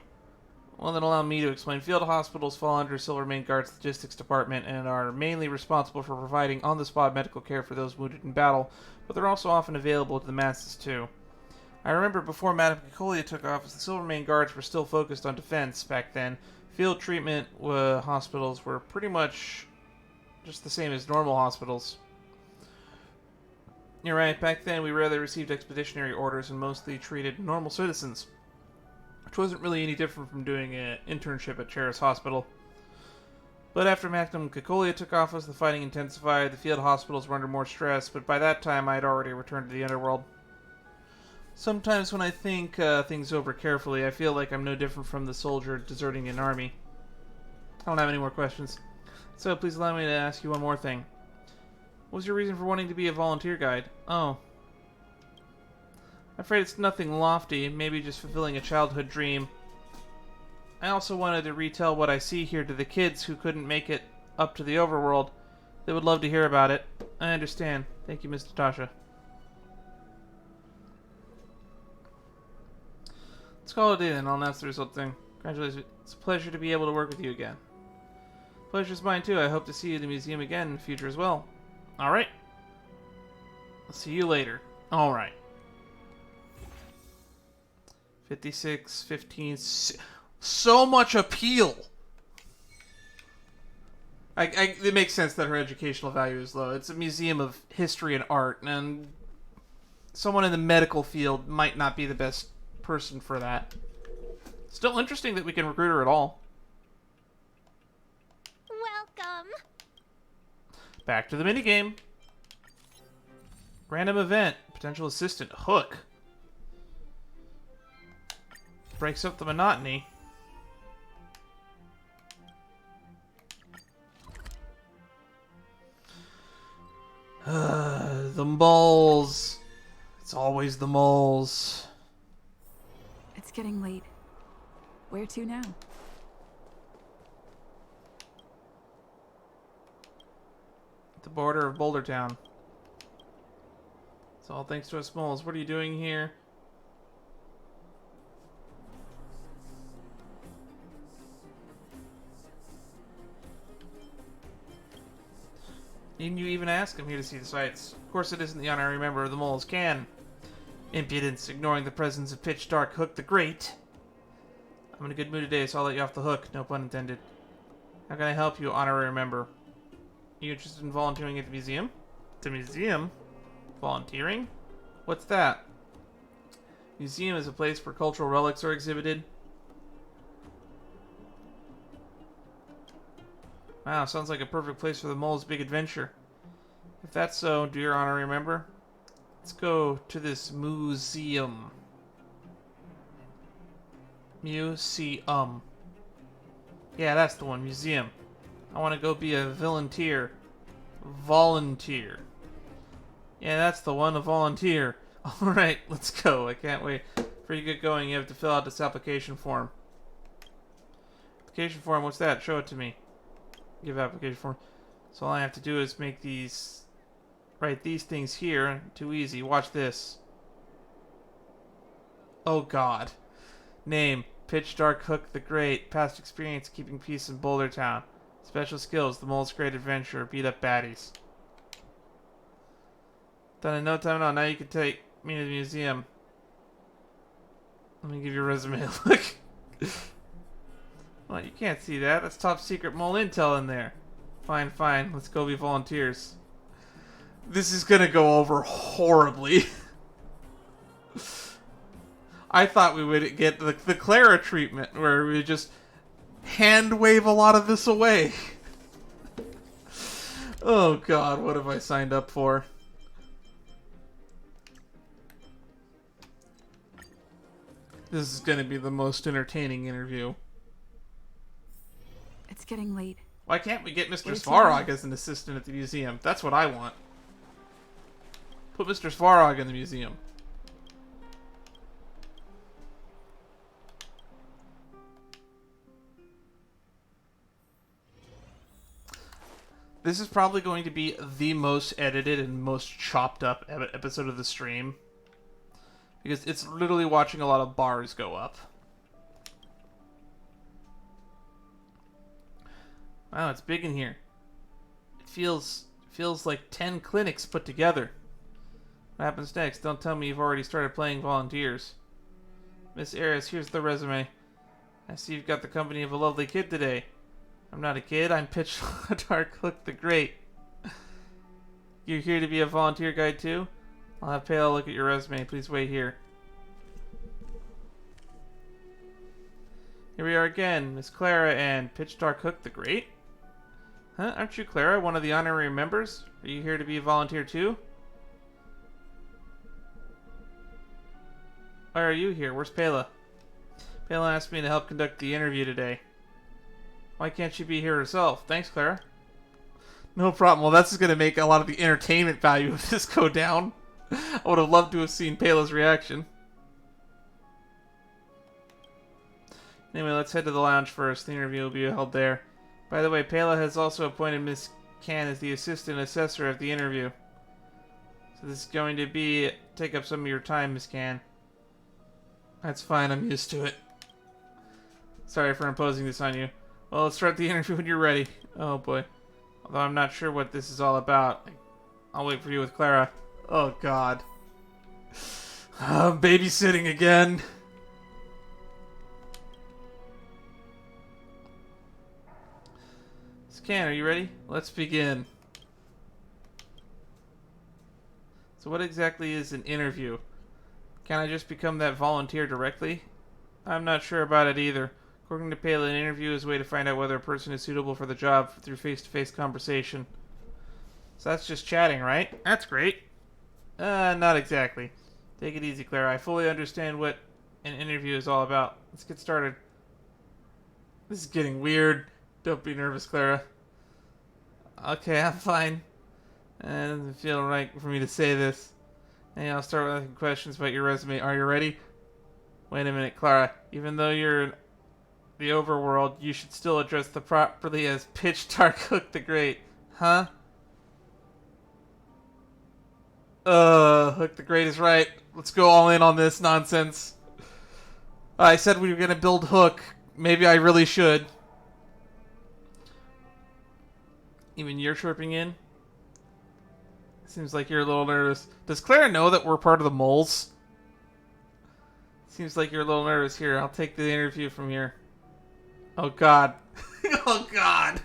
[SPEAKER 1] Well, then allow me to explain. Field hospitals fall under Silvermane Guard's logistics department and are mainly responsible for providing on-the-spot medical care for those wounded in battle, but they're also often available to the masses too. I remember before Madame Cocolia took office, the Silvermane Guards were still focused on defense back then. Field treatment hospitals were pretty much just the same as normal hospitals. You're right, back then we rarely received expeditionary orders and mostly treated normal citizens, which wasn't really any different from doing an internship at Cheris Hospital. But after Madame Cocolia took office, the fighting intensified, the field hospitals were under more stress, but by that time I had already returned to the underworld. Sometimes when I think things over carefully, I feel like I'm no different from the soldier deserting an army. I don't have any more questions. So please allow me to ask you one more thing. What was your reason for wanting to be a volunteer guide? Oh. I'm afraid it's nothing lofty, maybe just fulfilling a childhood dream. I also wanted to retell what I see here to the kids who couldn't make it up to the overworld. They would love to hear about it. I understand. Thank you, Miss Natasha. Let's call it a day then. I'll announce the result thing. Congratulations. It's a pleasure to be able to work with you again. Pleasure's mine too. I hope to see you at the museum again in the future as well. Alright. I'll see you later. Alright. 56, 15... So much appeal! It makes sense that her educational value is low. It's a museum of history and art, and someone in the medical field might not be the best person for that. Still interesting that we can recruit her at all.
[SPEAKER 4] Welcome.
[SPEAKER 1] Back to the minigame. Random event. Potential assistant. Hook. Breaks up the monotony. The moles. It's always the moles.
[SPEAKER 5] It's getting late. Where to now?
[SPEAKER 1] At the border of Boulder Town. It's all thanks to us moles. What are you doing here? Didn't you even ask? I'm here to see the sights. Of course it isn't the honorary member of the moles can. Impudence, ignoring the presence of Pitch Dark Hook the Great. I'm in a good mood today, so I'll let you off the hook. No pun intended. How can I help you, honorary member? Are you interested in volunteering at the museum? The museum? Volunteering? What's that? Museum is a place where cultural relics are exhibited. Wow, sounds like a perfect place for the mole's big adventure. If that's so, do your honor remember? Let's go to this museum. Museum. Yeah, that's the one, museum. I want to go be a volunteer. Volunteer. Yeah, that's the one, a volunteer. Alright, let's go. I can't wait. Before you get going, you have to fill out this application form. Application form, what's that? Show it to me. Give application form. So all I have to do is make these... Write these things here. Too easy. Watch this. Oh god. Name. Pitch Dark Hook the Great. Past experience keeping peace in Boulder Town. Special skills. The Mole's Great Adventure. Beat up baddies. Done in no time at all. Now you can take me to the museum. Let me give your resume a look. Well, you can't see that. That's top secret mole intel in there. Fine, fine. Let's go be volunteers. This is gonna go over horribly. I thought we would get the Clara treatment, where we just hand wave a lot of this away. Oh god, what have I signed up for? This is gonna be the most entertaining interview.
[SPEAKER 5] It's getting late.
[SPEAKER 1] Why can't we get Mr.
[SPEAKER 5] It's
[SPEAKER 1] Svarog as an assistant at the museum? That's what I want. Put Mr. Svarog in the museum. This is probably going to be the most edited and most chopped up episode of the stream. Because it's literally watching a lot of bars go up. Wow, it's big in here. It feels like 10 clinics put together. What happens next? Don't tell me you've already started playing volunteers. Miss Eris, here's the resume. I see you've got the company of a lovely kid today. I'm not a kid, I'm Pitch Dark Hook the Great. You're here to be a volunteer guide too? I'll have Pale look at your resume. Please wait here. Here we are again, Miss Clara and Pitch Dark Hook the Great. Huh? Aren't you Clara, one of the honorary members? Are you here to be a volunteer too? Why are you here? Where's Pela? Pela asked me to help conduct the interview today. Why can't she be here herself? Thanks, Clara. No problem. Well, that's going to make a lot of the entertainment value of this go down. I would have loved to have seen Pela's reaction. Anyway, let's head to the lounge first. The interview will be held there. By the way, Pela has also appointed Miss Can as the assistant assessor of the interview. So this is going to take up some of your time, Miss Can. That's fine, I'm used to it. Sorry for imposing this on you. Well, let's start the interview when you're ready. Oh boy. Although I'm not sure what this is all about. I'll wait for you with Clara. Oh god. I'm babysitting again. Scan, are you ready? Let's begin. So what exactly is an interview? Can I just become that volunteer directly? I'm not sure about it either. According to Pela, an interview is a way to find out whether a person is suitable for the job through face-to-face conversation. So that's just chatting, right? That's great. Not exactly. Take it easy, Clara. I fully understand what an interview is all about. Let's get started. This is getting weird. Don't be nervous, Clara. Okay, I'm fine. It doesn't feel right for me to say this. And I'll start with asking questions about your resume. Are you ready? Wait a minute, Clara. Even though you're in the overworld, you should still address the properly as Pitch Dark Hook the Great. Huh? Hook the Great is right. Let's go all in on this nonsense. I said we were gonna build Hook. Maybe I really should. Even you're chirping in? Seems like you're a little nervous. Does Clara know that we're part of the moles? Seems like you're a little nervous. Here, I'll take the interview from here. Oh god. Oh god.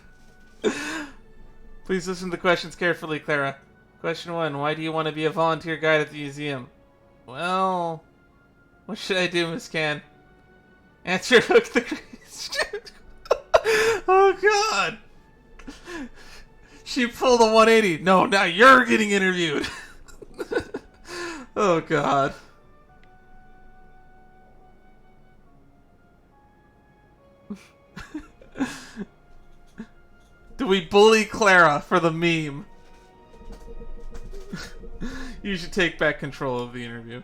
[SPEAKER 1] Please listen to the questions carefully, Clara. Question 1. Why do you want to be a volunteer guide at the museum? Well, What should I do, Miss Can? Answer Hook the Crazy. Oh God. She pulled a 180. No, now you're getting interviewed. Oh God. Do we bully Clara for the meme? You should take back control of the interview.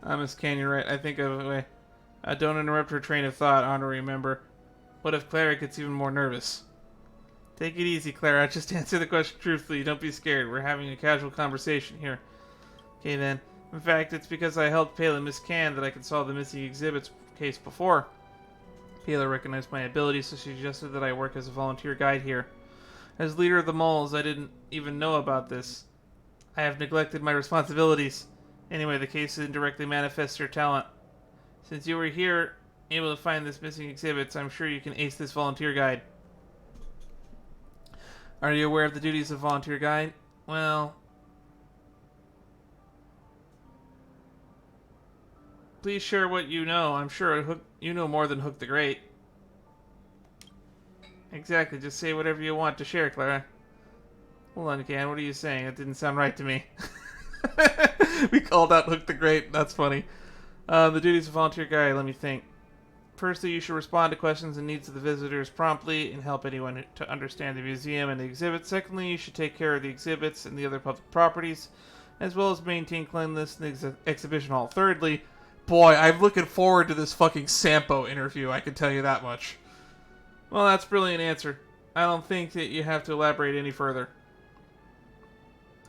[SPEAKER 1] Miss Can, you're right. I think of a way. Don't interrupt her train of thought. I want to remember. What if Clara gets even more nervous? Take it easy, Clara. Just answer the question truthfully. Don't be scared. We're having a casual conversation here. Okay, then. In fact, it's because I helped Pela Miss Can that I could solve the missing exhibits case before. Pela recognized my abilities, so she suggested that I work as a volunteer guide here. As leader of the moles, I didn't even know about this. I have neglected my responsibilities. Anyway, the case indirectly manifests your talent. Since you were here, able to find this missing exhibits, I'm sure you can ace this volunteer guide. Are you aware of the duties of volunteer guide? Well... Please share what you know. I'm sure you know more than Hook the Great. Exactly. Just say whatever you want to share, Clara. Hold on, Can. What are you saying? That didn't sound right to me. We called out Hook the Great. That's funny. The duties of volunteer guide. Let me think. Firstly, you should respond to questions and needs of the visitors promptly and help anyone to understand the museum and the exhibits. Secondly, you should take care of the exhibits and the other public properties, as well as maintain cleanliness in the exhibition hall. Thirdly, boy, I'm looking forward to this fucking Sampo interview, I can tell you that much. Well, that's a brilliant answer. I don't think that you have to elaborate any further.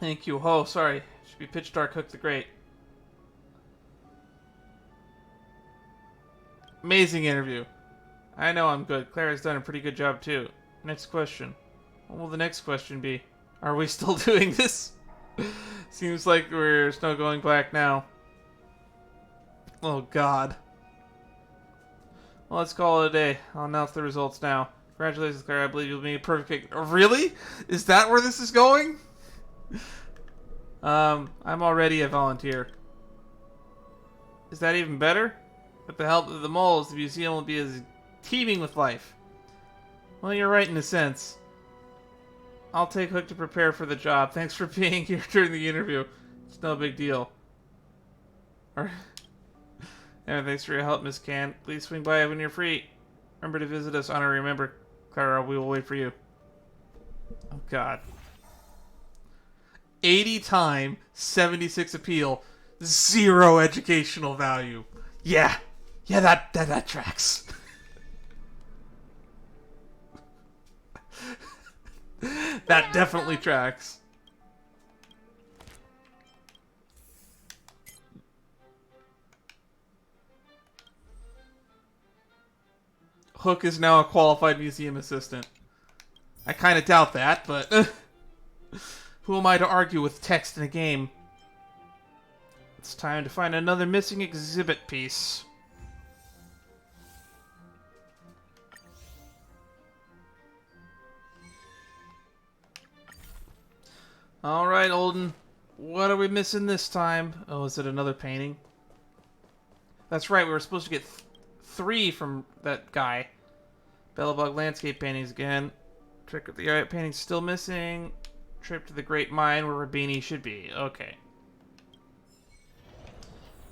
[SPEAKER 1] Thank you. Oh, sorry. Should be Pitch Dark Hook the Great. Amazing interview. I know I'm good. Clara's done a pretty good job, too. Next question. What will the next question be? Are we still doing this? Seems like there's no going back now. Oh, God. Well, let's call it a day. I'll announce the results now. Congratulations, Clara. I believe you'll be a perfect... Oh, really? Is that where this is going? I'm already a volunteer. Is that even better? With the help of the moles, the museum will be as teeming with life. Well, you're right in a sense. I'll take Hook to prepare for the job. Thanks for being here during the interview. It's no big deal. And thanks for your help, Miss Can. Please swing by when you're free. Remember to visit us on our Remember, Clara. We will wait for you. Oh, God. 80 time, 76 appeal, 0 educational value. Yeah. Yeah, that tracks. That definitely tracks. Hook is now a qualified museum assistant. I kind of doubt that, but who am I to argue with text in a game? It's time to find another missing exhibit piece. Alright, Olden. What are we missing this time? Oh, is it another painting? That's right, we were supposed to get 3 from that guy. Bellabug landscape paintings again. Trick of the Eye painting's still missing. Trip to the Great Mine where Rabini should be. Okay.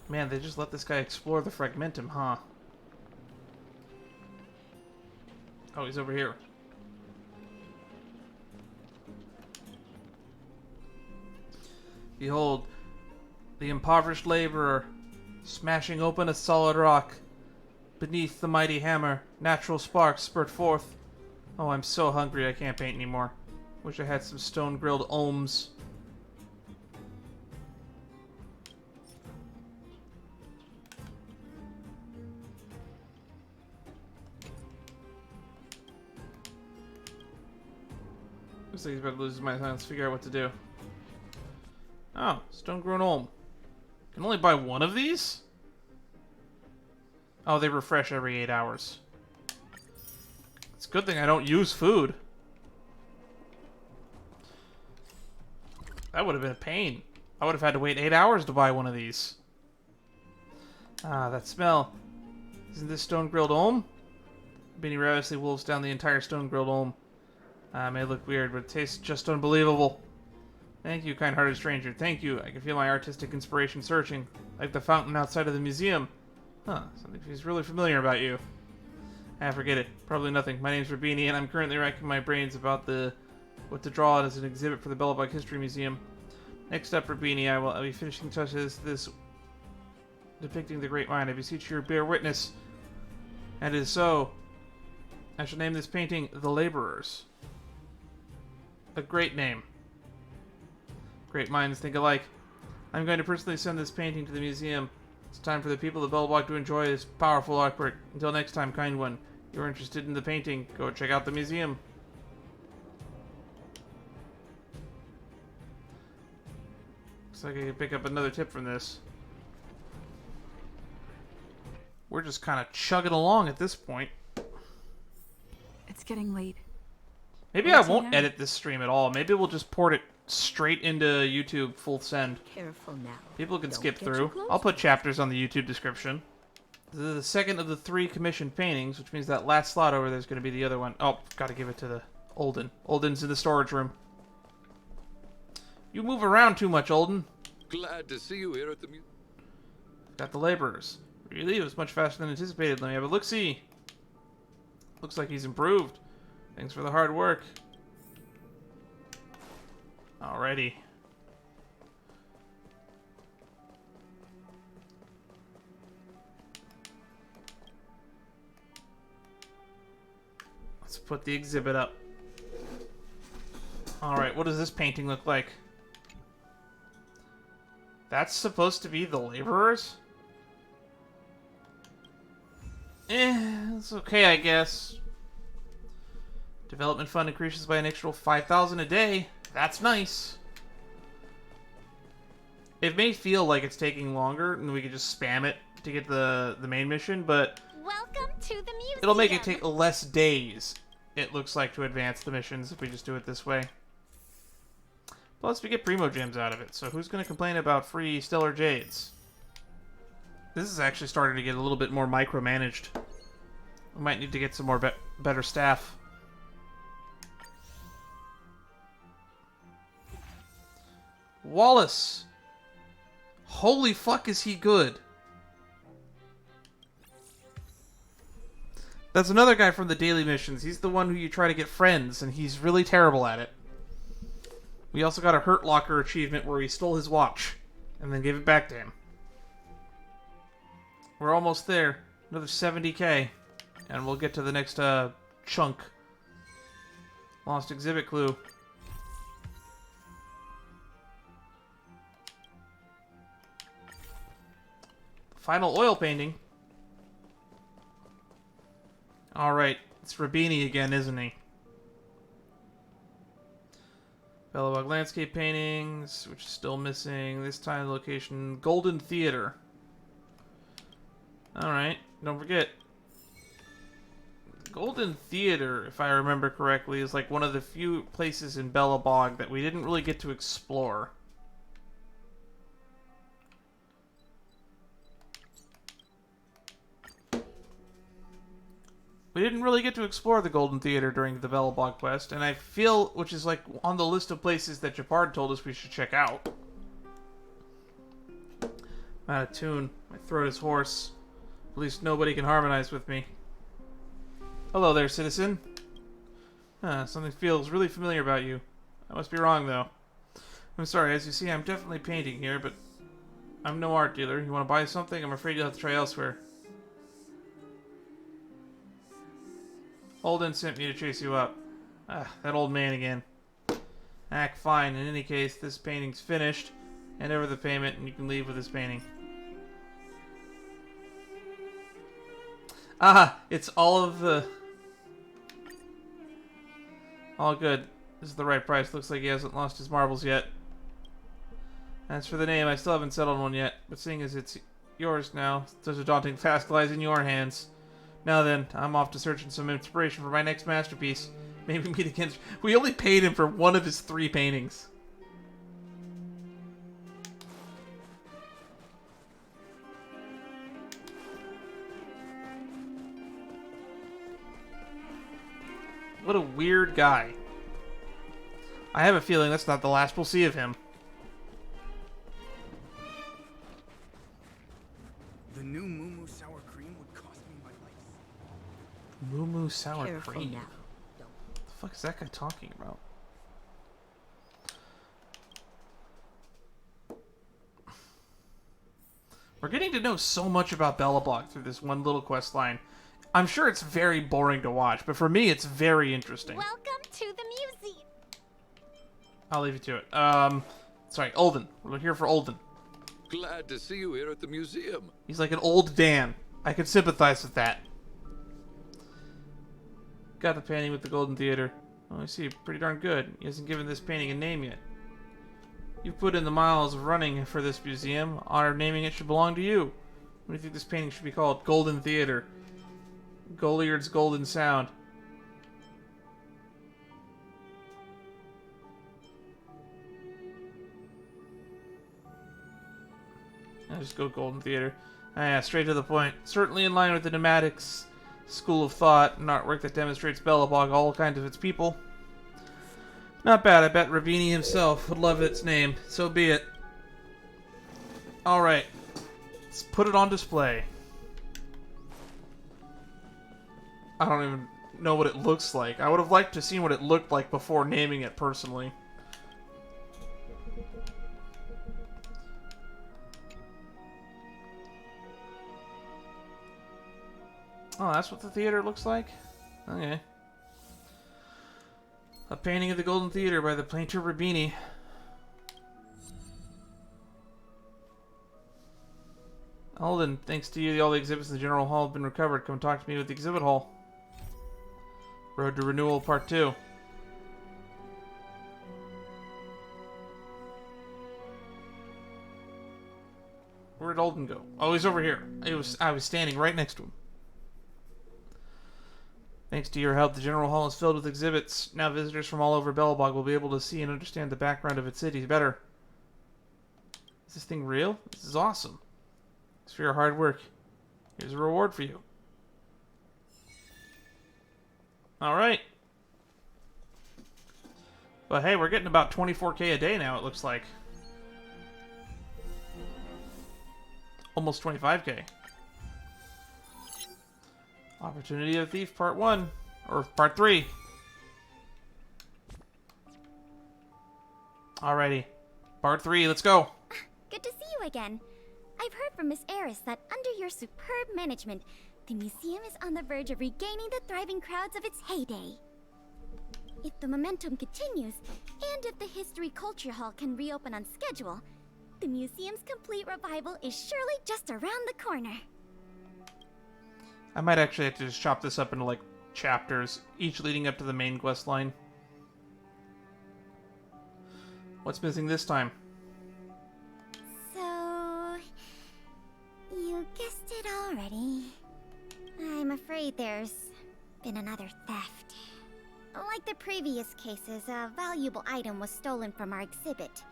[SPEAKER 1] Man, they just let this guy explore the Fragmentum, huh? Oh, he's over here. Behold, the impoverished laborer, smashing open a solid rock. Beneath the mighty hammer, natural sparks spurt forth. Oh, I'm so hungry I can't paint anymore. Wish I had some stone-grilled ohms. Looks like he's about to lose my time. Let's figure out what to do. Oh, stone-grown olm. Can only buy one of these? Oh, they refresh every 8 hours. It's a good thing I don't use food. That would have been a pain. I would have had to wait 8 hours to buy one of these. Ah, that smell. Isn't this stone-grilled Olm? Beanie ravenously wolves down the entire stone-grilled Olm. It may look weird, but it tastes just unbelievable. Thank you, kind-hearted stranger. Thank you. I can feel my artistic inspiration searching, like the fountain outside of the museum. Huh, something feels really familiar about you. Ah, forget it. Probably nothing. My name's Rabini, and I'm currently racking my brains about what to draw as an exhibit for the Belobog History Museum. Next up, Rabini, I'll be finishing touches this depicting the Great Mind. I beseech you, bear witness. And it is so. I shall name this painting The Laborers. A great name. Great minds think alike. I'm going to personally send this painting to the museum. It's time for the people of Belobog to enjoy this powerful artwork. Until next time, kind one. If you're interested in the painting, go check out the museum. Looks like I can pick up another tip from this. We're just kind of chugging along at this point.
[SPEAKER 5] It's getting late.
[SPEAKER 1] Maybe I won't edit this stream at all. Maybe we'll just port it straight into YouTube full send.
[SPEAKER 10] Careful now.
[SPEAKER 1] People can
[SPEAKER 10] Don't
[SPEAKER 1] skip
[SPEAKER 10] get too
[SPEAKER 1] through.
[SPEAKER 10] close.
[SPEAKER 1] I'll put chapters on the YouTube description. This is the second of the 3 commissioned paintings, which means that last slot over there is going to be the other one. Oh, gotta give it to the Olden. Olden's in the storage room. You move around too much, Olden.
[SPEAKER 6] Glad to see you here at the
[SPEAKER 1] Got the laborers. Really? It was much faster than anticipated. Let me have a look-see. Looks like he's improved. Thanks for the hard work. Alrighty. Let's put the exhibit up. Alright, what does this painting look like? That's supposed to be the laborers? It's okay, I guess. Development fund increases by an extra 5,000 a day. That's nice. It may feel like it's taking longer, and we could just spam it to get the main mission, but
[SPEAKER 4] Welcome to the museum.
[SPEAKER 1] it'll make it take less days, it looks like, to advance the missions if we just do it this way. Plus, we get Primo Gems out of it, so who's going to complain about free Stellar Jades? This is actually starting to get a little bit more micromanaged. We might need to get some more better staff. Wallace! Holy fuck, is he good! That's another guy from the daily missions. He's the one who you try to get friends, and he's really terrible at it. We also got a Hurt Locker achievement where we stole his watch, and then gave it back to him. We're almost there. Another 70k. And we'll get to the next chunk. Lost exhibit clue. Final oil painting. Alright, it's Rabini again, isn't he? Belobog landscape paintings, which is still missing. This time location, Golden Theater. Alright, don't forget. Golden Theater, if I remember correctly, is like one of the few places in Belobog that we didn't really get to explore. We didn't really get to explore the Golden Theater during the Belobog quest, and I feel, which is like on the list of places that Gepard told us we should check out. I'm out of tune. My throat is hoarse. At least nobody can harmonize with me. Hello there, citizen. Something feels really familiar about you. I must be wrong, though. I'm sorry, as you see, I'm definitely painting here, but I'm no art dealer. You want to buy something? I'm afraid you'll have to try elsewhere. Holden sent me to chase you up. That old man again. Act fine. In any case, this painting's finished. Hand over the payment and you can leave with this painting. It's all of the... All good. This is the right price. Looks like he hasn't lost his marbles yet. As for the name, I still haven't settled one yet. But seeing as it's yours now, such a daunting task lies in your hands. Now then, I'm off to searching some inspiration for my next masterpiece. Maybe meet again. We only paid him for one of his 3 paintings. What a weird guy. I have a feeling that's not the last we'll see of him.
[SPEAKER 11] The new Moo sour cream would cost me my life.
[SPEAKER 1] Moo sour
[SPEAKER 10] Careful
[SPEAKER 1] cream.
[SPEAKER 10] now.
[SPEAKER 1] What the fuck is that guy talking about? We're getting to know so much about Belobog through this one little quest line. I'm sure it's very boring to watch, but for me, it's very interesting.
[SPEAKER 8] Welcome to the museum.
[SPEAKER 1] I'll leave you to it. Sorry, Olden. We're here for Olden.
[SPEAKER 6] Glad to see you here at the museum.
[SPEAKER 1] He's like an old Dan. I can sympathize with that. Got the painting with the Golden Theater. Oh, I see. Pretty darn good. He hasn't given this painting a name yet. You've put in the miles of running for this museum. Honor of naming it should belong to you. What do you think this painting should be called? Golden Theater. Goliard's Golden Sound. I'll just go Golden Theater. Yeah, straight to the point. Certainly in line with the Pneumatics school of thought, an artwork that demonstrates Belobog, all kinds of its people. Not bad, I bet Rabini himself would love its name. So be it. Alright. Let's put it on display. I don't even know what it looks like. I would have liked to see what it looked like before naming it personally. Oh, that's what the theater looks like? Okay. A painting of the Golden Theater by the painter Rabini. Alden, thanks to you, all the exhibits in the General Hall have been recovered. Come talk to me with the exhibit hall. Road to Renewal Part 2. Where'd Alden go? Oh, he's over here. I was standing right next to him. Thanks to your help, the General Hall is filled with exhibits. Now visitors from all over Belobog will be able to see and understand the background of its cities better. Is this thing real? This is awesome. It's for your hard work. Here's a reward for you. Alright. But hey, we're getting about 24k a day now, it looks like. Almost 25k. Opportunity of Thief Part 1. Or Part 3. Alrighty. Part 3, let's go.
[SPEAKER 2] Good to see you again. I've heard from Miss Eris that under your superb management, the museum is on the verge of regaining the thriving crowds of its heyday. If the momentum continues, and if the History Culture Hall can reopen on schedule, the museum's complete revival is surely just around the corner.
[SPEAKER 1] I might actually have to just chop this up into, like, chapters, each leading up to the main quest line. What's missing this time?
[SPEAKER 2] So... you guessed it already. I'm afraid there's been another theft. Like the previous cases, a valuable item was stolen from our exhibit.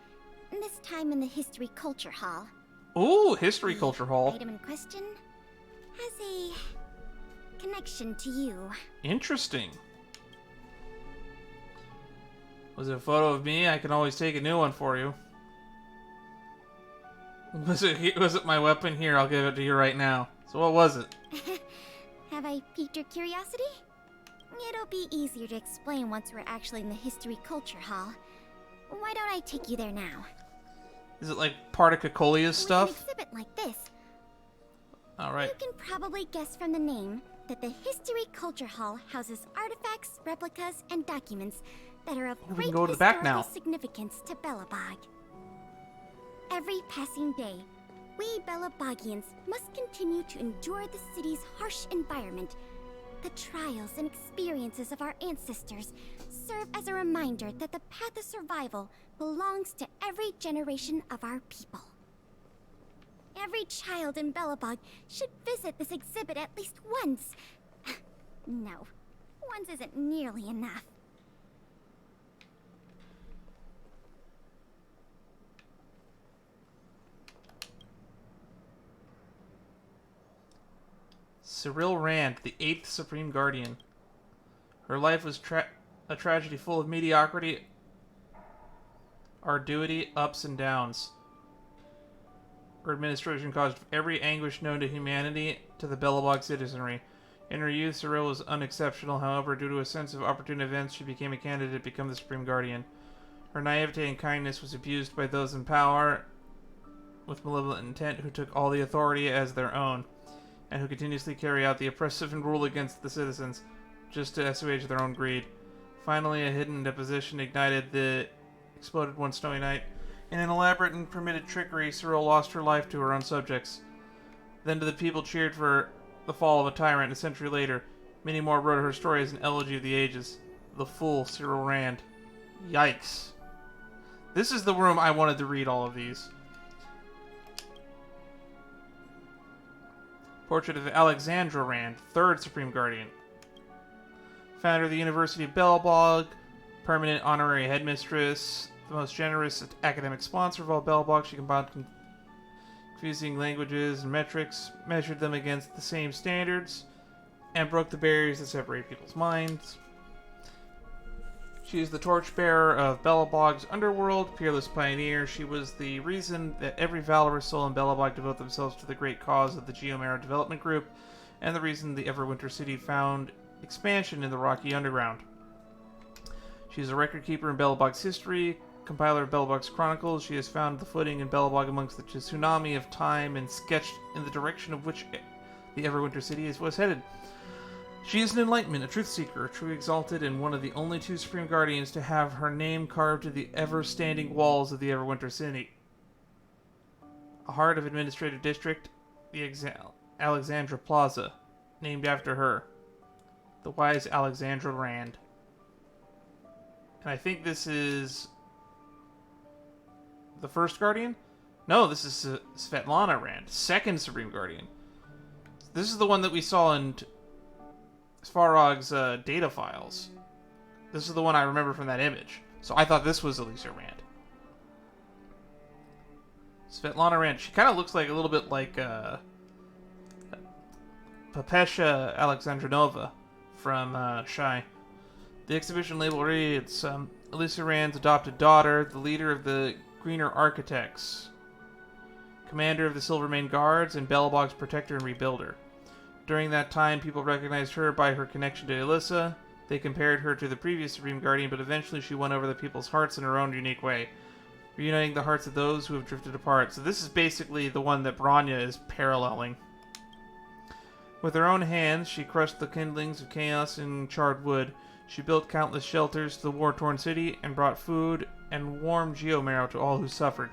[SPEAKER 2] This time in the History Culture Hall.
[SPEAKER 1] Ooh, History Culture Hall.
[SPEAKER 2] The item in question has a connection to you.
[SPEAKER 1] Interesting. Was it a photo of me? I can always take a new one for you. Was it my weapon? Here, I'll give it to you right now. So what was it?
[SPEAKER 2] Have I piqued your curiosity? It'll be easier to explain once we're actually in the History Culture Hall. Why don't I take you there now?
[SPEAKER 1] Is it like part of Cocolia's stuff?
[SPEAKER 2] With an exhibit like this,
[SPEAKER 1] alright.
[SPEAKER 2] you can probably guess from the name that the History Culture Hall houses artifacts, replicas, and documents that are of
[SPEAKER 1] We
[SPEAKER 2] great
[SPEAKER 1] can go to the back now.
[SPEAKER 2] historical significance to Belobog. Every passing day, we Belobogians must continue to endure the city's harsh environment. The trials and experiences of our ancestors serve as a reminder that the path of survival belongs to every generation of our people. Every child in Belobog should visit this exhibit at least once. No, once isn't nearly enough.
[SPEAKER 1] Cyril Rand, the 8th Supreme Guardian. Her life was a tragedy full of mediocrity, arduity, ups and downs. Her administration caused every anguish known to humanity to the Belobog citizenry. In her youth, Serval was unexceptional. However, due to a sense of opportune events, she became a candidate to become the Supreme Guardian. Her naivete and kindness was abused by those in power with malevolent intent who took all the authority as their own, and who continuously carry out the oppressive and rule against the citizens, just to assuage their own greed. Finally, a hidden deposition exploded one snowy night. In an elaborate and permitted trickery, Serval lost her life to her own subjects. Then to the people cheered for the fall of a tyrant. A century later, many more wrote her story as an elegy of the ages. The fool, Serval Rand. Yikes. This is the room I wanted to read all of these. Portrait of Alexandra Rand, 3rd Supreme Guardian. Founder of the University of Belobog, permanent honorary headmistress, the most generous academic sponsor of all Belobog. She combined confusing languages and metrics, measured them against the same standards, and broke the barriers that separate people's minds. She is the torchbearer of Belobog's underworld, peerless pioneer. She was the reason that every valorous soul in Belobog devote themselves to the great cause of the Geomera Development Group, and the reason the Everwinter City found expansion in the rocky underground. She is a record keeper in Belobog's history, compiler of Belobog's chronicles. She has found the footing in Belobog amongst the tsunami of time and sketched in the direction of which the Everwinter City was headed. She is an enlightenment, a truth seeker, a true exalted, and one of the only 2 Supreme Guardians to have her name carved to the ever-standing walls of the Everwinter City. A heart of administrative district, the Alexandra Plaza, named after her, the wise Alexandra Rand. And I think this is the 1st Guardian? No, this is Svetlana Rand, 2nd Supreme Guardian. This is the one that we saw in Svarog's data files. This is the one I remember from that image. So I thought this was Alisa Rand. Svetlana Rand. She kind of looks like a little bit like Papesha Alexandrinova from Shy. The exhibition label reads, Alisa Rand's adopted daughter, the leader of the Greener Architects, commander of the Silvermane Guards, and Belobog's protector and rebuilder. During that time, people recognized her by her connection to Alisa. They compared her to the previous Supreme Guardian, but eventually she won over the people's hearts in her own unique way, reuniting the hearts of those who have drifted apart. So this is basically the one that Branya is paralleling. With her own hands, she crushed the kindlings of chaos in charred wood. She built countless shelters to the war-torn city and brought food and warm geomarrow to all who suffered.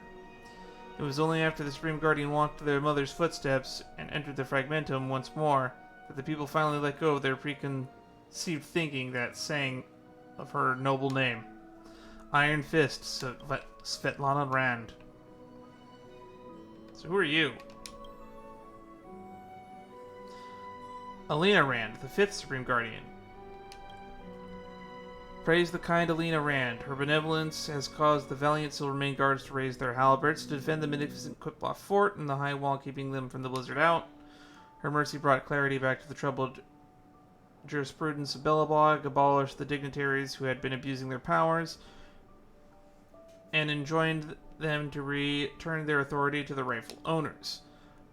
[SPEAKER 1] It was only after the Supreme Guardian walked their mother's footsteps and entered the Fragmentum once more that the people finally let go of their preconceived thinking that sang of her noble name. Iron Fist, Svetlana Rand. So who are you? Alina Rand, the 5th Supreme Guardian. Praise the kind Alina Rand. Her benevolence has caused the valiant Silvermane Guards to raise their halberds to defend the magnificent Quiploth Fort and the high wall keeping them from the blizzard out. Her mercy brought clarity back to the troubled jurisprudence of Belobog, abolished the dignitaries who had been abusing their powers, and enjoined them to return their authority to the rightful owners.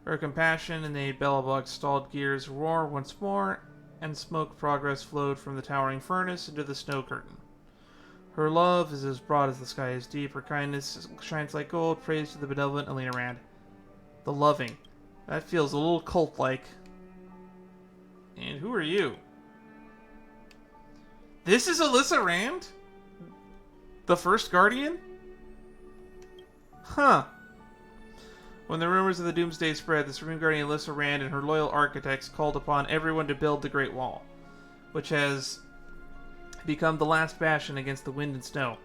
[SPEAKER 1] Her compassion made Belobog's stalled gears roar once more, and smoke progress flowed from the towering furnace into the snow curtain. Her love is as broad as the sky is deep. Her kindness shines like gold. Praise to the benevolent Alina Rand. The loving. That feels a little cult-like. And who are you? This is Alisa Rand? The 1st Guardian? Huh. When the rumors of the Doomsday spread, the Supreme Guardian Alisa Rand and her loyal architects called upon everyone to build the Great Wall, which has become the last bastion against the wind and snow.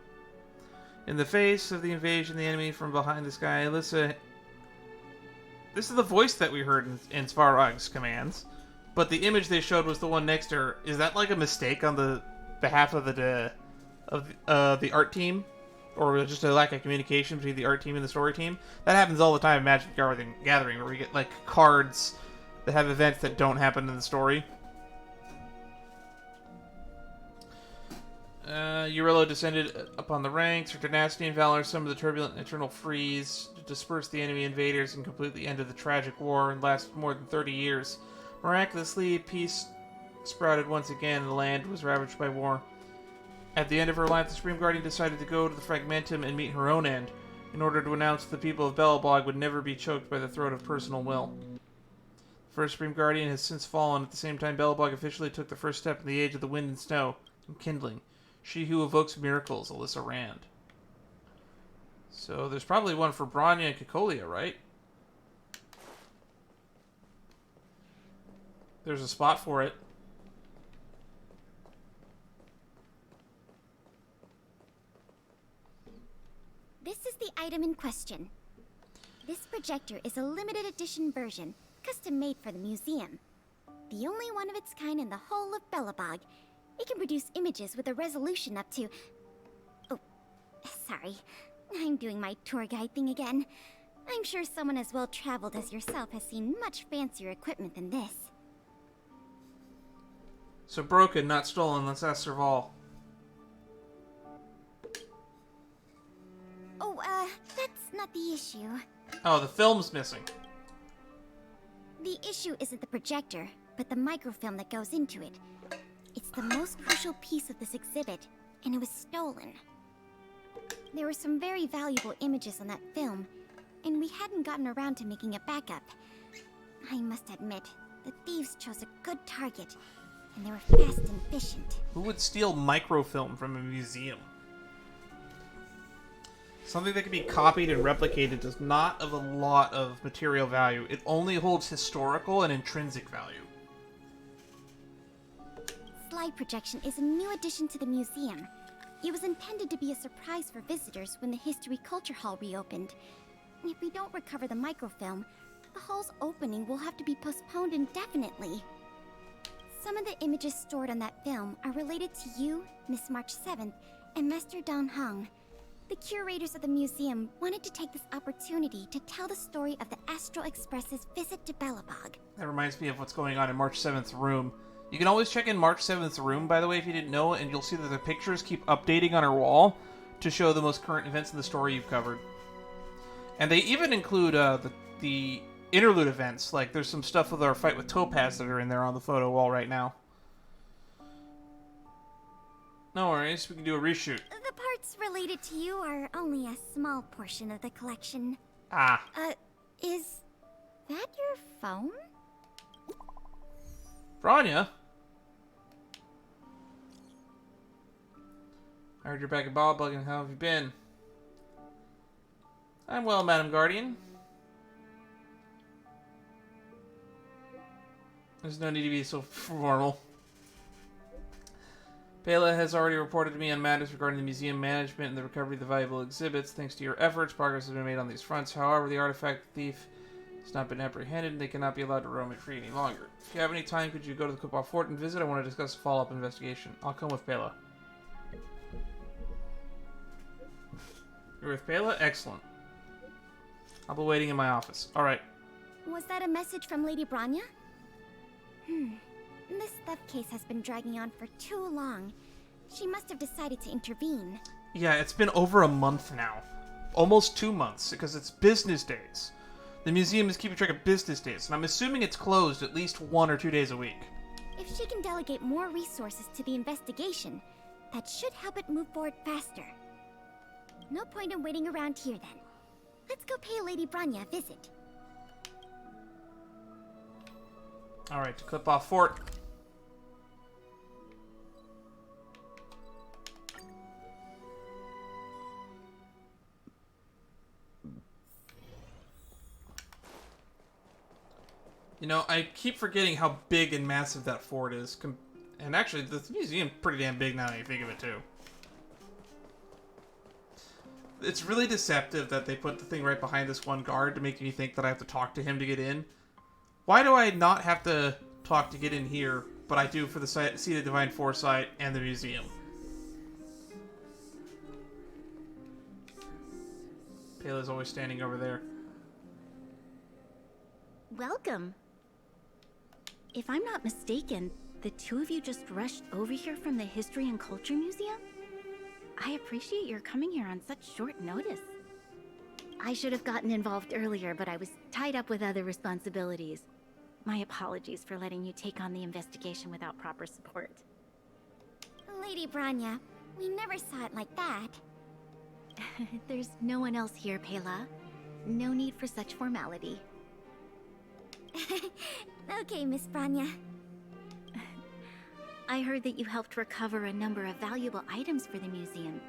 [SPEAKER 1] In the face of the invasion of the enemy from behind the sky, Alisa... This is the voice that we heard in Svarog's commands, but the image they showed was the one next to her. Is that like a mistake on the behalf of the art team? Or just a lack of communication between the art team and the story team? That happens all the time in Magic Gathering, where we get like cards that have events that don't happen in the story. Eurillo descended upon the ranks. Her tenacity and valor summoned the turbulent eternal freeze to disperse the enemy invaders and completely ended the tragic war and lasted more than 30 years. Miraculously, peace sprouted once again and the land was ravaged by war. At the end of her life, the Supreme Guardian decided to go to the Fragmentum and meet her own end, in order to announce the people of Belobog would never be choked by the throat of personal will. The first Supreme Guardian has since fallen. At the same time, Belobog officially took the first step in the age of the wind and snow and kindling. She who evokes miracles, Alisa Rand. So there's probably one for Bronya and Kekolia, right? There's a spot for it.
[SPEAKER 2] This is the item in question. This projector is a limited edition version, custom made for the museum. The only one of its kind in the whole of Belobog. It can produce images with a resolution up to... Oh, sorry. I'm doing my tour guide thing again. I'm sure someone as well-traveled as yourself has seen much fancier equipment than this.
[SPEAKER 1] So broken, not stolen. Let's ask Serval.
[SPEAKER 2] Oh, that's not the issue.
[SPEAKER 1] Oh, the film's missing.
[SPEAKER 2] The issue isn't the projector, but the microfilm that goes into it. It's the most crucial piece of this exhibit, and it was stolen. There were some very valuable images on that film, and we hadn't gotten around to making a backup. I must admit, the thieves chose a good target, and they were fast and efficient.
[SPEAKER 1] Who would steal microfilm from a museum? Something that can be copied and replicated does not have a lot of material value. It only holds historical and intrinsic value.
[SPEAKER 2] Slide projection is a new addition to the museum. It was intended to be a surprise for visitors when the History Culture Hall reopened. If we don't recover the microfilm, the hall's opening will have to be postponed indefinitely. Some of the images stored on that film are related to you, Miss March 7th, and Master Don Hong. The curators of the museum wanted to take this opportunity to tell the story of the Astral Express's visit to Belobog.
[SPEAKER 1] That reminds me of what's going on in March 7th's room. You can always check in March 7th's room, by the way, if you didn't know, and you'll see that the pictures keep updating on her wall to show the most current events in the story you've covered. And they even include the interlude events, like there's some stuff with our fight with Topaz that are in there on the photo wall right now. No worries, we can do a reshoot.
[SPEAKER 2] The parts related to you are only a small portion of the collection.
[SPEAKER 1] Ah.
[SPEAKER 2] Is that your phone?
[SPEAKER 1] Bronya? I heard you're back at Belobog, and how have you been? I'm well, Madam Guardian. There's no need to be so formal. Pela has already reported to me on matters regarding the museum management and the recovery of the valuable exhibits. Thanks to your efforts, progress has been made on these fronts. However, the artifact thief has not been apprehended, and they cannot be allowed to roam it free any longer. If you have any time, could you go to the Kupal Fort and visit? I want to discuss a follow-up investigation. I'll come with Pela. You're with Pela? Excellent. I'll be waiting in my office. Alright.
[SPEAKER 2] Was that a message from Lady Bronya? This theft case has been dragging on for too long. She must have decided to intervene.
[SPEAKER 1] Yeah, it's been over a month now. Almost 2 months, because it's business days. The museum is keeping track of business days, and I'm assuming it's closed at least 1 or 2 days a week.
[SPEAKER 2] If she can delegate more resources to the investigation, that should help it move forward faster. No point in waiting around here then. Let's go pay Lady Bronya a visit.
[SPEAKER 1] Alright, to Kupal Fort. You know, I keep forgetting how big and massive that fort is. And actually, the museum's pretty damn big now that you think of it, too. It's really deceptive that they put the thing right behind this one guard to make me think that I have to talk to him to get in. Why do I not have to talk to get in here, but I do for the Seat of Divine Foresight and the museum? Pela's always standing over there.
[SPEAKER 12] Welcome. If I'm not mistaken, the two of you just rushed over here from the History and Culture Museum?
[SPEAKER 4] I appreciate your coming here on such short notice. I should have gotten involved earlier, but I was tied up with other responsibilities. My apologies for letting you take on the investigation without proper support.
[SPEAKER 2] Lady Branya, we never saw it like that.
[SPEAKER 4] There's no one else here, Pela. No need for such formality.
[SPEAKER 2] Okay, Miss Branya.
[SPEAKER 4] I heard that you helped recover a number of valuable items for the museum,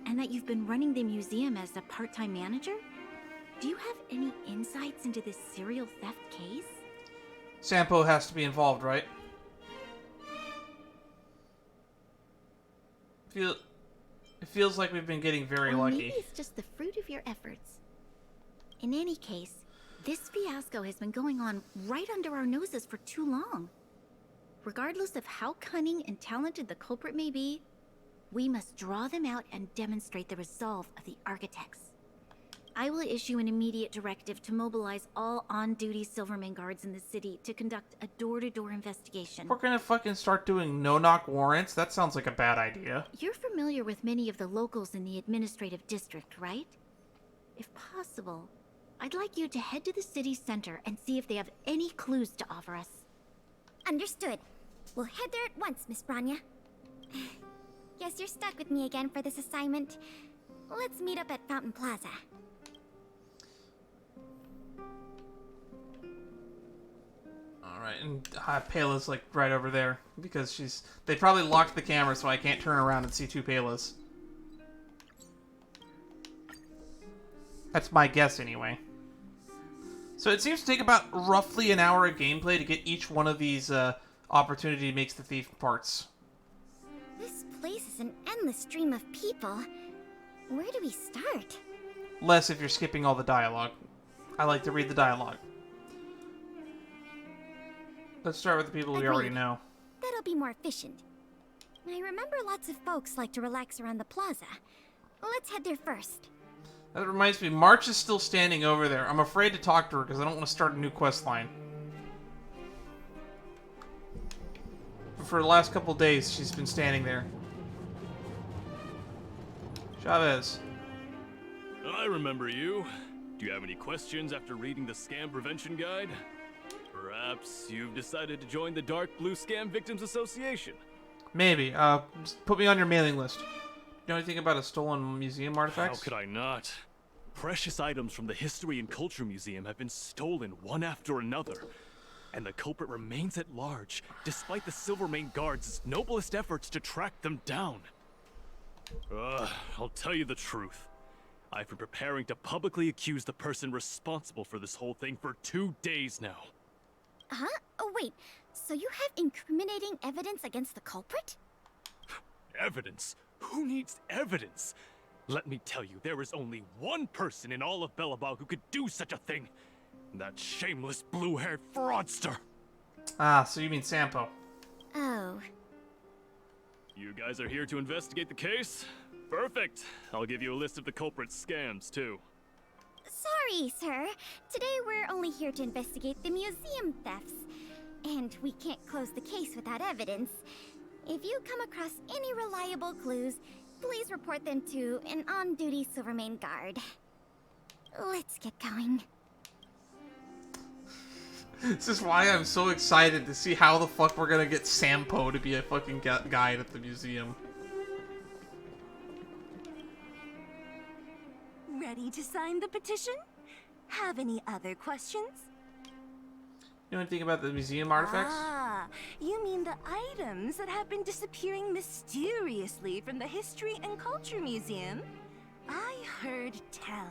[SPEAKER 4] and that you've been running the museum as a part-time manager? Do you have any insights into this serial theft case?
[SPEAKER 1] Sampo has to be involved, right? It feels like we've been getting very
[SPEAKER 4] Or
[SPEAKER 1] lucky.
[SPEAKER 4] maybe it's just the fruit of your efforts. In any case, this fiasco has been going on right under our noses for too long. Regardless of how cunning and talented the culprit may be, we must draw them out and demonstrate the resolve of the architects. I will issue an immediate directive to mobilize all on-duty Silverman guards in the city to conduct a door-to-door investigation.
[SPEAKER 1] We're gonna fucking start doing no-knock warrants? That sounds like a bad idea.
[SPEAKER 4] You're familiar with many of the locals in the administrative district, right? If possible, I'd like you to head to the city center and see if they have any clues to offer us.
[SPEAKER 2] Understood. We'll head there at once, Miss Branya. Guess you're stuck with me again for this assignment. Let's meet up at Fountain Plaza.
[SPEAKER 1] Alright, and Pela's like right over there because they probably locked the camera so I can't turn around and see two Pelas. That's my guess anyway. So it seems to take about roughly an hour of gameplay to get each one of these opportunity makes the thief parts.
[SPEAKER 2] This place is an endless stream of people. Where do we start?
[SPEAKER 1] Less if you're skipping all the dialogue. I like to read the dialogue. Let's start with the people we already know.
[SPEAKER 2] That'll be more efficient. I remember lots of folks like to relax around the plaza. Let's head there first.
[SPEAKER 1] That reminds me, March is still standing over there. I'm afraid to talk to her because I don't want to start a new quest line. For the last couple days, she's been standing there. Chavez.
[SPEAKER 12] I remember you. Do you have any questions after reading the Scam Prevention Guide? Perhaps you've decided to join the Dark Blue Scam Victims Association?
[SPEAKER 1] Maybe. Put me on your mailing list. You know anything about a stolen museum artifacts?
[SPEAKER 12] How could I not? Precious items from the History and Culture Museum have been stolen one after another. And the culprit remains at large, despite the Silvermane Guards' noblest efforts to track them down. I'll tell you the truth. I've been preparing to publicly accuse the person responsible for this whole thing for 2 days now.
[SPEAKER 2] Huh? Oh, wait. So you have incriminating evidence against the culprit?
[SPEAKER 12] Evidence? Who needs evidence? Let me tell you, there is only one person in all of Belobog who could do such a thing. That shameless blue-haired fraudster.
[SPEAKER 1] Ah, so you mean Sampo.
[SPEAKER 2] Oh.
[SPEAKER 12] You guys are here to investigate the case? Perfect. I'll give you a list of the culprit's scams, too.
[SPEAKER 2] Sorry, sir. Today we're only here to investigate the museum thefts. And we can't close the case without evidence. If you come across any reliable clues, please report them to an on-duty Silvermane guard. Let's get going.
[SPEAKER 1] This is why I'm so excited to see how the fuck we're gonna get Sampo to be a fucking guide at the museum.
[SPEAKER 10] Ready to sign the petition? Have any other questions?
[SPEAKER 1] You know anything about the museum artifacts?
[SPEAKER 10] Ah, you mean the items that have been disappearing mysteriously from the History and Culture Museum? I heard tell.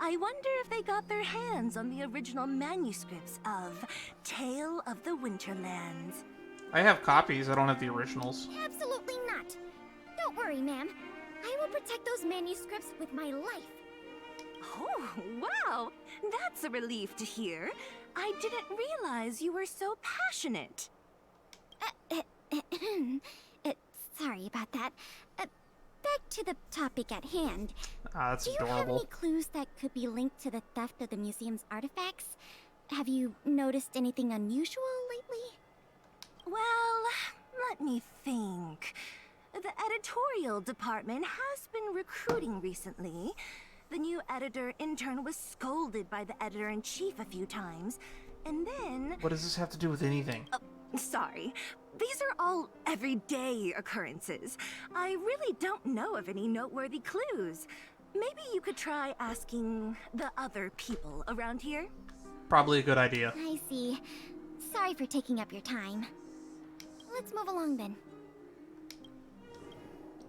[SPEAKER 10] I wonder if they got their hands on the original manuscripts of Tale of the Winterlands.
[SPEAKER 1] I have copies, I don't have the originals.
[SPEAKER 2] Absolutely not. Don't worry, ma'am. I will protect those manuscripts with my life.
[SPEAKER 10] Oh, wow! That's a relief to hear. I didn't realize you were so passionate.
[SPEAKER 2] Sorry about that. Back to the topic at hand.
[SPEAKER 1] Ah, that's
[SPEAKER 2] Do you have
[SPEAKER 1] adorable.
[SPEAKER 2] any clues that could be linked to the theft of the museum's artifacts? Have you noticed anything unusual lately?
[SPEAKER 10] Well, let me think. The editorial department has been recruiting recently. The new editor-intern was scolded by the editor-in-chief a few times, and then...
[SPEAKER 1] What does this have to do with anything?
[SPEAKER 10] Sorry. These are all everyday occurrences. I really don't know of any noteworthy clues. Maybe you could try asking the other people around here?
[SPEAKER 1] Probably a good idea.
[SPEAKER 2] I see. Sorry for taking up your time. Let's move along then.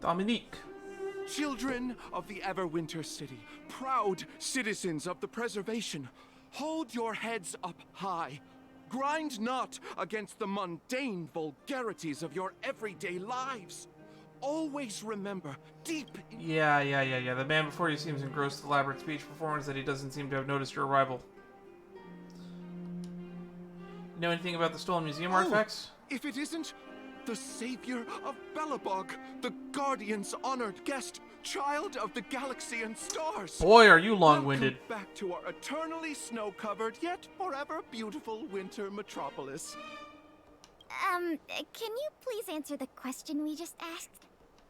[SPEAKER 1] Dominique.
[SPEAKER 11] Children of the Everwinter city, proud citizens of the preservation, hold your heads up high. Grind not against the mundane vulgarities of your everyday lives. Always remember, deep in...
[SPEAKER 1] Yeah. The man before you seems engrossed with elaborate speech performance that he doesn't seem to have noticed your arrival. Know anything about the stolen museum artifacts?
[SPEAKER 11] If it isn't the savior of Belobog, the Guardian's honored guest, child of the galaxy and stars.
[SPEAKER 1] Boy, are you long-winded.
[SPEAKER 11] Welcome back to our eternally snow-covered yet forever beautiful winter metropolis.
[SPEAKER 2] Can you please answer the question we just asked?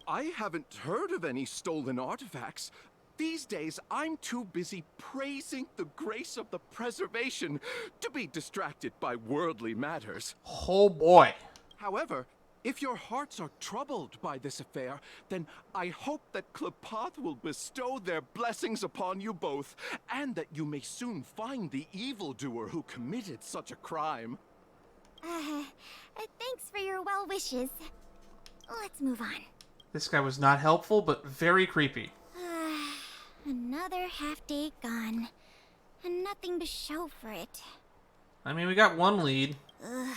[SPEAKER 11] I haven't heard of any stolen artifacts. These days, I'm too busy praising the grace of the preservation to be distracted by worldly matters.
[SPEAKER 1] Oh boy.
[SPEAKER 11] However, if your hearts are troubled by this affair, then I hope that Gepard will bestow their blessings upon you both, and that you may soon find the evildoer who committed such a crime.
[SPEAKER 2] Thanks for your well wishes. Let's move on.
[SPEAKER 1] This guy was not helpful, but very creepy.
[SPEAKER 2] Another half day gone, and nothing to show for it.
[SPEAKER 1] I mean, we got one lead.
[SPEAKER 2] Ugh.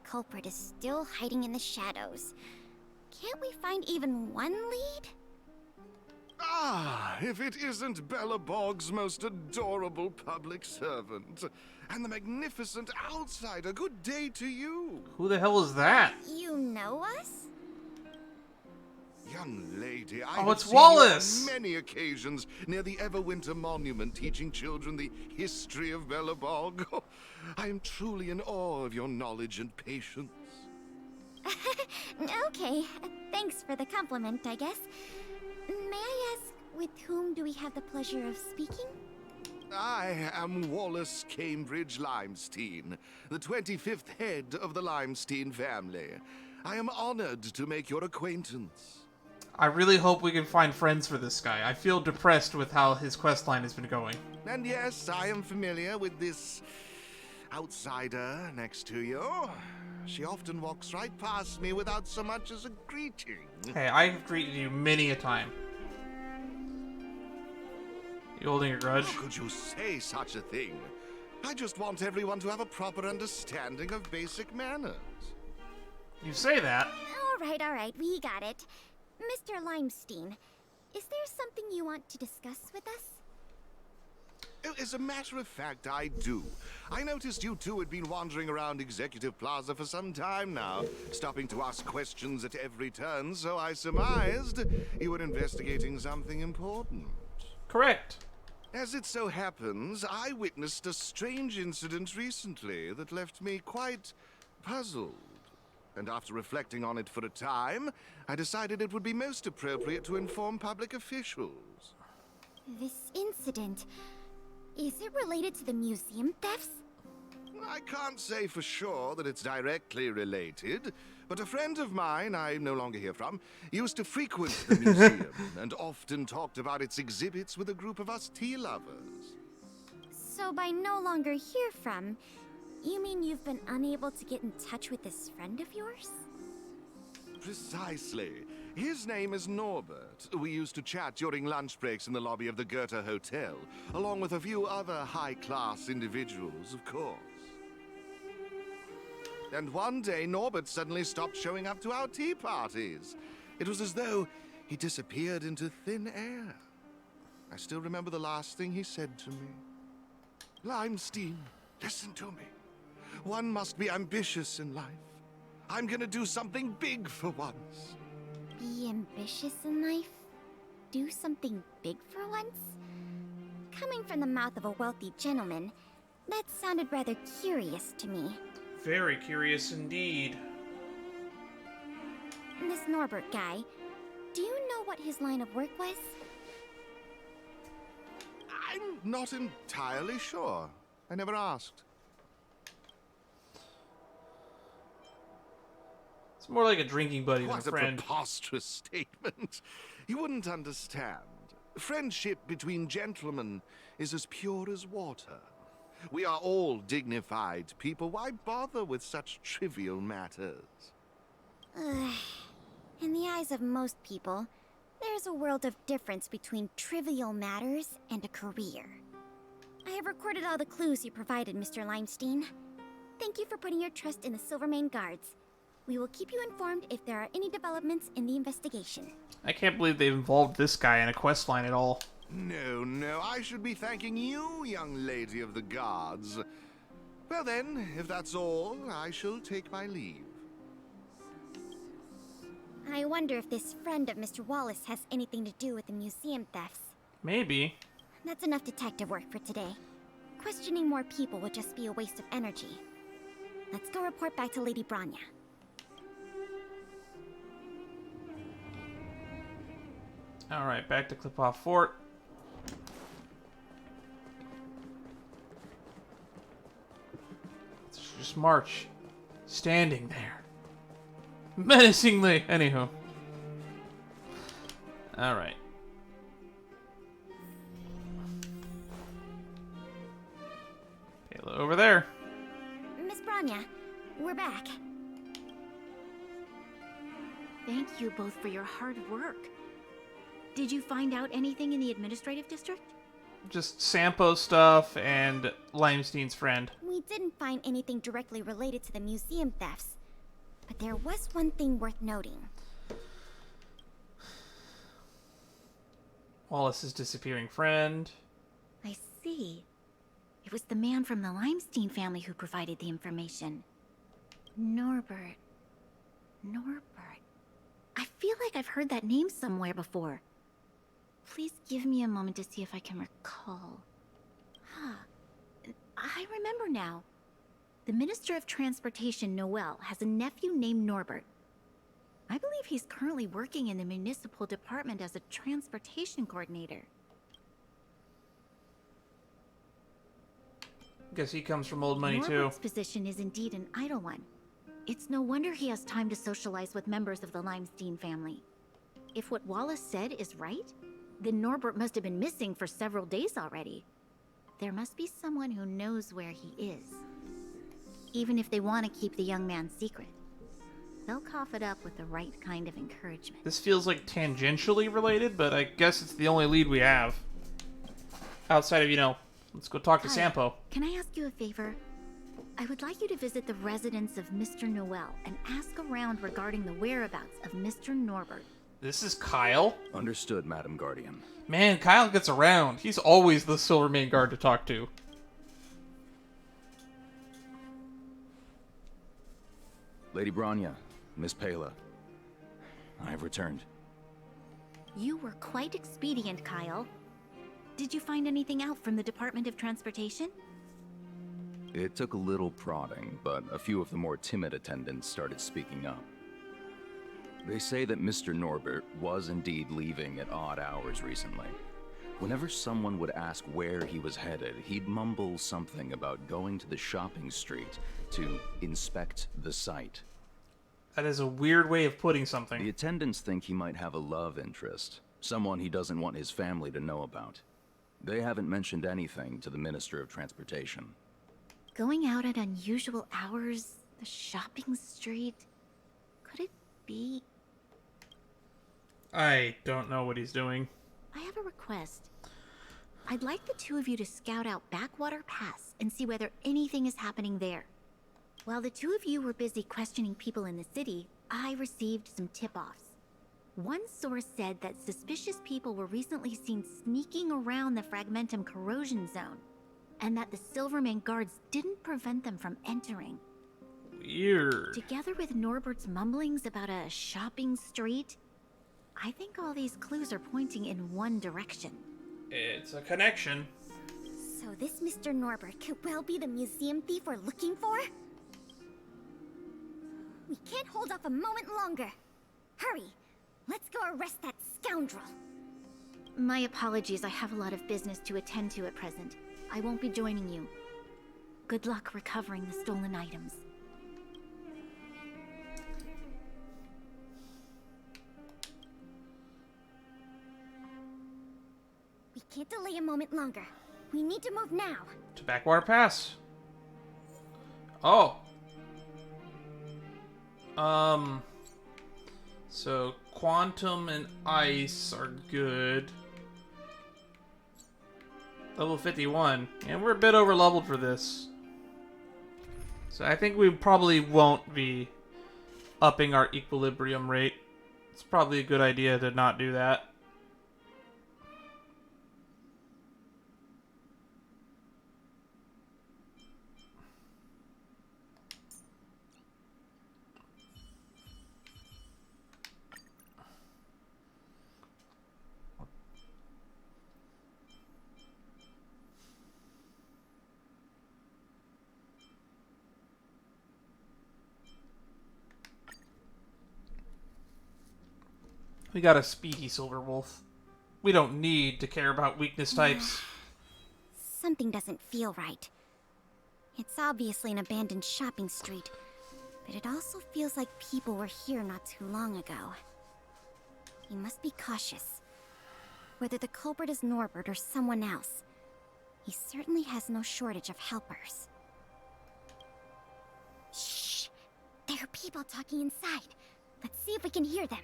[SPEAKER 2] Culprit is still hiding in the shadows. Can't we find even one lead?
[SPEAKER 13] Ah, if it isn't Belobog's most adorable public servant, and the magnificent outsider. Good day to you.
[SPEAKER 1] Who the hell is that?
[SPEAKER 2] You know us?
[SPEAKER 13] Young lady, I
[SPEAKER 1] Oh,
[SPEAKER 13] have
[SPEAKER 1] it's
[SPEAKER 13] seen
[SPEAKER 1] Wallace!
[SPEAKER 13] you on many occasions near the Everwinter monument teaching children the history of Belobog. I am truly in awe of your knowledge and patience.
[SPEAKER 2] Okay, thanks for the compliment, I guess. May I ask, with whom do we have the pleasure of speaking?
[SPEAKER 13] I am Wallace Cambridge Limestein, the 25th head of the Limestein family. I am honored to make your acquaintance.
[SPEAKER 1] I really hope we can find friends for this guy. I feel depressed with how his questline has been going.
[SPEAKER 13] And yes, I am familiar with this outsider next to you. She often walks right past me without so much as a greeting.
[SPEAKER 1] Hey, I have greeted you many a time. You holding a grudge?
[SPEAKER 13] How could you say such a thing? I just want everyone to have a proper understanding of basic manners.
[SPEAKER 1] You say that.
[SPEAKER 2] All right, we got it. Mr. Limestein, is there something you want to discuss with us?
[SPEAKER 13] As a matter of fact, I do. I noticed you two had been wandering around Executive Plaza for some time now, stopping to ask questions at every turn, so I surmised you were investigating something important.
[SPEAKER 1] Correct.
[SPEAKER 13] As it so happens, I witnessed a strange incident recently that left me quite puzzled. And after reflecting on it for a time, I decided it would be most appropriate to inform public officials.
[SPEAKER 2] This incident, is it related to the museum thefts?
[SPEAKER 13] I can't say for sure that it's directly related, but a friend of mine I no longer hear from used to frequent the museum and often talked about its exhibits with a group of us tea lovers.
[SPEAKER 2] So by no longer hear from, you mean you've been unable to get in touch with this friend of yours?
[SPEAKER 13] Precisely. His name is Norbert. We used to chat during lunch breaks in the lobby of the Goethe Hotel, along with a few other high-class individuals, of course. And one day, Norbert suddenly stopped showing up to our tea parties. It was as though he disappeared into thin air. I still remember the last thing he said to me. Limestein, listen to me. One must be ambitious in life. I'm gonna do something big for once.
[SPEAKER 2] Be ambitious in life? Do something big for once? Coming from the mouth of a wealthy gentleman, that sounded rather curious to me.
[SPEAKER 1] Very curious indeed.
[SPEAKER 2] This Norbert guy, do you know what his line of work was?
[SPEAKER 13] I'm not entirely sure. I never asked.
[SPEAKER 1] It's more like a drinking buddy than a
[SPEAKER 13] What a
[SPEAKER 1] friend.
[SPEAKER 13] preposterous statement. You wouldn't understand. Friendship between gentlemen is as pure as water. We are all dignified people. Why bother with such trivial matters?
[SPEAKER 2] In the eyes of most people, there's a world of difference between trivial matters and a career. I have recorded all the clues you provided, Mr. Limestein. Thank you for putting your trust in the Silvermane Guards. We will keep you informed if there are any developments in the investigation.
[SPEAKER 1] I can't believe they've involved this guy in a quest line at all.
[SPEAKER 13] No, I should be thanking you, young lady of the guards. Well then, if that's all, I shall take my leave.
[SPEAKER 2] I wonder if this friend of Mr. Wallace has anything to do with the museum thefts.
[SPEAKER 1] Maybe.
[SPEAKER 2] That's enough detective work for today. Questioning more people would just be a waste of energy. Let's go report back to Lady Branya.
[SPEAKER 1] Alright, back to Clipoff Fort. Let's just march. Standing there. Menacingly. Anywho. Alright. Payload over there.
[SPEAKER 2] Miss Branya, we're back.
[SPEAKER 4] Thank you both for your hard work. Did you find out anything in the administrative district?
[SPEAKER 1] Just Sampo stuff and Limestein's friend.
[SPEAKER 2] We didn't find anything directly related to the museum thefts, but there was one thing worth noting.
[SPEAKER 1] Wallace's disappearing friend.
[SPEAKER 4] I see. It was the man from the Limestein family who provided the information. Norbert. I feel like I've heard that name somewhere before. Please give me a moment to see if I can recall. I remember now. The Minister of Transportation, Noel, has a nephew named Norbert. I believe he's currently working in the municipal department as a transportation coordinator.
[SPEAKER 1] Guess he comes from old money
[SPEAKER 4] Norbert's
[SPEAKER 1] too.
[SPEAKER 4] position is indeed an idle one. It's no wonder he has time to socialize with members of the Limestein family. If what Wallace said is right, then Norbert must have been missing for several days already. There must be someone who knows where he is. Even if they want to keep the young man secret, they'll cough it up with the right kind of encouragement.
[SPEAKER 1] This feels like tangentially related, but I guess it's the only lead we have. Outside of, let's go talk to
[SPEAKER 4] Hi.
[SPEAKER 1] Sampo.
[SPEAKER 4] Can I ask you a favor? I would like you to visit the residence of Mr. Noel and ask around regarding the whereabouts of Mr. Norbert.
[SPEAKER 1] This is Kyle?
[SPEAKER 14] Understood, Madam Guardian.
[SPEAKER 1] Man, Kyle gets around. He's always the Silvermane Guard to talk to.
[SPEAKER 14] Lady Branya, Miss Pela, I have returned.
[SPEAKER 4] You were quite expedient, Kyle. Did you find anything out from the Department of Transportation?
[SPEAKER 14] It took a little prodding, but a few of the more timid attendants started speaking up. They say that Mr. Norbert was indeed leaving at odd hours recently. Whenever someone would ask where he was headed, he'd mumble something about going to the shopping street to inspect the site.
[SPEAKER 1] That is a weird way of putting something.
[SPEAKER 14] The attendants think he might have a love interest, someone he doesn't want his family to know about. They haven't mentioned anything to the Minister of Transportation.
[SPEAKER 4] Going out at unusual hours, the shopping street, could it be?
[SPEAKER 1] I don't know what he's doing.
[SPEAKER 4] I have a request. I'd like the two of you to scout out Backwater Pass and see whether anything is happening there. While the two of you were busy questioning people in the city, I received some tip-offs. One source said that suspicious people were recently seen sneaking around the Fragmentum corrosion zone, and that the Silvermane guards didn't prevent them from entering.
[SPEAKER 1] Weird.
[SPEAKER 4] Together with Norbert's mumblings about a shopping street, I think all these clues are pointing in one direction.
[SPEAKER 1] It's a connection.
[SPEAKER 2] So this Mr. Norbert could well be the museum thief we're looking for? We can't hold off a moment longer. Hurry! Let's go arrest that scoundrel.
[SPEAKER 8] My apologies, I have a lot of business to attend to at present. I won't be joining you. Good luck recovering the stolen items.
[SPEAKER 2] We can't delay a moment longer. We need to move now.
[SPEAKER 1] To Backwater Pass. Oh. So Quantum and Ice are good. Level 51. And we're a bit over leveled for this. So I think we probably won't be upping our equilibrium rate. It's probably a good idea to not do that. We got a speedy Silver Wolf. We don't need to care about weakness types.
[SPEAKER 2] Something doesn't feel right. It's obviously an abandoned shopping street, but it also feels like people were here not too long ago. We must be cautious. Whether the culprit is Norbert or someone else, he certainly has no shortage of helpers. Shh! There are people talking inside. Let's see if we can hear them.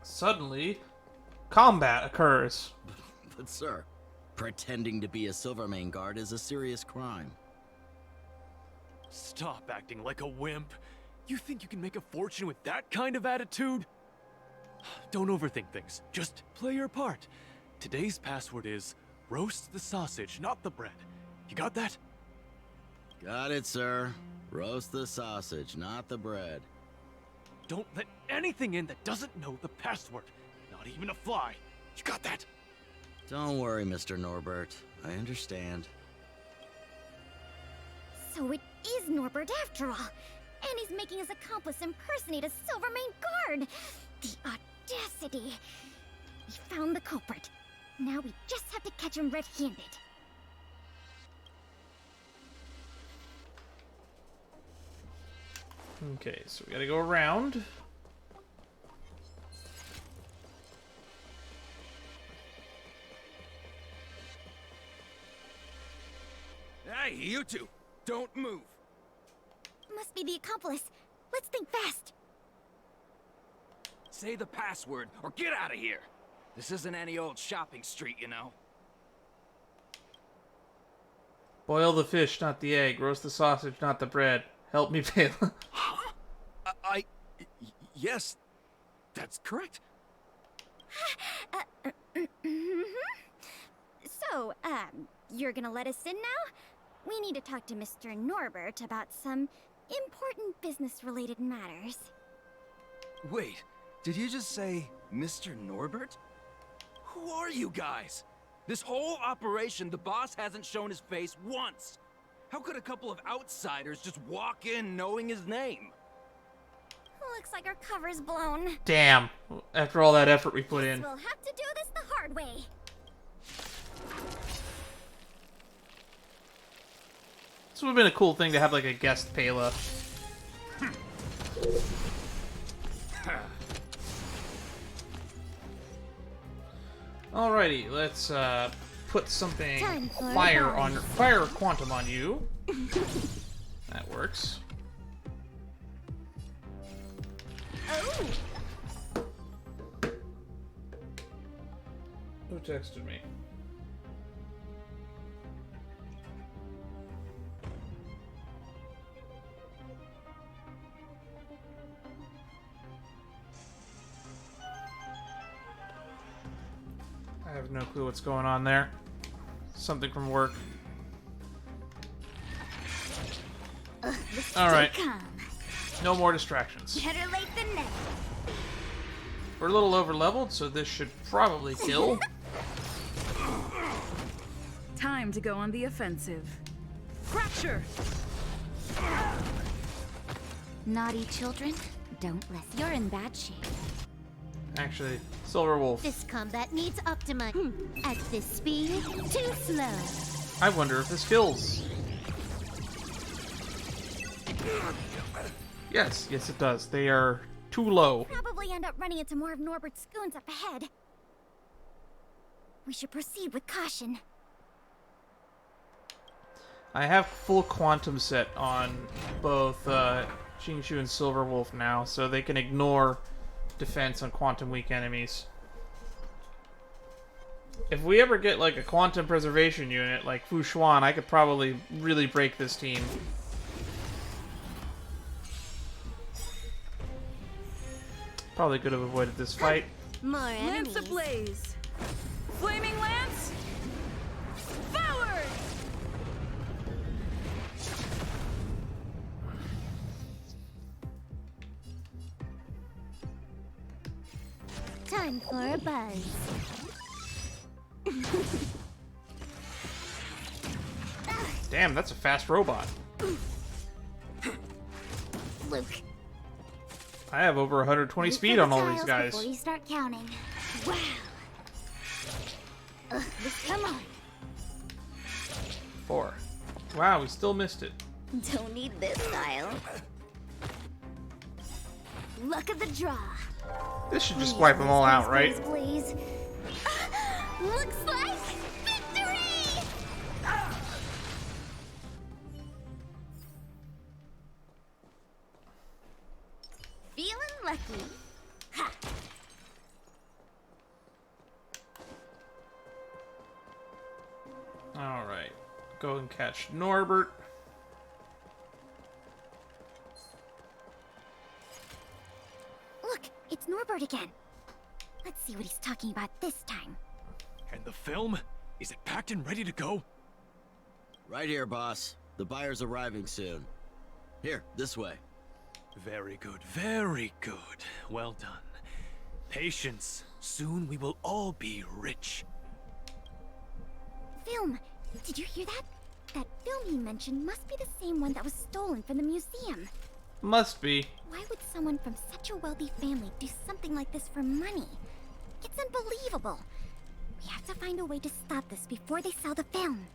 [SPEAKER 1] Suddenly, combat occurs.
[SPEAKER 15] But sir, pretending to be a Silvermane guard is a serious crime.
[SPEAKER 12] Stop acting like a wimp. You think you can make a fortune with that kind of attitude? Don't overthink things. Just play your part. Today's password is roast the sausage, not the bread. You got that?
[SPEAKER 15] Got it, sir. Roast the sausage, not the bread.
[SPEAKER 12] Don't let anything in that doesn't know the password. Not even a fly. You got that?
[SPEAKER 15] Don't worry, Mr. Norbert. I understand.
[SPEAKER 2] So it is Norbert after all. And he's making his accomplice impersonate a Silvermane guard. The audacity. We found the culprit. Now we just have to catch him red-handed.
[SPEAKER 1] Okay, so we gotta go around.
[SPEAKER 16] Hey, you two! Don't move!
[SPEAKER 2] Must be the accomplice. Let's think fast.
[SPEAKER 16] Say the password, or get out of here! This isn't any old shopping street, you know.
[SPEAKER 1] Boil the fish, not the egg. Roast the sausage, not the bread. Help me, Pela.
[SPEAKER 16] Yes, that's correct.
[SPEAKER 2] So, you're gonna let us in now? We need to talk to Mr. Norbert about some important business-related matters.
[SPEAKER 16] Wait, did you just say Mr. Norbert? Who are you guys? This whole operation, the boss hasn't shown his face once. How could a couple of outsiders just walk in knowing his name?
[SPEAKER 2] Looks like our cover's blown.
[SPEAKER 1] Damn. After all that effort we put in.
[SPEAKER 2] We'll have to do this the hard way.
[SPEAKER 1] This would have been a cool thing to have like a guest Pela. Alrighty, let's put something fire quantum on you. That works.
[SPEAKER 2] Oh.
[SPEAKER 1] Who texted me? I have no clue what's going on there. Something from work. Alright. No more distractions.
[SPEAKER 2] Better late than never.
[SPEAKER 1] We're a little over leveled, so this should probably kill.
[SPEAKER 5] Time to go on the offensive. Fracture!
[SPEAKER 4] Naughty children, don't listen. You're in bad shape.
[SPEAKER 1] Actually, Silver Wolf.
[SPEAKER 8] This combat needs Optima. At this speed, too slow.
[SPEAKER 1] I wonder if this kills. Yes, yes it does. They are too low.
[SPEAKER 2] Probably end up running into more of Norbert's goons up ahead. We should proceed with caution.
[SPEAKER 1] I have full quantum set on both Jingshu and Silver Wolf now, so they can ignore defense on quantum weak enemies. If we ever get like a quantum preservation unit like Fu Xuan, I could probably really break this team. Probably could have avoided this fight.
[SPEAKER 8] More enemies.
[SPEAKER 5] Lance ablaze! Flaming lance! Forward!
[SPEAKER 8] Time for a buzz.
[SPEAKER 1] Damn, that's a fast robot.
[SPEAKER 4] Luke.
[SPEAKER 1] I have over 120 speed on all these guys.
[SPEAKER 4] Before you start counting. Wow. Come on.
[SPEAKER 1] 4. Wow, we still missed it.
[SPEAKER 4] Don't need this style. Luck of the draw.
[SPEAKER 1] This should just wipe them all out, right?
[SPEAKER 4] Please. Looks like victory! Feeling lucky. Ha!
[SPEAKER 1] Alright. Go and catch Norbert.
[SPEAKER 2] Look, it's Norbert again. Let's see what he's talking about this time.
[SPEAKER 12] And the film? Is it packed and ready to go?
[SPEAKER 15] Right here, boss. The buyer's arriving soon. Here, this way.
[SPEAKER 12] Very good, very good. Well done. Patience. Soon we will all be rich.
[SPEAKER 2] Film! Did you hear that? That film he mentioned must be the same one that was stolen from the museum.
[SPEAKER 1] Must be.
[SPEAKER 2] Why would someone from such a wealthy family do something like this for money? It's unbelievable. We have to find a way to stop this before they sell the film.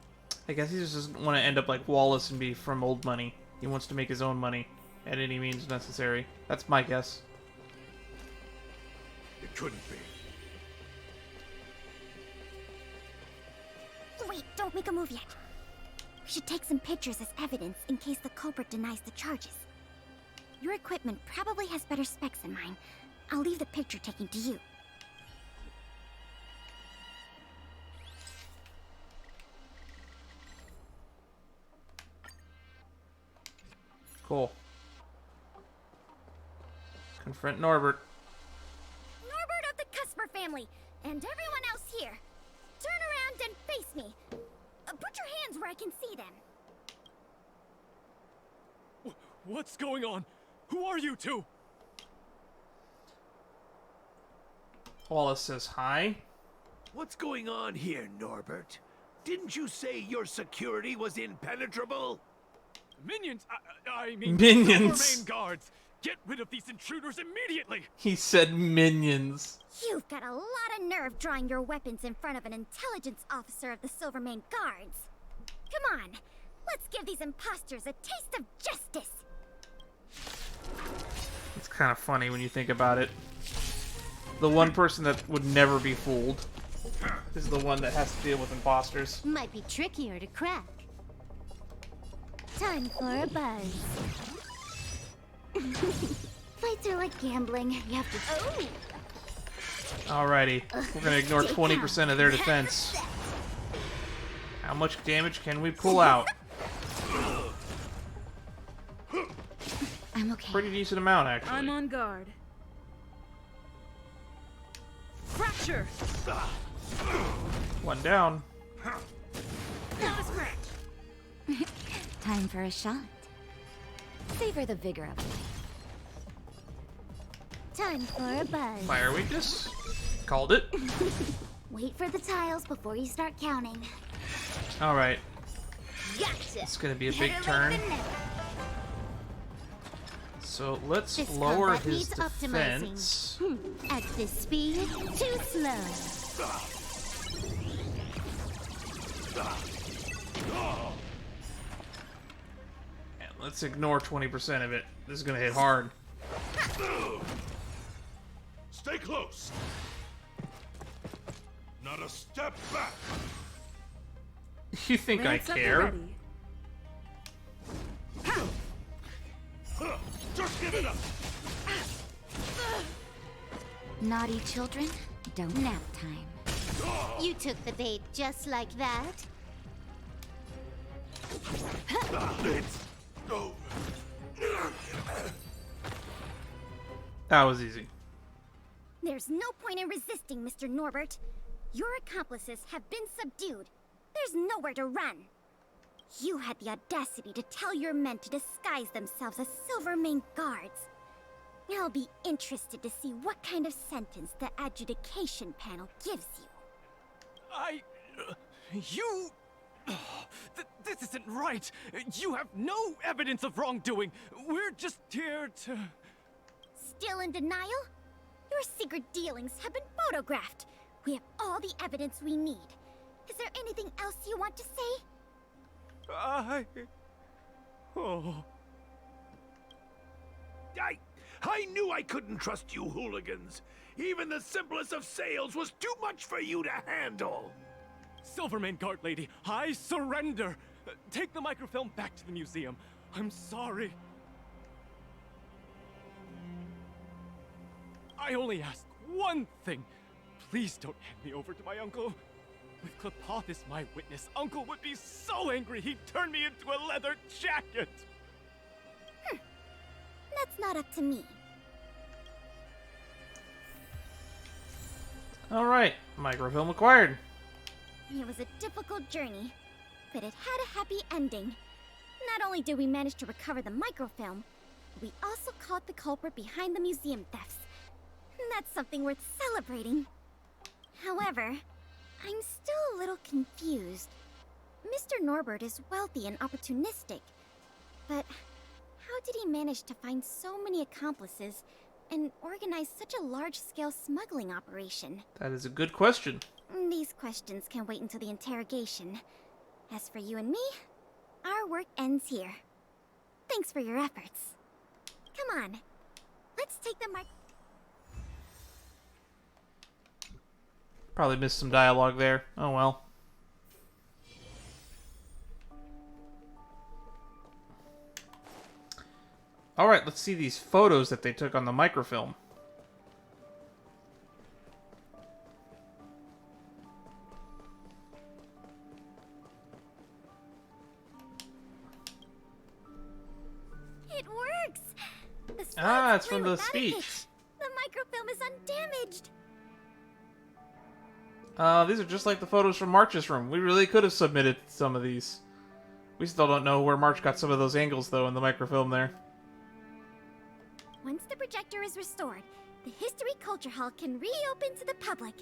[SPEAKER 1] I guess he just doesn't want to end up like Wallace and be from old money. He wants to make his own money at any means necessary. That's my guess.
[SPEAKER 12] It couldn't be.
[SPEAKER 2] Wait, don't make a move yet. We should take some pictures as evidence in case the culprit denies the charges. Your equipment probably has better specs than mine. I'll leave the picture taking to you.
[SPEAKER 1] Cool. Confront Norbert.
[SPEAKER 2] Norbert of the Cusper family, and everyone else here. Turn around and face me. Put your hands where I can see them.
[SPEAKER 12] What's going on? Who are you two?
[SPEAKER 1] Wallace says hi.
[SPEAKER 17] What's going on here, Norbert? Didn't you say your security was impenetrable?
[SPEAKER 12] Minions! I mean...
[SPEAKER 1] Minions!
[SPEAKER 12] Silver Main guards! Get rid of these intruders immediately!
[SPEAKER 1] He said minions.
[SPEAKER 2] You've got a lot of nerve drawing your weapons in front of an intelligence officer of the Silvermane Guards. Come on, let's give these imposters a taste of justice.
[SPEAKER 1] It's kind of funny when you think about it. The one person that would never be fooled is the one that has to deal with imposters.
[SPEAKER 8] Might be trickier to crack. Time for a buzz.
[SPEAKER 4] Fights are like gambling. You have to...
[SPEAKER 1] Alrighty, we're gonna ignore 20% of their defense. How much damage can we pull out?
[SPEAKER 4] I'm okay.
[SPEAKER 1] Pretty decent amount, actually.
[SPEAKER 5] I'm on guard. Fracture!
[SPEAKER 1] One down.
[SPEAKER 5] Not a scratch.
[SPEAKER 4] Time for a shot. Savor the vigor of it.
[SPEAKER 8] Time for a buzz.
[SPEAKER 1] Fire weakness. Called it.
[SPEAKER 4] Wait for the tiles before you start counting.
[SPEAKER 1] Alright.
[SPEAKER 8] Gotcha.
[SPEAKER 1] It's gonna be a big turn. So let's
[SPEAKER 4] This
[SPEAKER 1] lower
[SPEAKER 4] combat
[SPEAKER 1] his
[SPEAKER 4] needs
[SPEAKER 1] defense.
[SPEAKER 4] optimizing. At this speed, too slow.
[SPEAKER 1] And let's ignore 20% of it. This is gonna hit hard.
[SPEAKER 18] Stay close. Not a step back.
[SPEAKER 1] You think I care?
[SPEAKER 18] Just give it up.
[SPEAKER 4] Naughty children, don't nap time. You took the bait just like that.
[SPEAKER 18] It's over.
[SPEAKER 1] That was easy.
[SPEAKER 2] There's no point in resisting, Mr. Norbert. Your accomplices have been subdued. There's nowhere to run. You had the audacity to tell your men to disguise themselves as Silvermane guards. I'll be interested to see what kind of sentence the adjudication panel gives you.
[SPEAKER 12] You... this isn't right. You have no evidence of wrongdoing. We're just here to...
[SPEAKER 2] Still in denial? Your secret dealings have been photographed. We have all the evidence we need. Is there anything else you want to say?
[SPEAKER 17] I knew I couldn't trust you hooligans. Even the simplest of sales was too much for you to handle.
[SPEAKER 12] Silvermane Guard Lady, I surrender. Take the microfilm back to the museum. I'm sorry. I only ask one thing. Please don't hand me over to my uncle. With Gepard as my witness, Uncle would be so angry he'd turn me into a leather jacket.
[SPEAKER 2] That's not up to me.
[SPEAKER 1] Alright, microfilm acquired.
[SPEAKER 2] It was a difficult journey, but it had a happy ending. Not only did we manage to recover the microfilm, we also caught the culprit behind the museum thefts. That's something worth celebrating. However, I'm still a little confused. Mr. Norbert is wealthy and opportunistic, but how did he manage to find so many accomplices and organize such a large-scale smuggling operation?
[SPEAKER 1] That is a good question.
[SPEAKER 2] These questions can wait until the interrogation. As for you and me, our work ends here. Thanks for your efforts. Come on, let's take the mic.
[SPEAKER 1] Probably missed some dialogue there. Oh well. Alright, let's see these photos that they took on the microfilm.
[SPEAKER 2] It works! The
[SPEAKER 1] Ah, it's
[SPEAKER 2] slides play
[SPEAKER 1] from the
[SPEAKER 2] without a
[SPEAKER 1] speech.
[SPEAKER 2] hitch. The microfilm is undamaged.
[SPEAKER 1] These are just like the photos from March's room. We really could have submitted some of these. We still don't know where March got some of those angles, though, in the microfilm there.
[SPEAKER 2] Once the projector is restored, the History Culture Hall can reopen to the public.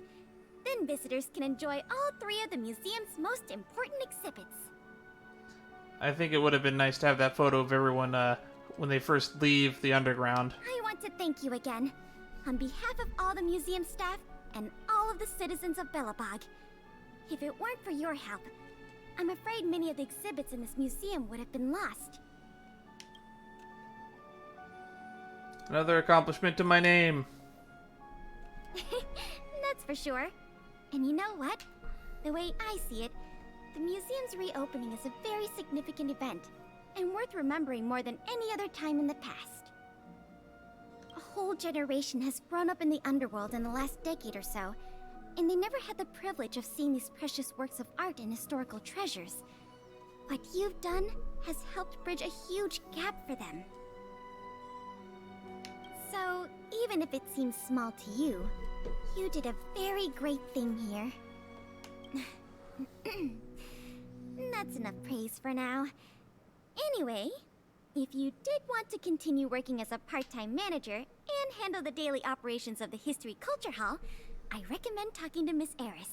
[SPEAKER 2] Then visitors can enjoy all three of the museum's most important exhibits.
[SPEAKER 1] I think it would have been nice to have that photo of everyone, when they first leave the underground.
[SPEAKER 2] I want to thank you again, on behalf of all the museum staff and all of the citizens of Belobog. If it weren't for your help, I'm afraid many of the exhibits in this museum would have been lost.
[SPEAKER 1] Another accomplishment to my name.
[SPEAKER 2] That's for sure. And you know what? The way I see it, the museum's reopening is a very significant event, and worth remembering more than any other time in the past. A whole generation has grown up in the underworld in the last decade or so, and they never had the privilege of seeing these precious works of art and historical treasures. What you've done has helped bridge a huge gap for them. So, even if it seems small to you, you did a very great thing here. That's enough praise for now. Anyway, if you did want to continue working as a part-time manager and handle the daily operations of the History Culture Hall, I recommend talking to Miss Eris.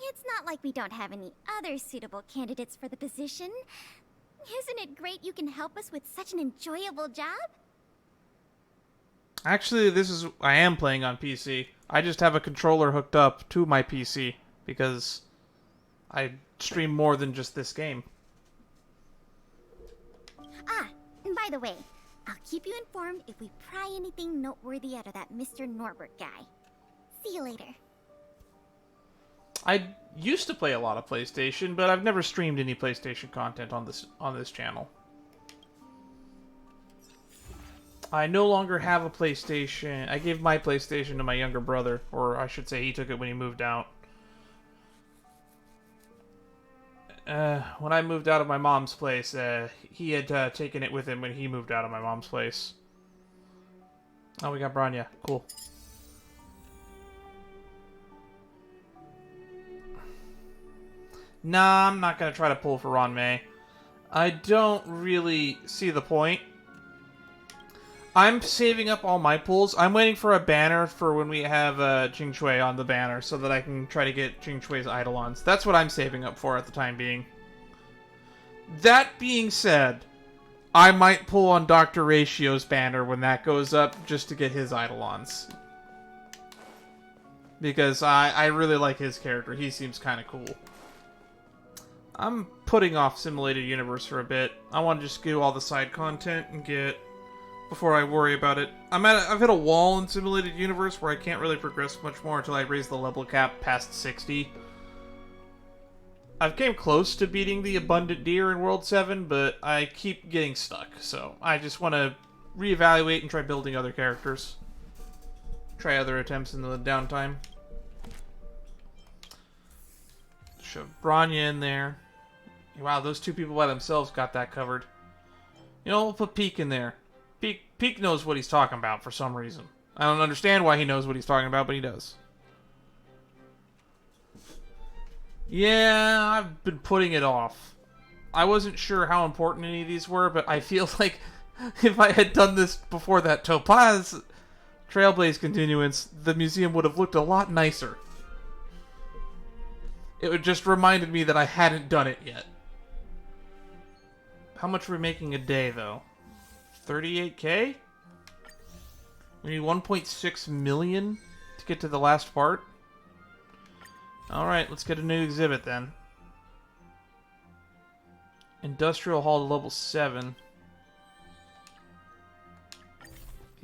[SPEAKER 2] It's not like we don't have any other suitable candidates for the position. Isn't it great you can help us with such an enjoyable job?
[SPEAKER 1] Actually, I am playing on PC. I just have a controller hooked up to my PC because I stream more than just this game.
[SPEAKER 2] Ah, and by the way, I'll keep you informed if we pry anything noteworthy out of that Mr. Norbert guy. See you later.
[SPEAKER 1] I used to play a lot of PlayStation, but I've never streamed any PlayStation content on this channel. I no longer have a PlayStation. I gave my PlayStation to my younger brother, or I should say he took it when he moved out. When I moved out of my mom's place, he had taken it with him when he moved out of my mom's place. Oh, we got Branya. Cool. Nah, I'm not gonna try to pull for Ron May. I don't really see the point. I'm saving up all my pulls. I'm waiting for a banner for when we have Jing Shui on the banner so that I can try to get Jing Shui's Eidolons. That's what I'm saving up for at the time being. That being said, I might pull on Dr. Ratio's banner when that goes up just to get his Eidolons. Because I really like his character. He seems kind of cool. I'm putting off Simulated Universe for a bit. I want to just do all the side content and get... before I worry about it. I've hit a wall in Simulated Universe where I can't really progress much more until I raise the level cap past 60. I've came close to beating the Abundant Deer in World 7, but I keep getting stuck, so I just want to reevaluate and try building other characters. Try other attempts in the downtime. Shove Branya in there. Wow, those two people by themselves got that covered. You know, we'll put Peek in there. Peek knows what he's talking about for some reason. I don't understand why he knows what he's talking about, but he does. Yeah, I've been putting it off. I wasn't sure how important any of these were, but I feel like if I had done this before that Topaz Trailblaze continuance, the museum would have looked a lot nicer. It would just reminded me that I hadn't done it yet. How much are we making a day, though? 38k? We need 1.6 million to get to the last part? Alright, let's get a new exhibit then. Industrial Hall to level 7.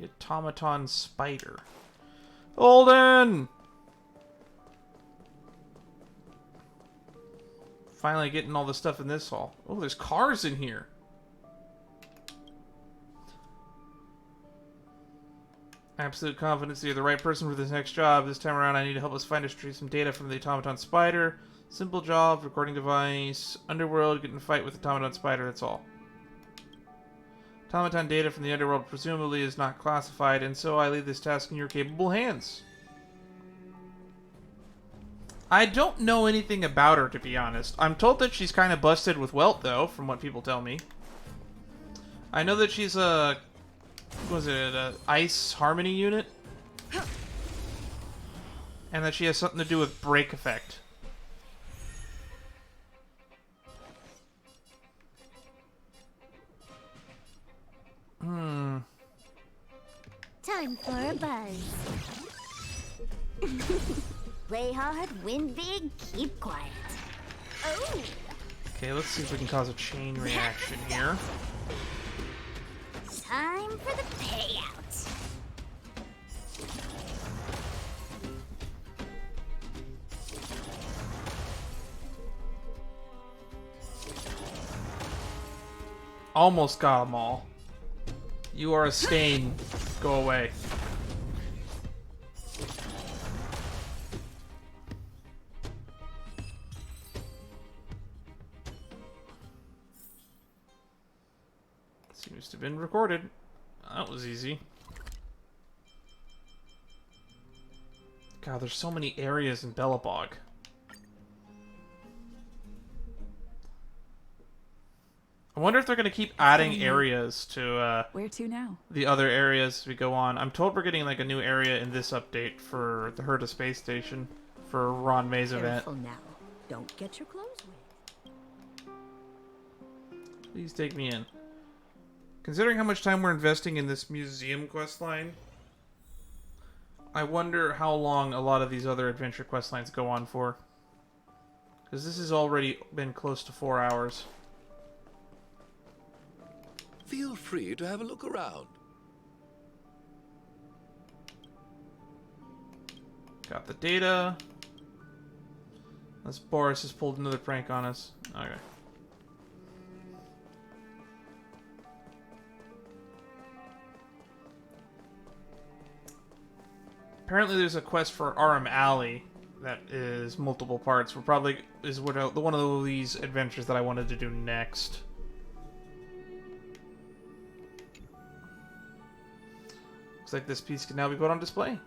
[SPEAKER 1] The Automaton Spider. Holden! Finally getting all the stuff in this hall. Oh, there's cars in here. Absolute confidence you're the right person for this next job. This time around, I need to help us find and retrieve some data from the Automaton Spider. Simple job, recording device, Underworld, get in a fight with the Automaton Spider, that's all. Automaton data from the Underworld presumably is not classified, and so I leave this task in your capable hands. I don't know anything about her, to be honest. I'm told that she's kind of busted with Welt, though, from what people tell me. I know that she's a... was it an ice harmony unit? And that she has something to do with break effect.
[SPEAKER 2] Time for a buzz. Play hard, win big, keep quiet. Oh!
[SPEAKER 1] Okay, let's see if we can cause a chain reaction here.
[SPEAKER 2] Time for the payout.
[SPEAKER 1] Almost got them all. You are a stain. Go away. Seems to have been recorded. That was easy. God, there's so many areas in Belobog. I wonder if they're going to keep adding areas to
[SPEAKER 5] where to now?
[SPEAKER 1] The other areas as we go on. I'm told we're getting like a new area in this update for the Herta Space Station for Ron May's event.
[SPEAKER 10] Careful now. Don't get your clothes wet.
[SPEAKER 1] Please take me in. Considering how much time we're investing in this museum quest line, I wonder how long a lot of these other adventure quest lines go on for. Because this has already been close to 4 hours.
[SPEAKER 18] Feel free to have a look around.
[SPEAKER 1] Got the data. Unless Boris has pulled another prank on us. Okay. Apparently there's a quest for Aram Alley that is multiple parts. We're probably is one of these adventures that I wanted to do next. Looks like this piece can now be put on display.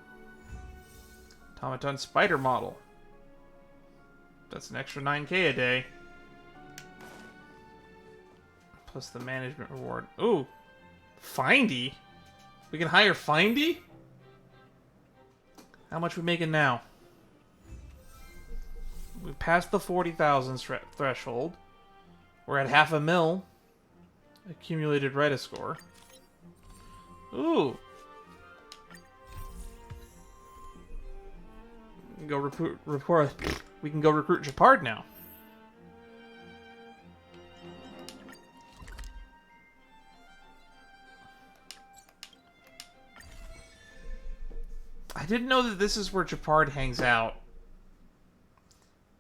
[SPEAKER 1] Automaton spider model. That's an extra 9k a day. Plus the management reward. Ooh! Findy? We can hire Findy? How much we making now? We passed the 40,000 threshold. We're at half a mil. Accumulated Rita score. Ooh! We can go we can go recruit Gepard now. I didn't know that this is where Gepard hangs out.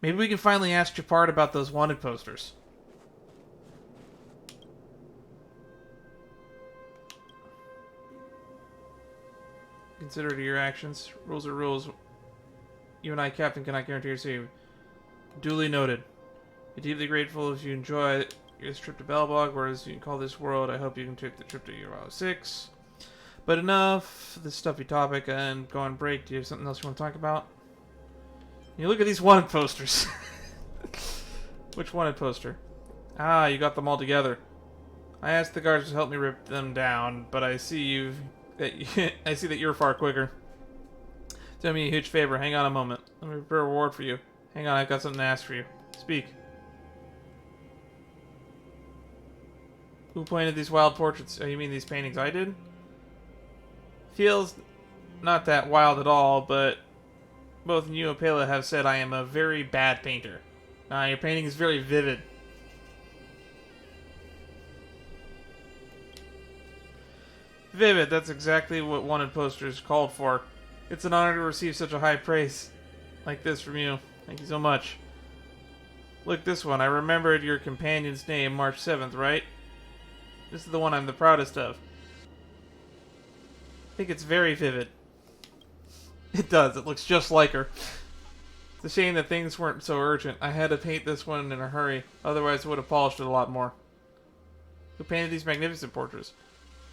[SPEAKER 1] Maybe we can finally ask Gepard about those wanted posters. Consider to your actions. Rules are rules. You and I, Captain, cannot guarantee your safety. Duly noted. Be deeply grateful if you enjoy this trip to Belbog, or as you can call this world. I hope you can take the trip to Euro 6. But enough this stuffy topic and go on break. Do you have something else you want to talk about? You look at these wanted posters. Which wanted poster? Ah, you got them all together. I asked the guards to help me rip them down, but I see I see that you're far quicker. Do me a huge favor. Hang on a moment. Let me prepare a reward for you. Hang on, I've got something to ask for you. Speak. Who painted these wild portraits? Oh, you mean these paintings I did? Feels not that wild at all, but both you and Pela have said I am a very bad painter. Your painting is very vivid. Vivid, that's exactly what wanted posters called for. It's an honor to receive such a high praise like this from you. Thank you so much. Look, this one. I remembered your companion's name, March 7th, right? This is the one I'm the proudest of. I think it's very vivid. It does. It looks just like her. It's a shame that things weren't so urgent. I had to paint this one in a hurry. Otherwise, I would have polished it a lot more. Who painted these magnificent portraits?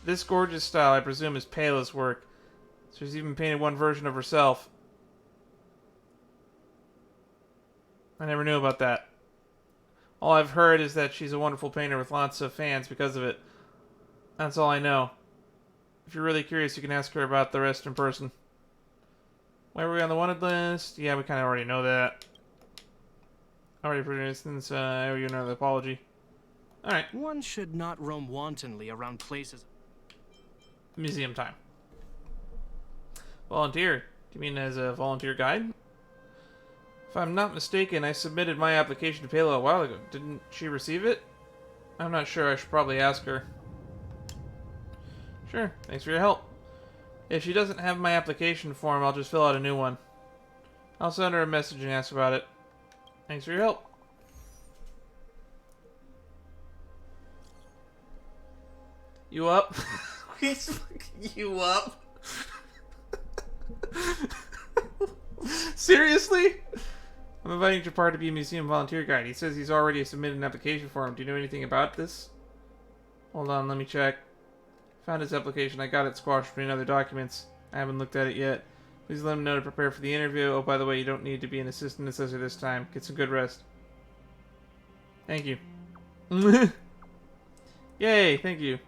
[SPEAKER 1] This gorgeous style, I presume, is Pela's work. She's even painted one version of herself. I never knew about that. All I've heard is that she's a wonderful painter with lots of fans because of it. That's all I know. If you're really curious, you can ask her about the rest in person. Why were we on the wanted list? Yeah, we kind of already know that. Already, for instance, I owe you another apology. Alright.
[SPEAKER 7] One should not roam wantonly around places.
[SPEAKER 1] Museum time. Volunteer? Do you mean as a volunteer guide? If I'm not mistaken, I submitted my application to Pela a while ago. Didn't she receive it? I'm not sure. I should probably ask her. Sure. Thanks for your help. If she doesn't have my application form, I'll just fill out a new one. I'll send her a message and ask about it. Thanks for your help. You up? He's fucking you up? Seriously? I'm inviting Gepard to be a museum volunteer guide. He says he's already submitted an application for him. Do you know anything about this? Hold on, let me check. Found his application. I got it squashed between other documents. I haven't looked at it yet. Please let him know to prepare for the interview. Oh, by the way, you don't need to be an assistant assessor this time. Get some good rest. Thank you. Yay, thank you.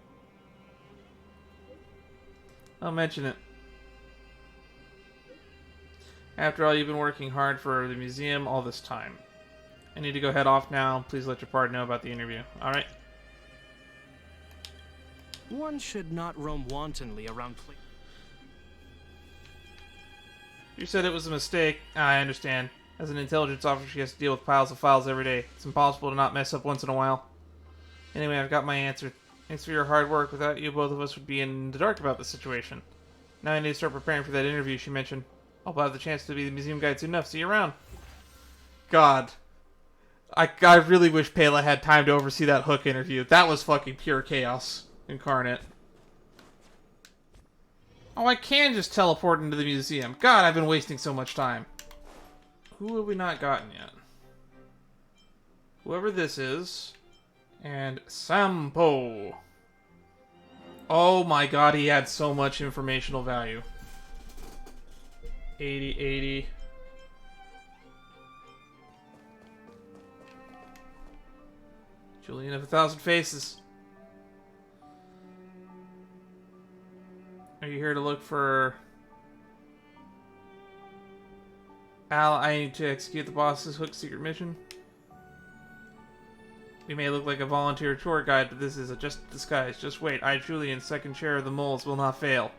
[SPEAKER 1] I'll mention it. After all, you've been working hard for the museum all this time. I need to go head off now. Please let Gepard know about the interview. Alright.
[SPEAKER 7] One should not roam wantonly around places.
[SPEAKER 1] She said it was a mistake. I understand. As an intelligence officer, she has to deal with piles of files every day. It's impossible to not mess up once in a while. Anyway, I've got my answer. Thanks for your hard work. Without you, both of us would be in the dark about the situation. Now I need to start preparing for that interview she mentioned. I'll have the chance to be the museum guide soon enough. See you around. God. I really wish Pela had time to oversee that Hook interview. That was fucking pure chaos incarnate. Oh, I can just teleport into the museum. God, I've been wasting so much time. Who have we not gotten yet? Whoever this is. And Sampo. Oh my god, he had so much informational value. 80. Julian of 1,000 Faces. Are you here to look for... Al, I need to execute the boss's Hook secret mission. We may look like a volunteer tour guide, but this is just a disguise. Just wait. I, Julian, second chair of the moles, will not fail.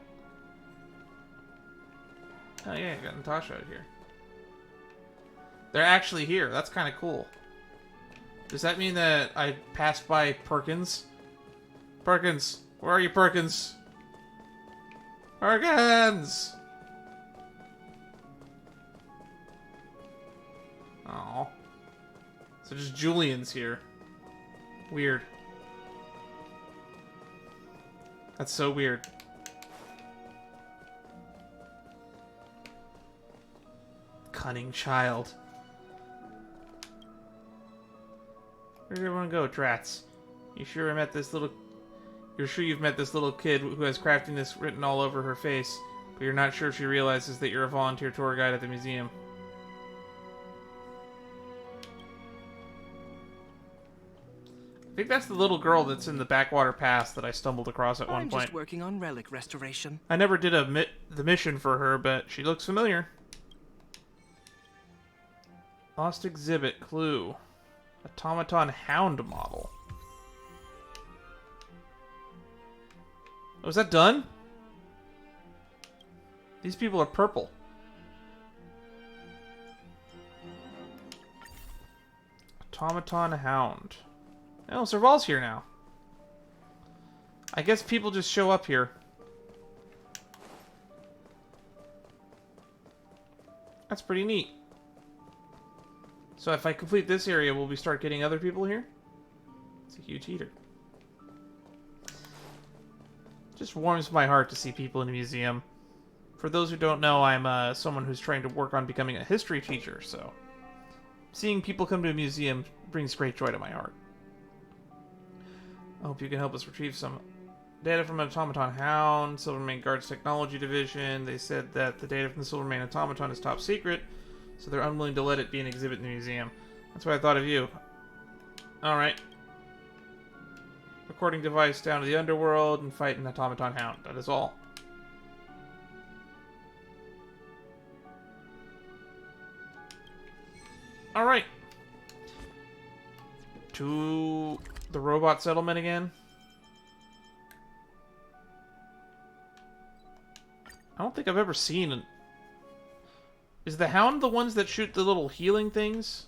[SPEAKER 1] Oh yeah, I got Natasha out here. They're actually here. That's kind of cool. Does that mean that I passed by Perkins? Perkins! Where are you, Perkins? Perkins! Oh. So just Julian's here. Weird. That's so weird. Cunning child. Where did everyone go, Drats? You're sure you've met this little kid who has craftiness written all over her face, but you're not sure if she realizes that you're a volunteer tour guide at the museum. I think that's the little girl that's in the Backwater Pass that I stumbled across at one point.
[SPEAKER 7] I'm just working on relic restoration.
[SPEAKER 1] I never did the mission for her, but she looks familiar. Lost exhibit, clue. Automaton Hound model. Oh, is that done? These people are purple. Automaton Hound. Oh, Serval's here now. I guess people just show up here. That's pretty neat. So if I complete this area, will we start getting other people here? It's a huge heater. Just warms my heart to see people in a museum. For those who don't know, I'm someone who's trying to work on becoming a history teacher, so seeing people come to a museum brings great joy to my heart. I hope you can help us retrieve some data from an Automaton Hound, Silvermane Guard's Technology Division. They said that the data from the Silvermane Automaton is top secret, so they're unwilling to let it be an exhibit in the museum. That's why I thought of you. Alright. Recording device down to the underworld and fight an Automaton Hound. That is all. Alright. To the robot settlement again. I don't think I've ever seen an... Is the Hound the ones that shoot the little healing things?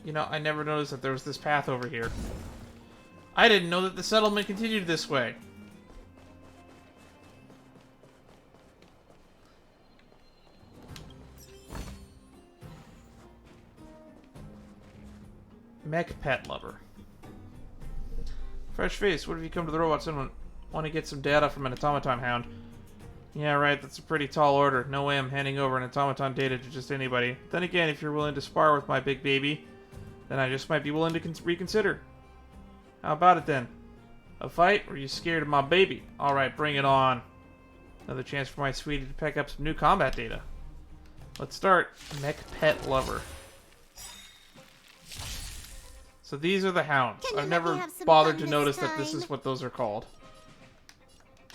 [SPEAKER 1] You know, I never noticed that there was this path over here. I didn't know that the settlement continued this way. Mech pet lover. Fresh face, what have you come to the robot settlement? Want to get some data from an Automaton Hound? Yeah, right, that's a pretty tall order. No way I'm handing over an Automaton data to just anybody. Then again, if you're willing to spar with my big baby, then I just might be willing to reconsider. How about it then? A fight, or are you scared of my baby? Alright, bring it on. Another chance for my sweetie to pick up some new combat data. Let's start. Mech pet lover. So these are the Hounds. I've never bothered to notice that this is what those are called.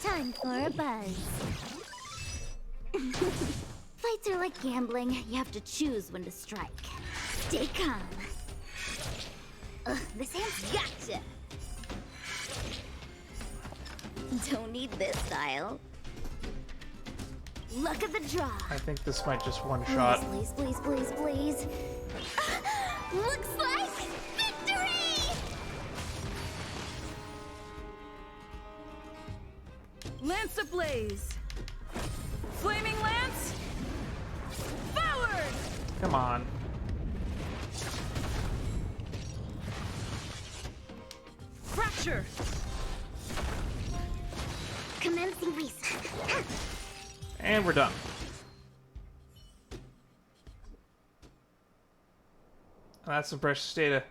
[SPEAKER 2] Time for a buzz. Fights are like gambling. You have to choose when to strike. Stay calm.
[SPEAKER 4] This hand's gotcha! Don't need this style. Luck of the draw.
[SPEAKER 1] I think this might just one shot.
[SPEAKER 4] Please, please, please, please. Looks like victory!
[SPEAKER 5] Lance ablaze! Flaming lance! Forward!
[SPEAKER 1] Come on.
[SPEAKER 5] Fracture!
[SPEAKER 4] Commencing reset.
[SPEAKER 1] And we're done. That's some precious data.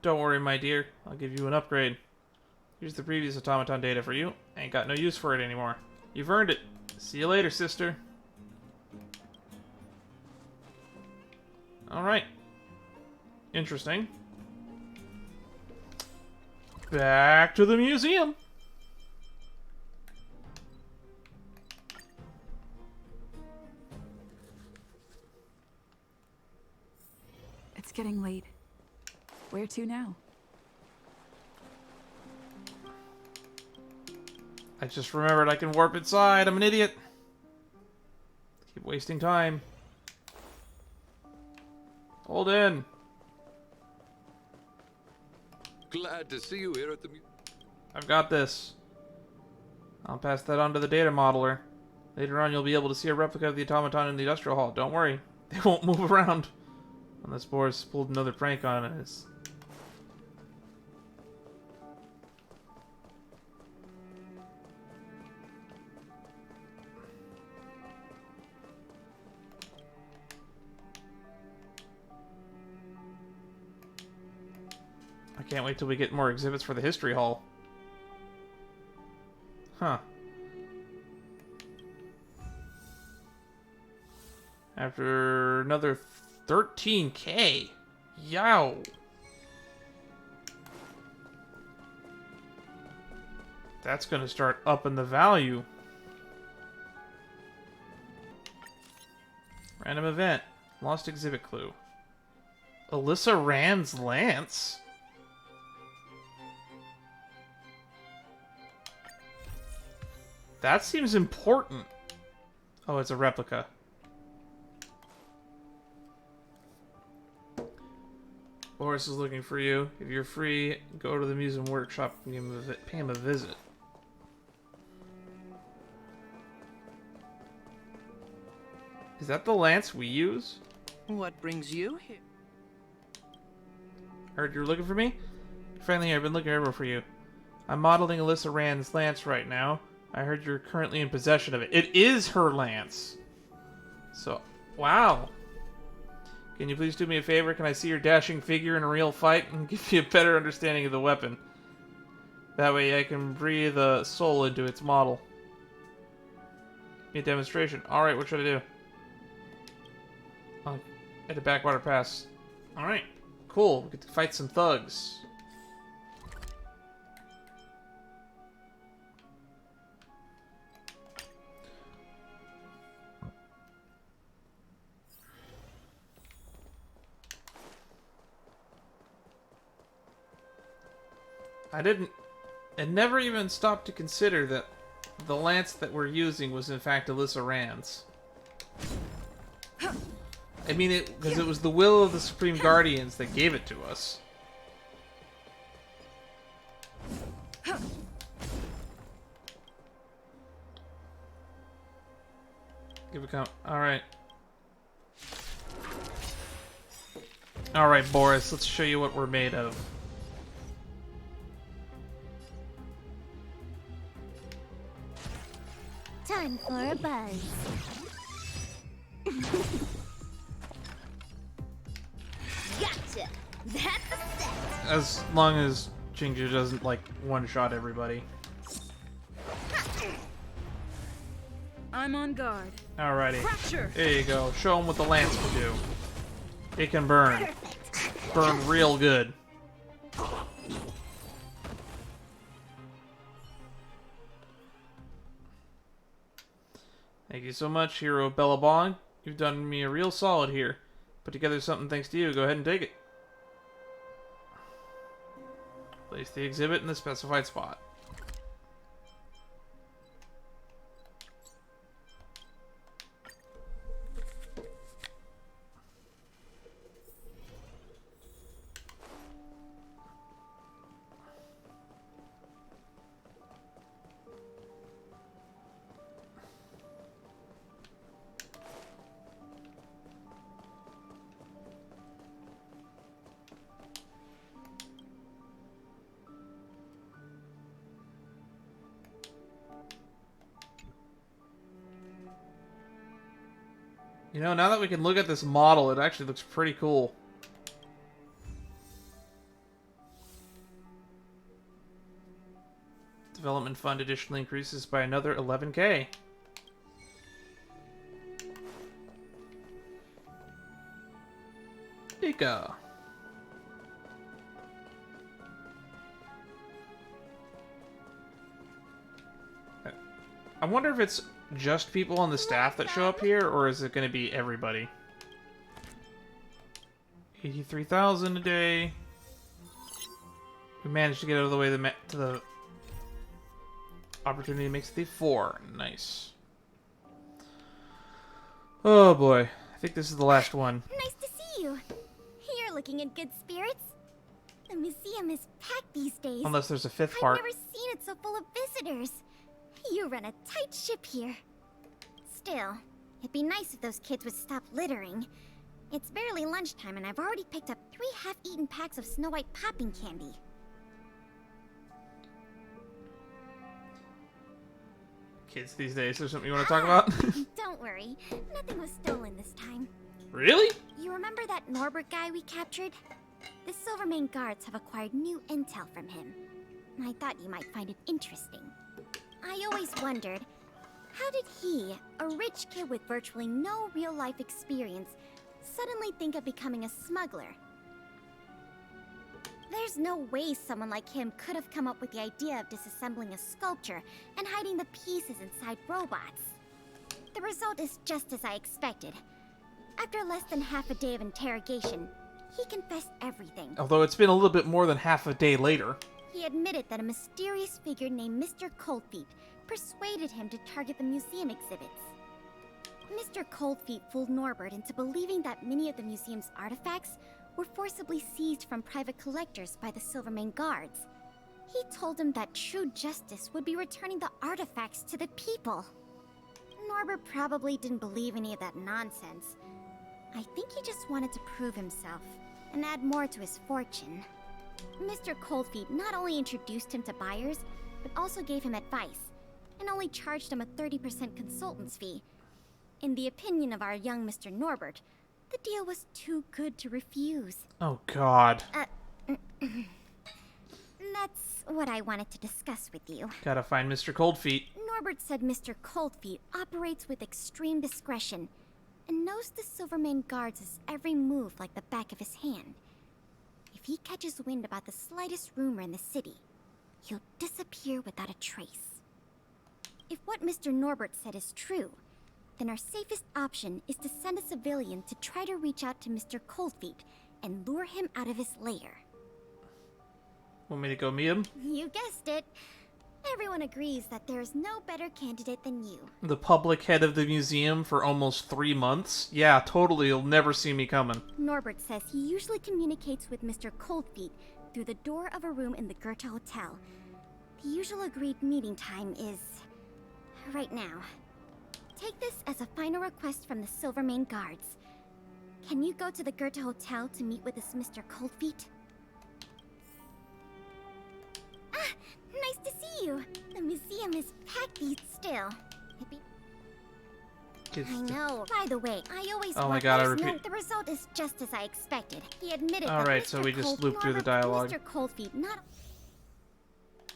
[SPEAKER 1] Don't worry, my dear. I'll give you an upgrade. Here's the previous automaton data for you. Ain't got no use for it anymore. You've earned it. See you later, sister. Alright. Interesting. Back to the museum.
[SPEAKER 5] It's getting late. Where to now?
[SPEAKER 1] I just remembered I can warp inside. I'm an idiot. Keep wasting time. Hold in.
[SPEAKER 18] Glad to see you here at the
[SPEAKER 1] I've got this. I'll pass that on to the data modeler. Later on, you'll be able to see a replica of the automaton in the industrial hall. Don't worry. They won't move around. Unless Boris pulled another prank on us. I can't wait till we get more exhibits for the history hall. Huh. After another 13K. Yow. That's gonna start upping the value. Random event. Lost exhibit clue. Alisa Rand's lance? That seems important. Oh, it's a replica. Boris is looking for you. If you're free, go to the museum workshop and pay him a visit. Is that the lance we use?
[SPEAKER 7] What brings you here?
[SPEAKER 1] Heard you're looking for me? Friendly, I've been looking everywhere for you. I'm modeling Alisa Rand's lance right now. I heard you're currently in possession of it. It is her lance! So, wow. Can you please do me a favor? Can I see your dashing figure in a real fight and give you a better understanding of the weapon? That way I can breathe a soul into its model. Give me a demonstration. Alright, what should I do? Oh, at the backwater pass. Alright, cool. We get to fight some thugs. I never even stopped to consider that the lance that we're using was in fact Alisa Rand's. I mean, because it was the will of the Supreme Guardians that gave it to us. Give a count. Alright. Alright, Boris, let's show you what we're made of.
[SPEAKER 4] Time for a buzz. Gotcha! That's a set!
[SPEAKER 1] As long as Jinju doesn't, like, one-shot everybody.
[SPEAKER 5] I'm on guard.
[SPEAKER 1] Alrighty.
[SPEAKER 5] Fracture.
[SPEAKER 1] There you go. Show them what the lance can do. It can burn. Burn real good. Thank you so much, Hero Bellabong. You've done me a real solid here. Put together something thanks to you. Go ahead and take it. Place the exhibit in the specified spot. You know, now that we can look at this model, it actually looks pretty cool. Development fund additionally increases by another 11K. Ika. I wonder if it's just people on the staff that show up here, or is it going to be everybody? 83,000 a day. We managed to get out of the way to the opportunity makes the 4. Nice. Oh boy, I think this is the last one.
[SPEAKER 2] Nice to see you. You're looking in good spirits. The museum is packed these days.
[SPEAKER 1] Unless there's a 5th part.
[SPEAKER 2] I've never seen it so full of visitors. You run a tight ship here. Still, it'd be nice if those kids would stop littering. It's barely lunchtime and I've already picked up 3 half-eaten packs of Snow White popping candy.
[SPEAKER 1] Kids these days, there's something you want to talk about?
[SPEAKER 2] Don't worry, nothing was stolen this time.
[SPEAKER 1] Really?
[SPEAKER 2] You remember that Norbert guy we captured? The Silvermane guards have acquired new intel from him. I thought you might find it interesting. I always wondered, how did he, a rich kid with virtually no real-life experience, suddenly think of becoming a smuggler? There's no way someone like him could have come up with the idea of disassembling a sculpture and hiding the pieces inside robots. The result is just as I expected. After less than half a day of interrogation, he confessed everything.
[SPEAKER 1] Although it's been a little bit more than half a day later.
[SPEAKER 2] He admitted that a mysterious figure named Mr. Coldfeet persuaded him to target the museum exhibits. Mr. Coldfeet fooled Norbert into believing that many of the museum's artifacts were forcibly seized from private collectors by the Silvermane guards. He told him that true justice would be returning the artifacts to the people. Norbert probably didn't believe any of that nonsense. I think he just wanted to prove himself and add more to his fortune. Mr. Coldfeet not only introduced him to buyers, but also gave him advice, and only charged him a 30% consultant's fee. In the opinion of our young Mr. Norbert, the deal was too good to refuse.
[SPEAKER 1] Oh god.
[SPEAKER 2] That's what I wanted to discuss with you.
[SPEAKER 1] Gotta find Mr. Coldfeet.
[SPEAKER 2] Norbert said Mr. Coldfeet operates with extreme discretion and knows the Silvermane guards' every move like the back of his hand. If he catches wind about the slightest rumor in the city, he'll disappear without a trace. If what Mr. Norbert said is true, then our safest option is to send a civilian to try to reach out to Mr. Coldfeet and lure him out of his lair.
[SPEAKER 1] Want me to go meet him?
[SPEAKER 2] You guessed it. Everyone agrees that there is no better candidate than you.
[SPEAKER 1] The public head of the museum for almost 3 months? Yeah, totally, you'll never see me coming.
[SPEAKER 2] Norbert says he usually communicates with Mr. Coldfeet through the door of a room in the Goethe Hotel. The usual agreed meeting time is right now. Take this as a final request from the Silvermane guards. Can you go to the Goethe Hotel to meet with this Mr. Coldfeet? Ah, nice to see you. The museum is packed still. I know. By the way, I always
[SPEAKER 1] Oh my god, I repeat.
[SPEAKER 2] no, the result is just as I expected. He admitted
[SPEAKER 1] All
[SPEAKER 2] that
[SPEAKER 1] right,
[SPEAKER 2] Mr.
[SPEAKER 1] so we just looped through the dialogue.
[SPEAKER 2] Mr. Coldfeet not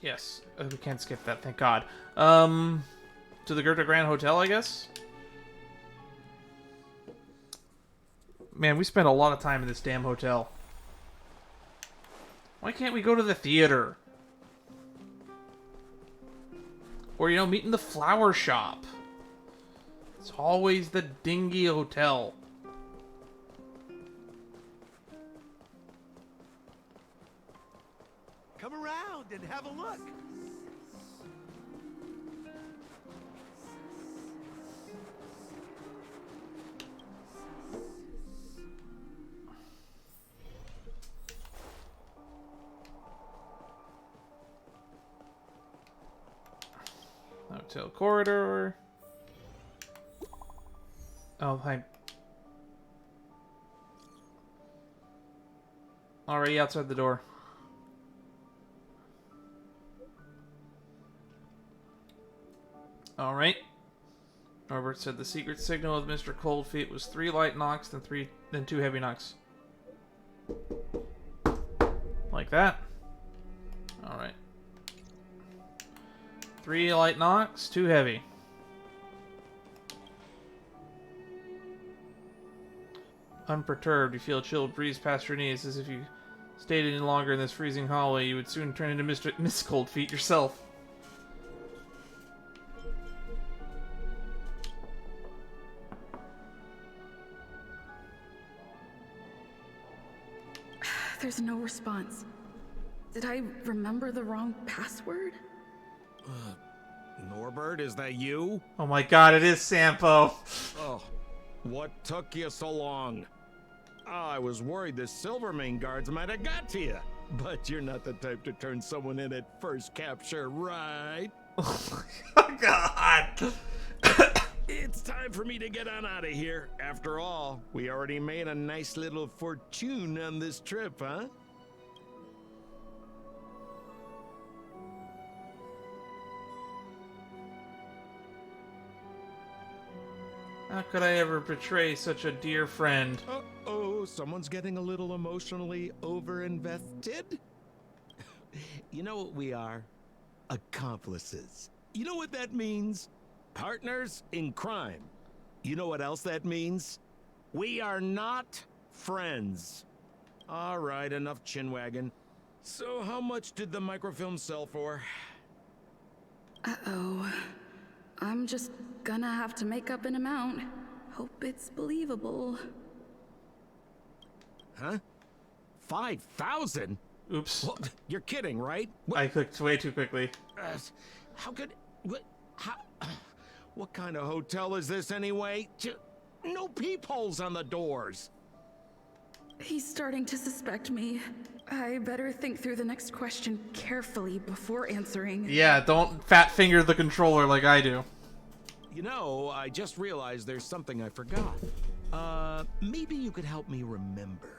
[SPEAKER 1] Yes, we can't skip that, thank god. To the Goethe Grand Hotel, I guess? Man, we spent a lot of time in this damn hotel. Why can't we go to the theater? Or, you know, meet in the flower shop. It's always the dingy hotel.
[SPEAKER 17] Come around and have a look.
[SPEAKER 1] Hotel corridor. Oh, hi. Already outside the door. Alright. Norbert said the secret signal of Mr. Coldfeet was 3 light knocks, then 2 heavy knocks. Like that. Alright. 3 light knocks, 2 heavy. Unperturbed, you feel a chill breeze past your knees, as if you stayed any longer in this freezing hallway, you would soon turn into Miss Coldfeet yourself.
[SPEAKER 5] There's no response. Did I remember the wrong password?
[SPEAKER 19] Norbert, is that you?
[SPEAKER 1] Oh my god, it is Sampo!
[SPEAKER 19] Oh, what took you so long? Oh, I was worried the Silvermane guards might have got to you. But you're not the type to turn someone in at first capture, right?
[SPEAKER 1] Oh my god!
[SPEAKER 19] It's time for me to get on out of here. After all, we already made a nice little fortune on this trip, huh?
[SPEAKER 1] How could I ever betray such a dear friend?
[SPEAKER 19] Uh-oh, someone's getting a little emotionally over-invested? You know what we are? Accomplices. You know what that means? Partners in crime. You know what else that means? We are not friends. All right, enough chinwagging. So how much did the microfilm sell for?
[SPEAKER 5] Uh-oh. I'm just gonna have to make up an amount. Hope it's believable.
[SPEAKER 19] Huh? 5,000?
[SPEAKER 1] Oops.
[SPEAKER 19] Well, you're kidding, right?
[SPEAKER 1] I clicked way too quickly.
[SPEAKER 19] How could... What kind of hotel is this anyway? No peepholes on the doors.
[SPEAKER 5] He's starting to suspect me. I better think through the next question carefully before answering.
[SPEAKER 1] Yeah, don't fat finger the controller like I do.
[SPEAKER 19] You know, I just realized there's something I forgot. Maybe you could help me remember.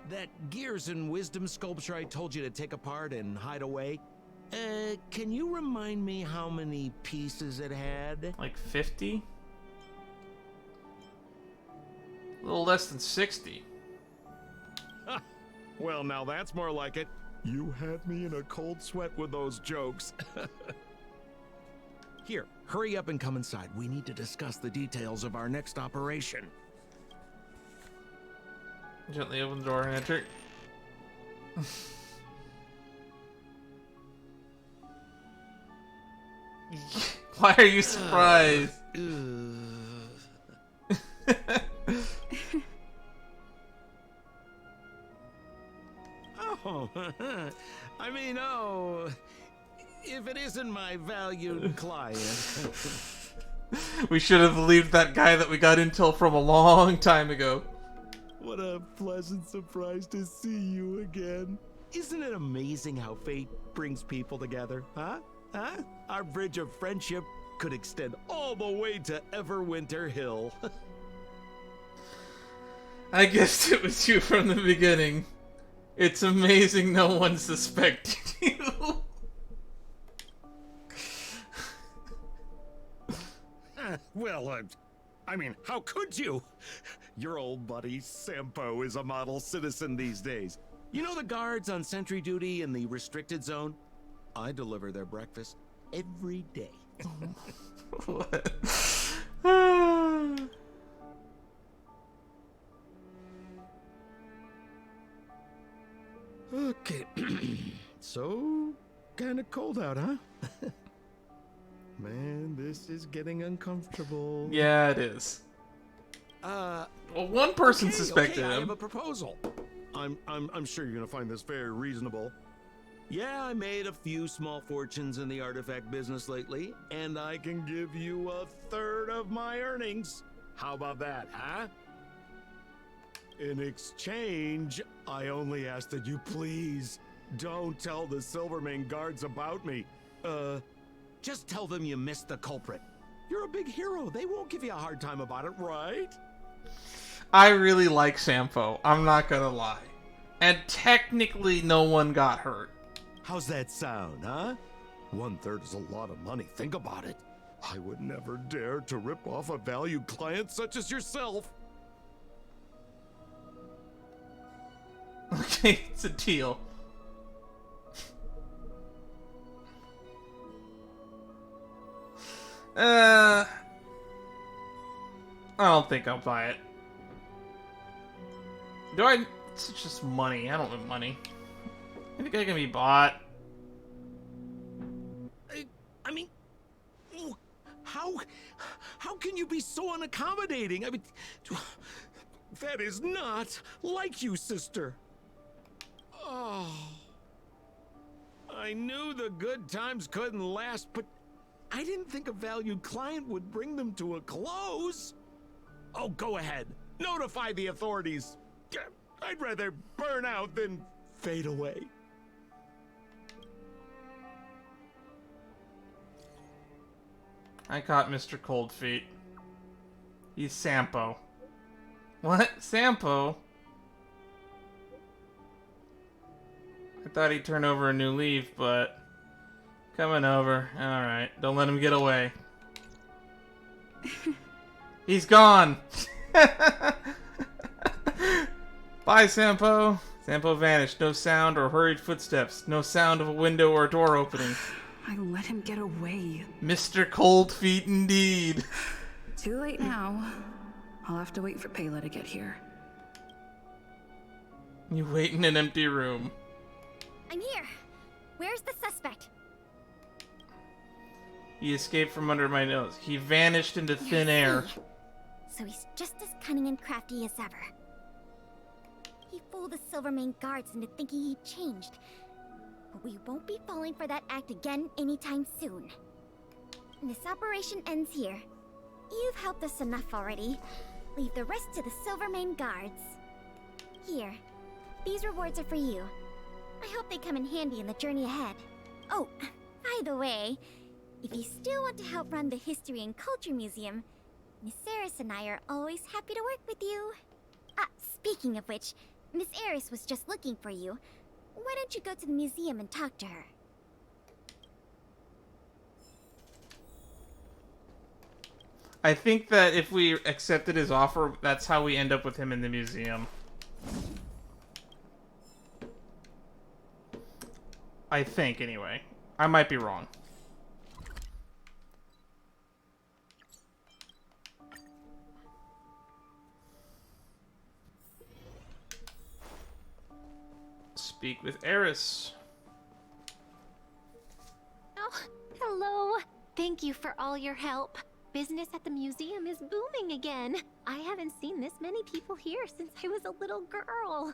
[SPEAKER 19] That Gears and Wisdom sculpture I told you to take apart and hide away. Can you remind me how many pieces it had?
[SPEAKER 1] Like 50? A little less than 60.
[SPEAKER 19] Well, now that's more like it. You had me in a cold sweat with those jokes. Here, hurry up and come inside. We need to discuss the details of our next operation.
[SPEAKER 1] Gently open the door and enter. Why are you surprised?
[SPEAKER 19] Oh, I mean, oh, if it isn't my valued client.
[SPEAKER 1] We should have believed that guy that we got intel from a long time ago.
[SPEAKER 19] What a pleasant surprise to see you again. Isn't it amazing how fate brings people together, huh? Huh? Our bridge of friendship could extend all the way to Everwinter Hill.
[SPEAKER 1] I guessed it was you from the beginning. It's amazing no one suspected you.
[SPEAKER 19] Well, I mean, how could you? Your old buddy Sampo is a model citizen these days. You know the guards on sentry duty in the restricted zone? I deliver their breakfast every day.
[SPEAKER 1] What?
[SPEAKER 19] Okay. So, kind of cold out, huh? Man, this is getting uncomfortable.
[SPEAKER 1] Yeah, it is. Well, one person suspected
[SPEAKER 19] I
[SPEAKER 1] him.
[SPEAKER 19] have a proposal. I'm sure you're gonna find this very reasonable. Yeah, I made a few small fortunes in the artifact business lately, and I can give you a third of my earnings. How about that, huh? In exchange, I only ask that you please don't tell the Silvermane guards about me. Just tell them you missed the culprit. You're a big hero. They won't give you a hard time about it, right?
[SPEAKER 1] I really like Sampo. I'm not gonna lie. And technically, no one got hurt.
[SPEAKER 19] How's that sound, huh? 1/3 is a lot of money. Think about it. I would never dare to rip off a valued client such as yourself.
[SPEAKER 1] Okay, it's a deal. I don't think I'll buy it. Do I? It's just money. I don't want money. I think I can be bought.
[SPEAKER 19] I mean, how can you be so unaccommodating? I mean, that is not like you, sister. Oh, I knew the good times couldn't last, but I didn't think a valued client would bring them to a close. Oh, go ahead. Notify the authorities. I'd rather burn out than fade away.
[SPEAKER 1] I caught Mr. Cold Feet. He's Sampo. What? Sampo? I thought he'd turn over a new leaf, but... Coming over. Alright. Don't let him get away. He's gone! Bye, Sampo. Sampo vanished. No sound or hurried footsteps. No sound of a window or a door opening.
[SPEAKER 5] I let him get away.
[SPEAKER 1] Mr. Cold Feet indeed.
[SPEAKER 5] Too late now. I'll have to wait for Pela to get here.
[SPEAKER 1] You wait in an empty room.
[SPEAKER 2] I'm here. Where's the suspect?
[SPEAKER 1] He escaped from under my nose. He vanished into thin air.
[SPEAKER 2] So he's just as cunning and crafty as ever. He fooled the Silvermane guards into thinking he'd changed. But we won't be falling for that act again anytime soon. This operation ends here. You've helped us enough already. Leave the rest to the Silvermane guards. Here, these rewards are for you. I hope they come in handy in the journey ahead. Oh, by the way, if you still want to help run the History and Culture Museum, Miss Eris and I are always happy to work with you. Speaking of which, Miss Eris was just looking for you. Why don't you go to the museum and talk to her?
[SPEAKER 1] I think that if we accepted his offer, that's how we end up with him in the museum. I think, anyway. I might be wrong. Speak with Eris.
[SPEAKER 8] Oh, hello. Thank you for all your help. Business at the museum is booming again. I haven't seen this many people here since I was a little girl.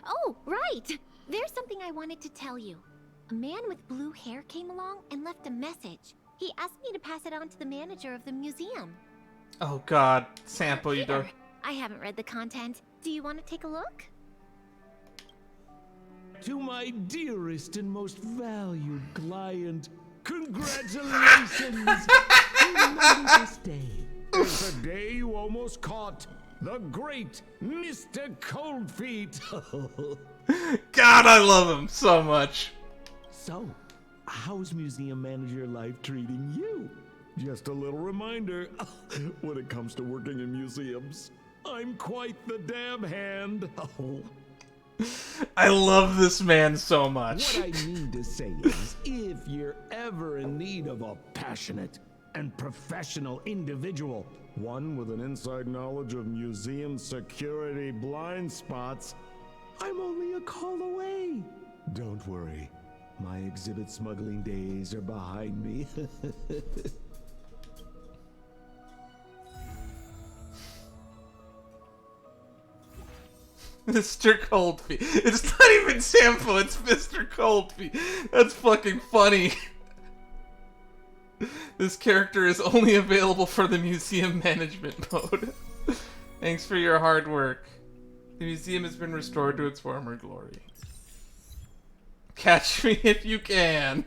[SPEAKER 8] Oh, right! There's something I wanted to tell you. A man with blue hair came along and left a message. He asked me to pass it on to the manager of the museum.
[SPEAKER 1] Oh god, Sampo, you don't...
[SPEAKER 8] I haven't read the content. Do you want to take a look?
[SPEAKER 19] To my dearest and most valued client, congratulations! Remember this day as the day you almost caught the great Mr. Coldfeet.
[SPEAKER 1] God, I love him so much.
[SPEAKER 19] So, how's museum manager life treating you? Just a little reminder, when it comes to working in museums, I'm quite the damn hand.
[SPEAKER 1] I love this man so much.
[SPEAKER 19] What I mean to say is, if you're ever in need of a passionate and professional individual, one with an inside knowledge of museum security blind spots, I'm only a call away. Don't worry, my exhibit smuggling days are behind me.
[SPEAKER 1] Mr. Coldfeet. It's not even Sampo, it's Mr. Coldfeet. That's fucking funny. This character is only available for the museum management mode. Thanks for your hard work. The museum has been restored to its former glory. Catch me if you can.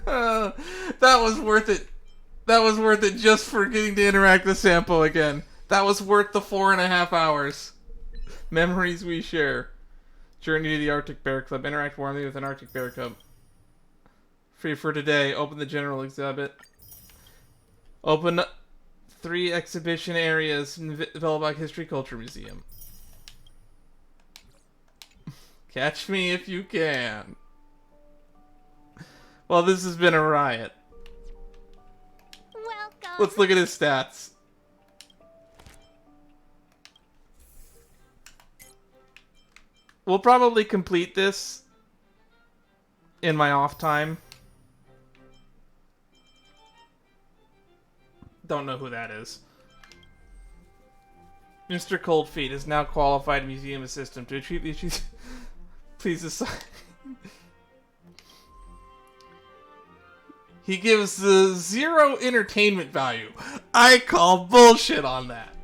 [SPEAKER 1] That was worth it. That was worth it just for getting to interact with Sampo again. That was worth the 4.5 hours. Memories we share. Journey to the Arctic Bear Club. Interact warmly with an Arctic Bear Cub. Free for today. Open the general exhibit. Open 3 exhibition areas in the Velbach History Culture Museum. Catch me if you can. Well, this has been a riot.
[SPEAKER 4] Welcome.
[SPEAKER 1] Let's look at his stats. We'll probably complete this in my off time. Don't know who that is. Mr. Coldfeet is now qualified museum assistant. To achieve the issues, please assign. He gives 0 entertainment value. I call bullshit on that.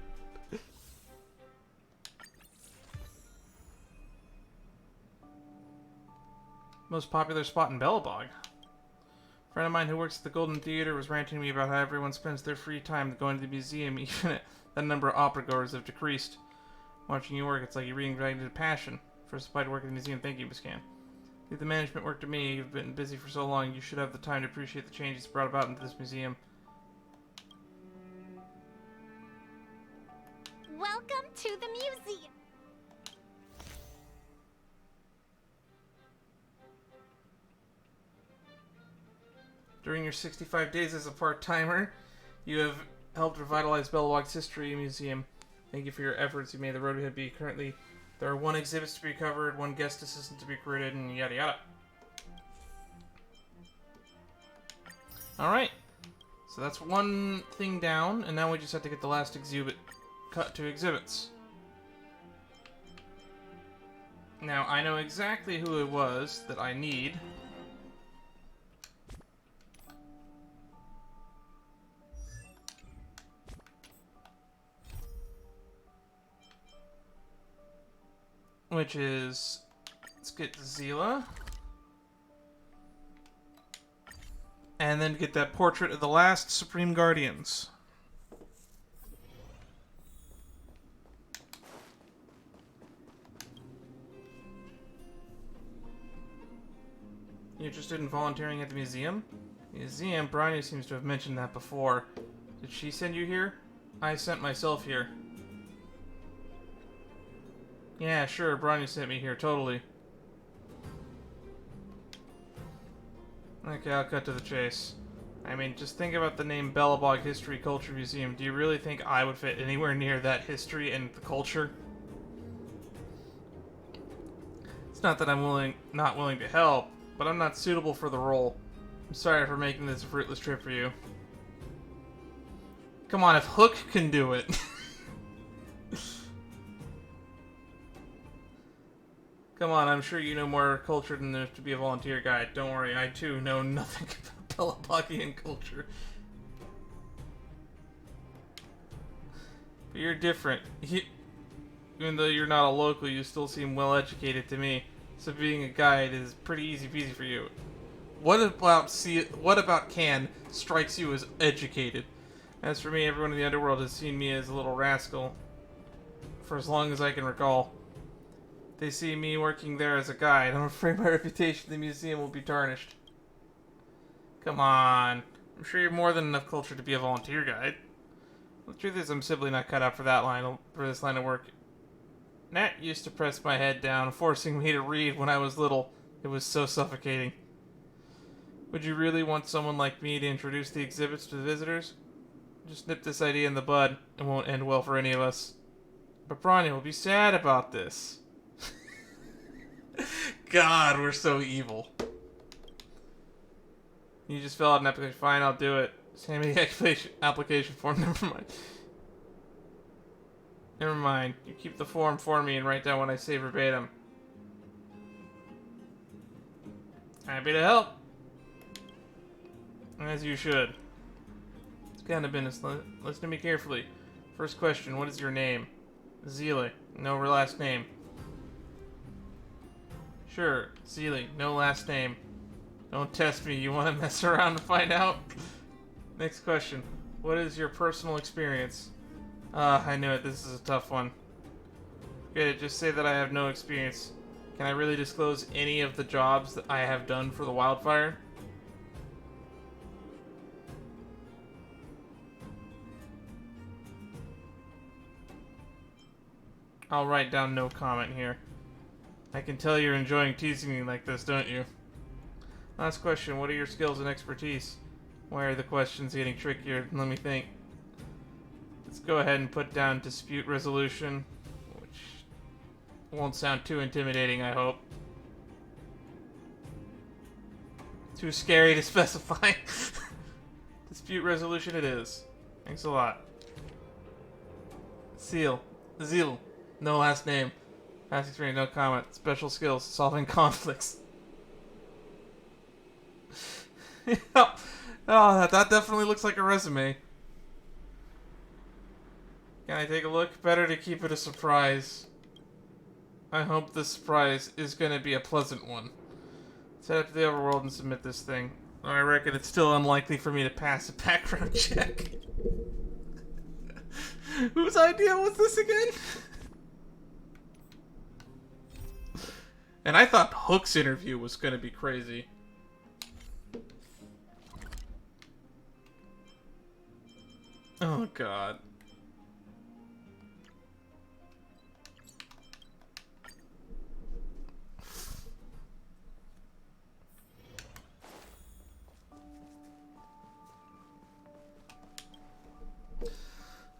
[SPEAKER 1] Most popular spot in Belobog. A friend of mine who works at the Golden Theater was ranting to me about how everyone spends their free time going to the museum, even the number of opera goers have decreased. Watching you work, it's like you're reignited passion. First applied to work at the museum, thank you, Miss Can. Leave the management work to me. You've been busy for so long, you should have the time to appreciate the changes brought about into this museum.
[SPEAKER 4] Welcome to the museum.
[SPEAKER 1] During your 65 days as a part-timer, you have helped revitalize Belobog's History Museum. Thank you for your efforts. You made the road ahead be currently. There are 1 exhibit to be covered, 1 guest assistant to be created, and yada yada. Alright. So that's 1 thing down, and now we just have to get the last exhibit cut to exhibits. Now, I know exactly who it was that I need. Which is, let's get Seele. And then get that portrait of the last Supreme Guardians. You interested in volunteering at the museum? Museum? Bryony seems to have mentioned that before. Did she send you here? I sent myself here. Yeah, sure, Bronny sent me here, totally. Okay, I'll cut to the chase. I mean, just think about the name Belobog History Culture Museum. Do you really think I would fit anywhere near that history and the culture? It's not that I'm not willing to help, but I'm not suitable for the role. I'm sorry for making this a fruitless trip for you. Come on, if Hook can do it. Come on, I'm sure you know more culture than there to be a volunteer guide. Don't worry, I too know nothing about Belobogian culture. But you're different. Even though you're not a local, you still seem well educated to me. So being a guide is pretty easy peasy for you. What about Can strikes you as educated? As for me, everyone in the underworld has seen me as a little rascal for as long as I can recall. They see me working there as a guide. I'm afraid my reputation in the museum will be tarnished. Come on. I'm sure you're more than enough culture to be a volunteer guide. The truth is, I'm simply not cut out for this line of work. Nat used to press my head down, forcing me to read when I was little. It was so suffocating. Would you really want someone like me to introduce the exhibits to the visitors? Just nip this idea in the bud. It won't end well for any of us. But Bronny will be sad about this. God, we're so evil. You just fill out an application. Fine, I'll do it. Send me the application form. Never mind. Never mind. You keep the form for me and write down what I say verbatim. Happy to help. As you should. It's kind of business. Listen to me carefully. First question, what is your name? Seele. No last name. Sure, Seele. No last name. Don't test me. You want to mess around and find out? Next question. What is your personal experience? I knew it. This is a tough one. Good, just say that I have no experience. Can I really disclose any of the jobs that I have done for the wildfire? I'll write down no comment here. I can tell you're enjoying teasing me like this, don't you? Last question, what are your skills and expertise? Why are the questions getting trickier? Let me think. Let's go ahead and put down dispute resolution, which won't sound too intimidating, I hope. Too scary to specify. Dispute resolution it is. Thanks a lot. Seele. No last name. Past experience, no comment. Special skills, solving conflicts. Oh, that definitely looks like a resume. Can I take a look? Better to keep it a surprise. I hope this surprise is going to be a pleasant one. Let's head up to the overworld and submit this thing. I reckon it's still unlikely for me to pass a background check. Whose idea was this again? And I thought Hook's interview was going to be crazy. Oh, God.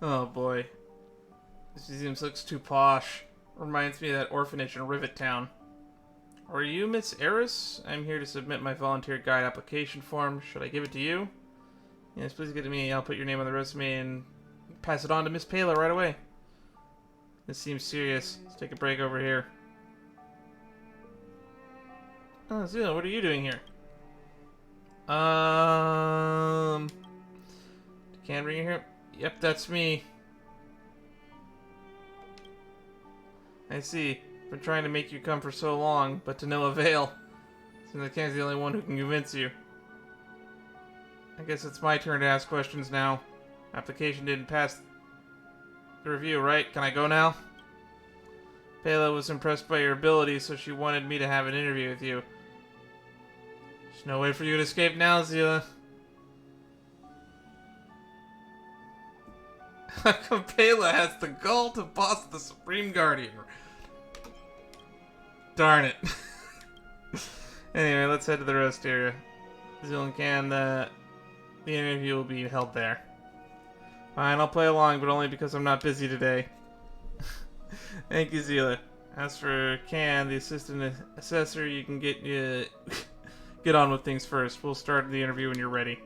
[SPEAKER 1] Oh, boy. This museum looks too posh. Reminds me of that orphanage in Rivet Town. Are you Miss Eris? I'm here to submit my volunteer guide application form. Should I give it to you? Yes, please give it to me. I'll put your name on the resume and pass it on to Miss Pela right away. This seems serious. Let's take a break over here. Oh, Seele, what are you doing here? Can't bring you here? Yep, that's me. I see. Been trying to make you come for so long, but to no avail. Seems like Ken's the only one who can convince you. I guess it's my turn to ask questions now. Application didn't pass the review, right? Can I go now? Pela was impressed by your abilities, so she wanted me to have an interview with you. There's no way for you to escape now, Seele. How come Pela has the gall to boss the Supreme Guardian? Darn it. Anyway, let's head to the roast area. Seele and Can, the interview will be held there. Fine, I'll play along, but only because I'm not busy today. Thank you, Seele. As for Can, the assistant assessor, you can get on with things first. We'll start the interview when you're ready.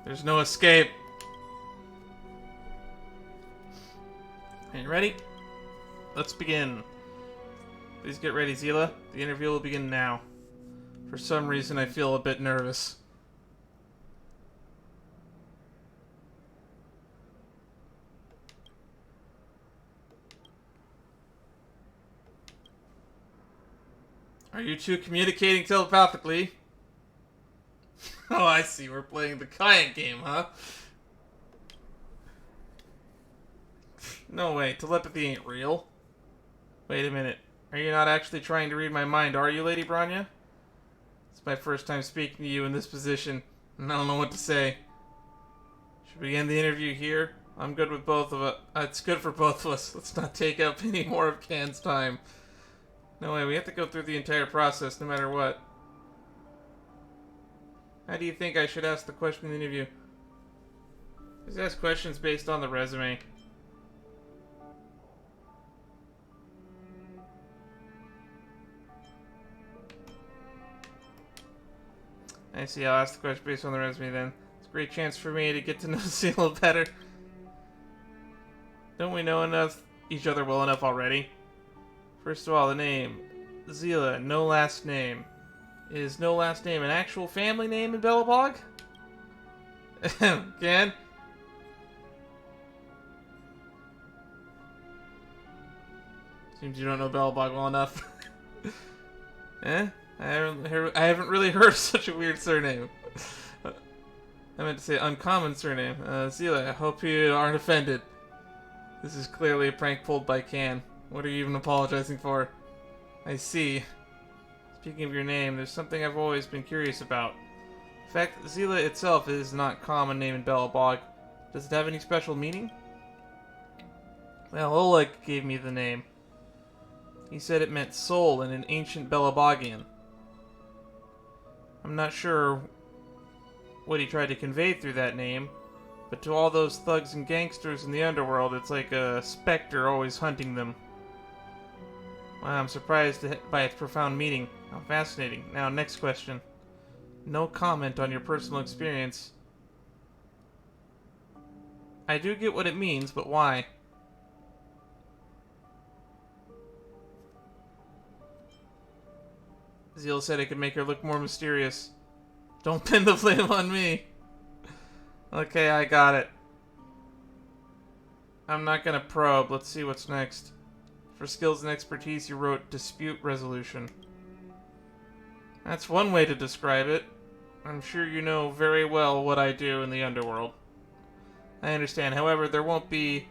[SPEAKER 1] There's no escape. Are you ready? Let's begin. Please get ready, Seele. The interview will begin now. For some reason, I feel a bit nervous. Are you two communicating telepathically? Oh, I see. We're playing the Kayak game, huh? No way. Telepathy ain't real. Wait a minute. Are you not actually trying to read my mind, are you, Lady Bronya? It's my first time speaking to you in this position, and I don't know what to say. Should we end the interview here? I'm good with both of us. It's good for both of us. Let's not take up any more of Can's time. No way, we have to go through the entire process, no matter what. How do you think I should ask the question in the interview? Just ask questions based on the resume. I see, I'll ask the question based on the resume then. It's a great chance for me to get to know Seele better. Don't we know each other well enough already? First of all, the name. Seele, no last name. Is no last name an actual family name in Belobog? Again? Seems you don't know Belobog well enough. Eh? I haven't really heard such a weird surname. I meant to say uncommon surname. Seele, I hope you aren't offended. This is clearly a prank pulled by Can. What are you even apologizing for? I see. Speaking of your name, there's something I've always been curious about. In fact, Seele itself is not a common name in Belobog. Does it have any special meaning? Well, Oleg gave me the name. He said it meant soul in an ancient Belobogian. I'm not sure what he tried to convey through that name, but to all those thugs and gangsters in the underworld, it's like a specter always hunting them. Wow, I'm surprised by its profound meaning. How fascinating. Now, next question. No comment on your personal experience. I do get what it means, but why? Seele said it could make her look more mysterious. Don't pin the blame on me. Okay, I got it. I'm not gonna probe. Let's see what's next. For skills and expertise, you wrote dispute resolution. That's one way to describe it. I'm sure you know very well what I do in the underworld. I understand. However, there won't be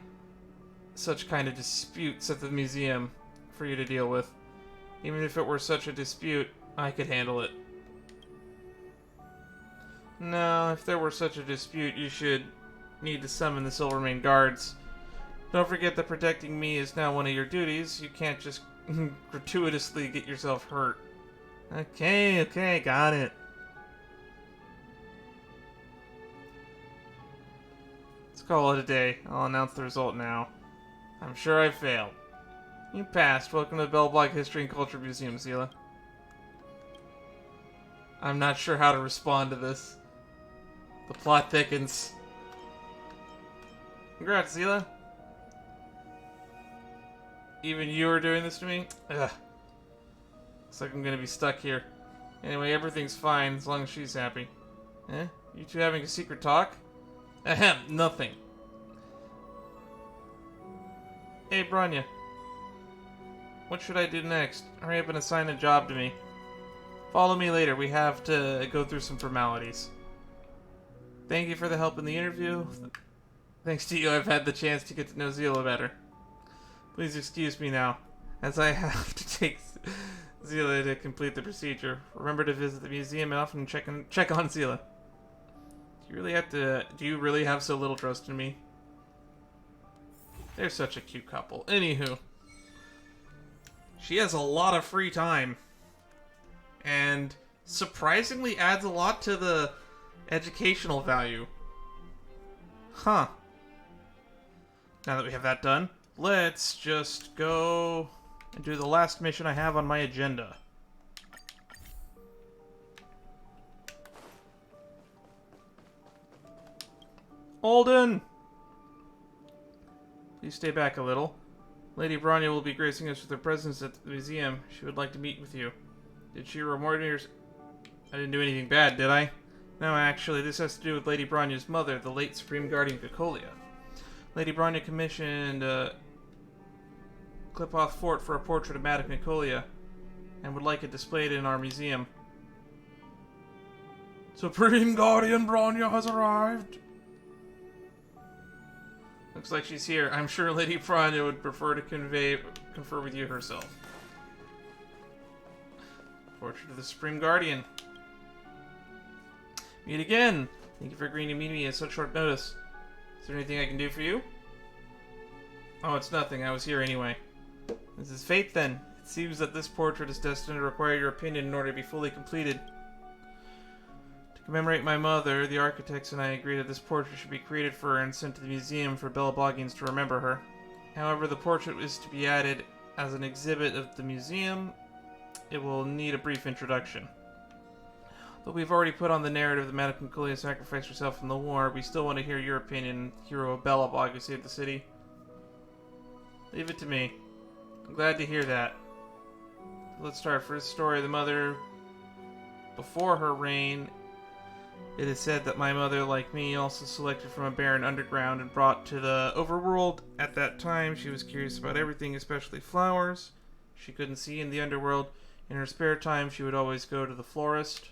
[SPEAKER 1] such kind of disputes at the museum for you to deal with. Even if it were such a dispute, I could handle it. No, if there were such a dispute, you should need to summon the Silvermane Guards. Don't forget that protecting me is now one of your duties. You can't just gratuitously get yourself hurt. Okay, got it. Let's call it a day. I'll announce the result now. I'm sure I failed. You passed. Welcome to the Belobog History and Culture Museum, Seele. I'm not sure how to respond to this. The plot thickens. Congrats, Seele. Even you are doing this to me? Ugh. Looks like I'm gonna be stuck here. Anyway, everything's fine as long as she's happy. Eh? You two having a secret talk? Ahem, nothing. Hey, Bronya. What should I do next? Hurry up and assign a job to me. Follow me later. We have to go through some formalities. Thank you for the help in the interview. Thanks to you, I've had the chance to get to know Seele better. Please excuse me now, as I have to take Seele to complete the procedure. Remember to visit the museum and often check on Seele. Do you really have so little trust in me? They're such a cute couple. Anywho. She has a lot of free time. And surprisingly adds a lot to the educational value. Huh. Now that we have that done, let's just go and do the last mission I have on my agenda. Alden! Please stay back a little. Lady Bronya will be gracing us with her presence at the museum. She would like to meet with you. Did she reward me or... I didn't do anything bad, did I? No, actually, this has to do with Lady Bronya's mother, the late Supreme Guardian Cacolia. Lady Bronya commissioned Clipoth Fort for a portrait of Madame Cacolia, and would like it displayed in our museum. Supreme Guardian Bronya has arrived! Looks like she's here. I'm sure Lady Bronya would prefer to confer with you herself. Portrait of the Supreme Guardian. Meet again! Thank you for agreeing to meet me at such short notice. Is there anything I can do for you? Oh, it's nothing. I was here anyway. This is fate, then. It seems that this portrait is destined to require your opinion in order to be fully completed. To commemorate my mother, the architects and I agreed that this portrait should be created for her and sent to the museum for Belobogians to remember her. However, the portrait is to be added as an exhibit of the museum. It will need a brief introduction. Though we've already put on the narrative that Madame Cacolia sacrificed herself in the war, we still want to hear your opinion, hero of Belobog who saved the city. Leave it to me. I'm glad to hear that. Let's start. First story, the mother before her reign. It is said that my mother, like me, also selected from a barren underground and brought to the overworld. At that time, she was curious about everything, especially flowers. She couldn't see in the underworld. In her spare time, she would always go to the florist.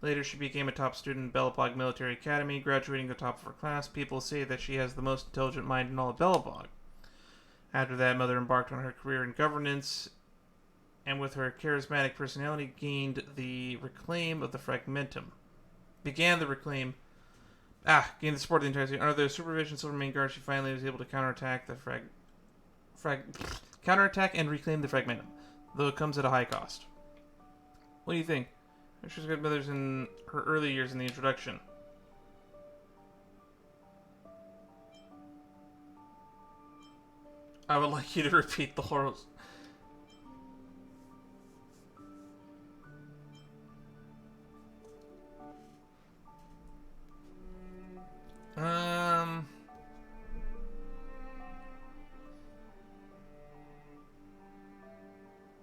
[SPEAKER 1] Later, she became a top student in Belobog Military Academy, graduating the top of her class. People say that she has the most intelligent mind in all of Belobog. After that, Mother embarked on her career in governance, and with her charismatic personality, gained the support of the entire city. Under the supervision of Silver Main Guard, she finally was able to counterattack and reclaim the fragmentum, though it comes at a high cost. What do you think? She was good mothers in her early years in the introduction. I would like you to repeat the horrors.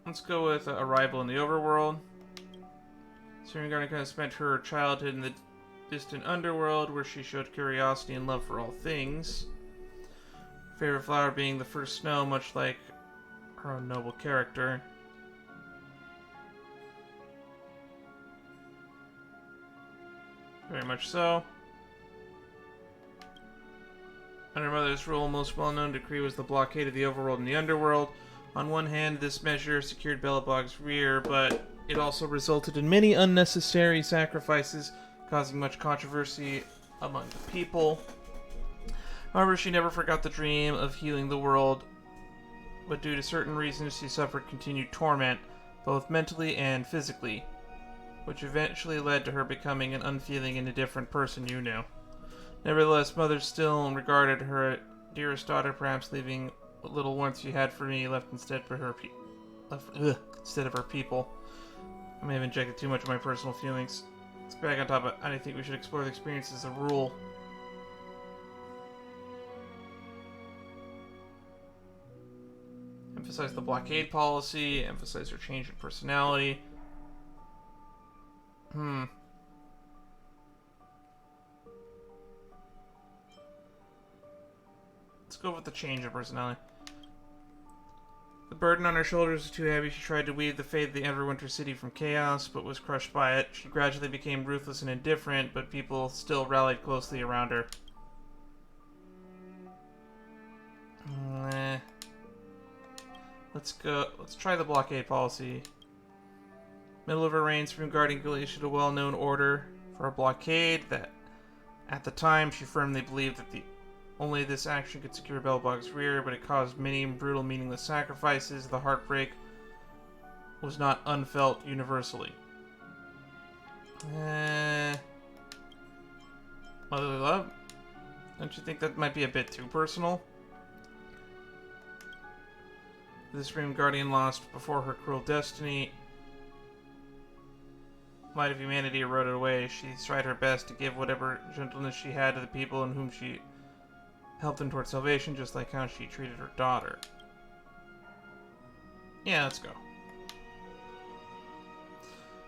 [SPEAKER 1] Let's go with Arrival in the Overworld. Serval kind of spent her childhood in the distant underworld, where she showed curiosity and love for all things. Favorite flower being the first snow, much like her own noble character. Very much so. Under Mother's rule, most well-known decree was the blockade of the overworld and the underworld. On one hand, this measure secured Belobog's rear, but it also resulted in many unnecessary sacrifices, causing much controversy among the people. However, she never forgot the dream of healing the world, but due to certain reasons, she suffered continued torment, both mentally and physically, which eventually led to her becoming an unfeeling and indifferent person you knew. Nevertheless, Mother still regarded her dearest daughter, perhaps leaving what little warmth she had for me left instead of her people. I may have injected too much of my personal feelings. Let's back on top of it. I think we should explore the experience as a rule. Emphasize the blockade policy, emphasize her change in personality. Let's go with the change in personality. The burden on her shoulders was too heavy. She tried to weave the fate of the Everwinter city from chaos, but was crushed by it. She gradually became ruthless and indifferent, but people still rallied closely around her. Let's try the blockade policy. Middle of her reign, Supreme Guard issued a well-known order for a blockade that, at the time, she firmly believed that only this action could secure Belobog's rear, but it caused many brutal, meaningless sacrifices. The heartbreak was not unfelt universally. Motherly love? Don't you think that might be a bit too personal? The Supreme Guardian lost before her cruel destiny. Light of humanity eroded away. She tried her best to give whatever gentleness she had to the people in whom she helped them towards salvation, just like how she treated her daughter. Yeah, let's go.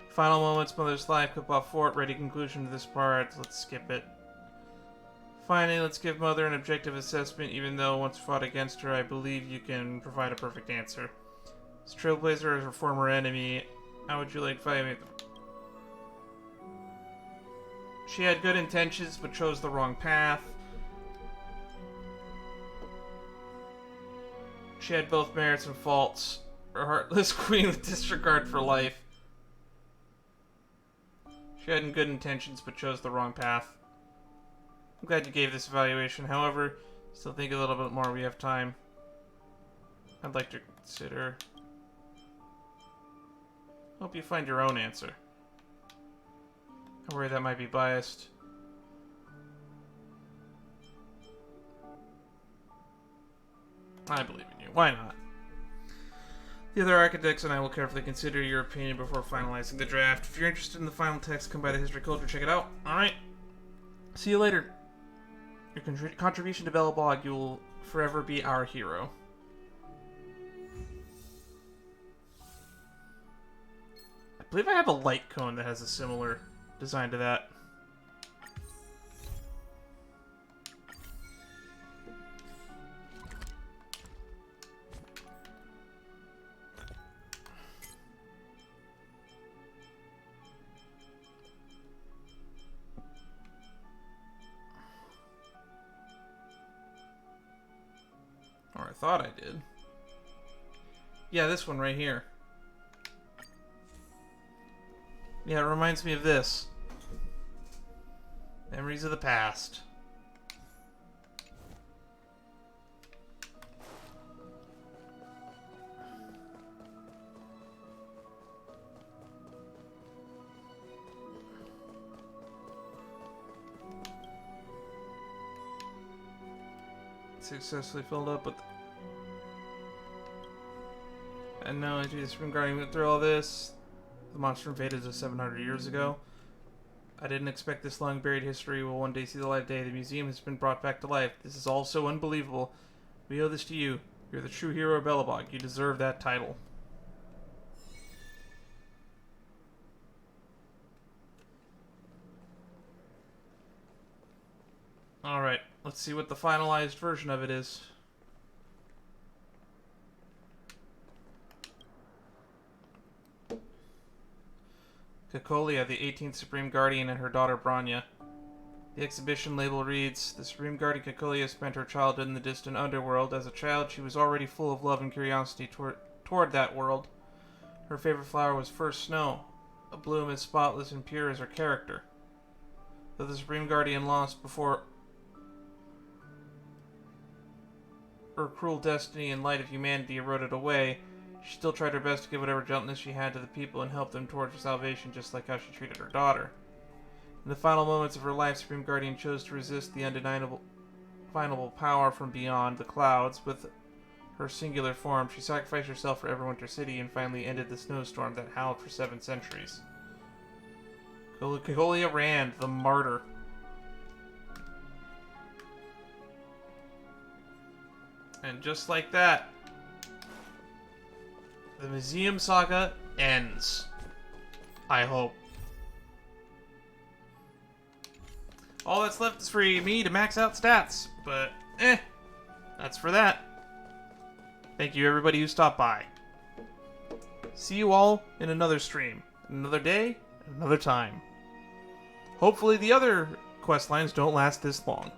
[SPEAKER 1] Final moments, Mother's life, Kippa Fort, ready conclusion to this part. Let's skip it. Finally, let's give Mother an objective assessment. Even though once fought against her, I believe you can provide a perfect answer. As Trailblazer, as her former enemy, how would you like fighting? She had good intentions, but chose the wrong path. She had both merits and faults. Her heartless queen with disregard for life. She had good intentions, but chose the wrong path. I'm glad you gave this evaluation. However, still think a little bit more. We have time. I'd like to consider. Hope you find your own answer. I worry that might be biased. I believe in you. Why not? The other architects and I will carefully consider your opinion before finalizing the draft. If you're interested in the final text, come by the History Culture, check it out. Alright. See you later. Your contribution to Belobog, you will forever be our hero. I believe I have a light cone that has a similar design to that. Or I thought I did. Yeah, this one right here. Yeah, it reminds me of this. Memories of the past. Successfully filled up with... And now the Supreme Guardian went through all this. The monster invaded us 700 years ago. I didn't expect this long buried history will one day see the light of day. The museum has been brought back to life. This is all so unbelievable. We owe this to you. You're the true hero of Belobog. You deserve that title. Alright, let's see what the finalized version of it is. Kekolia, the 18th Supreme Guardian, and her daughter Branya. The exhibition label reads, The Supreme Guardian Kekolia spent her childhood in the distant underworld. As a child, she was already full of love and curiosity toward that world. Her favorite flower was first snow, a bloom as spotless and pure as her character. Though the Supreme Guardian lost before her cruel destiny and light of humanity eroded away, she still tried her best to give whatever gentleness she had to the people and help them towards salvation, just like how she treated her daughter. In the final moments of her life, Supreme Guardian chose to resist the undeniable power from beyond the clouds. With her singular form, she sacrificed herself for Everwinter City and finally ended the snowstorm that howled for 7 centuries. Kekolia Rand, the Martyr. And just like that, the museum saga ends. I hope. All that's left is for me to max out stats, but that's for that. Thank you everybody who stopped by. See you all in another stream, another day, another time. Hopefully the other quest lines don't last this long.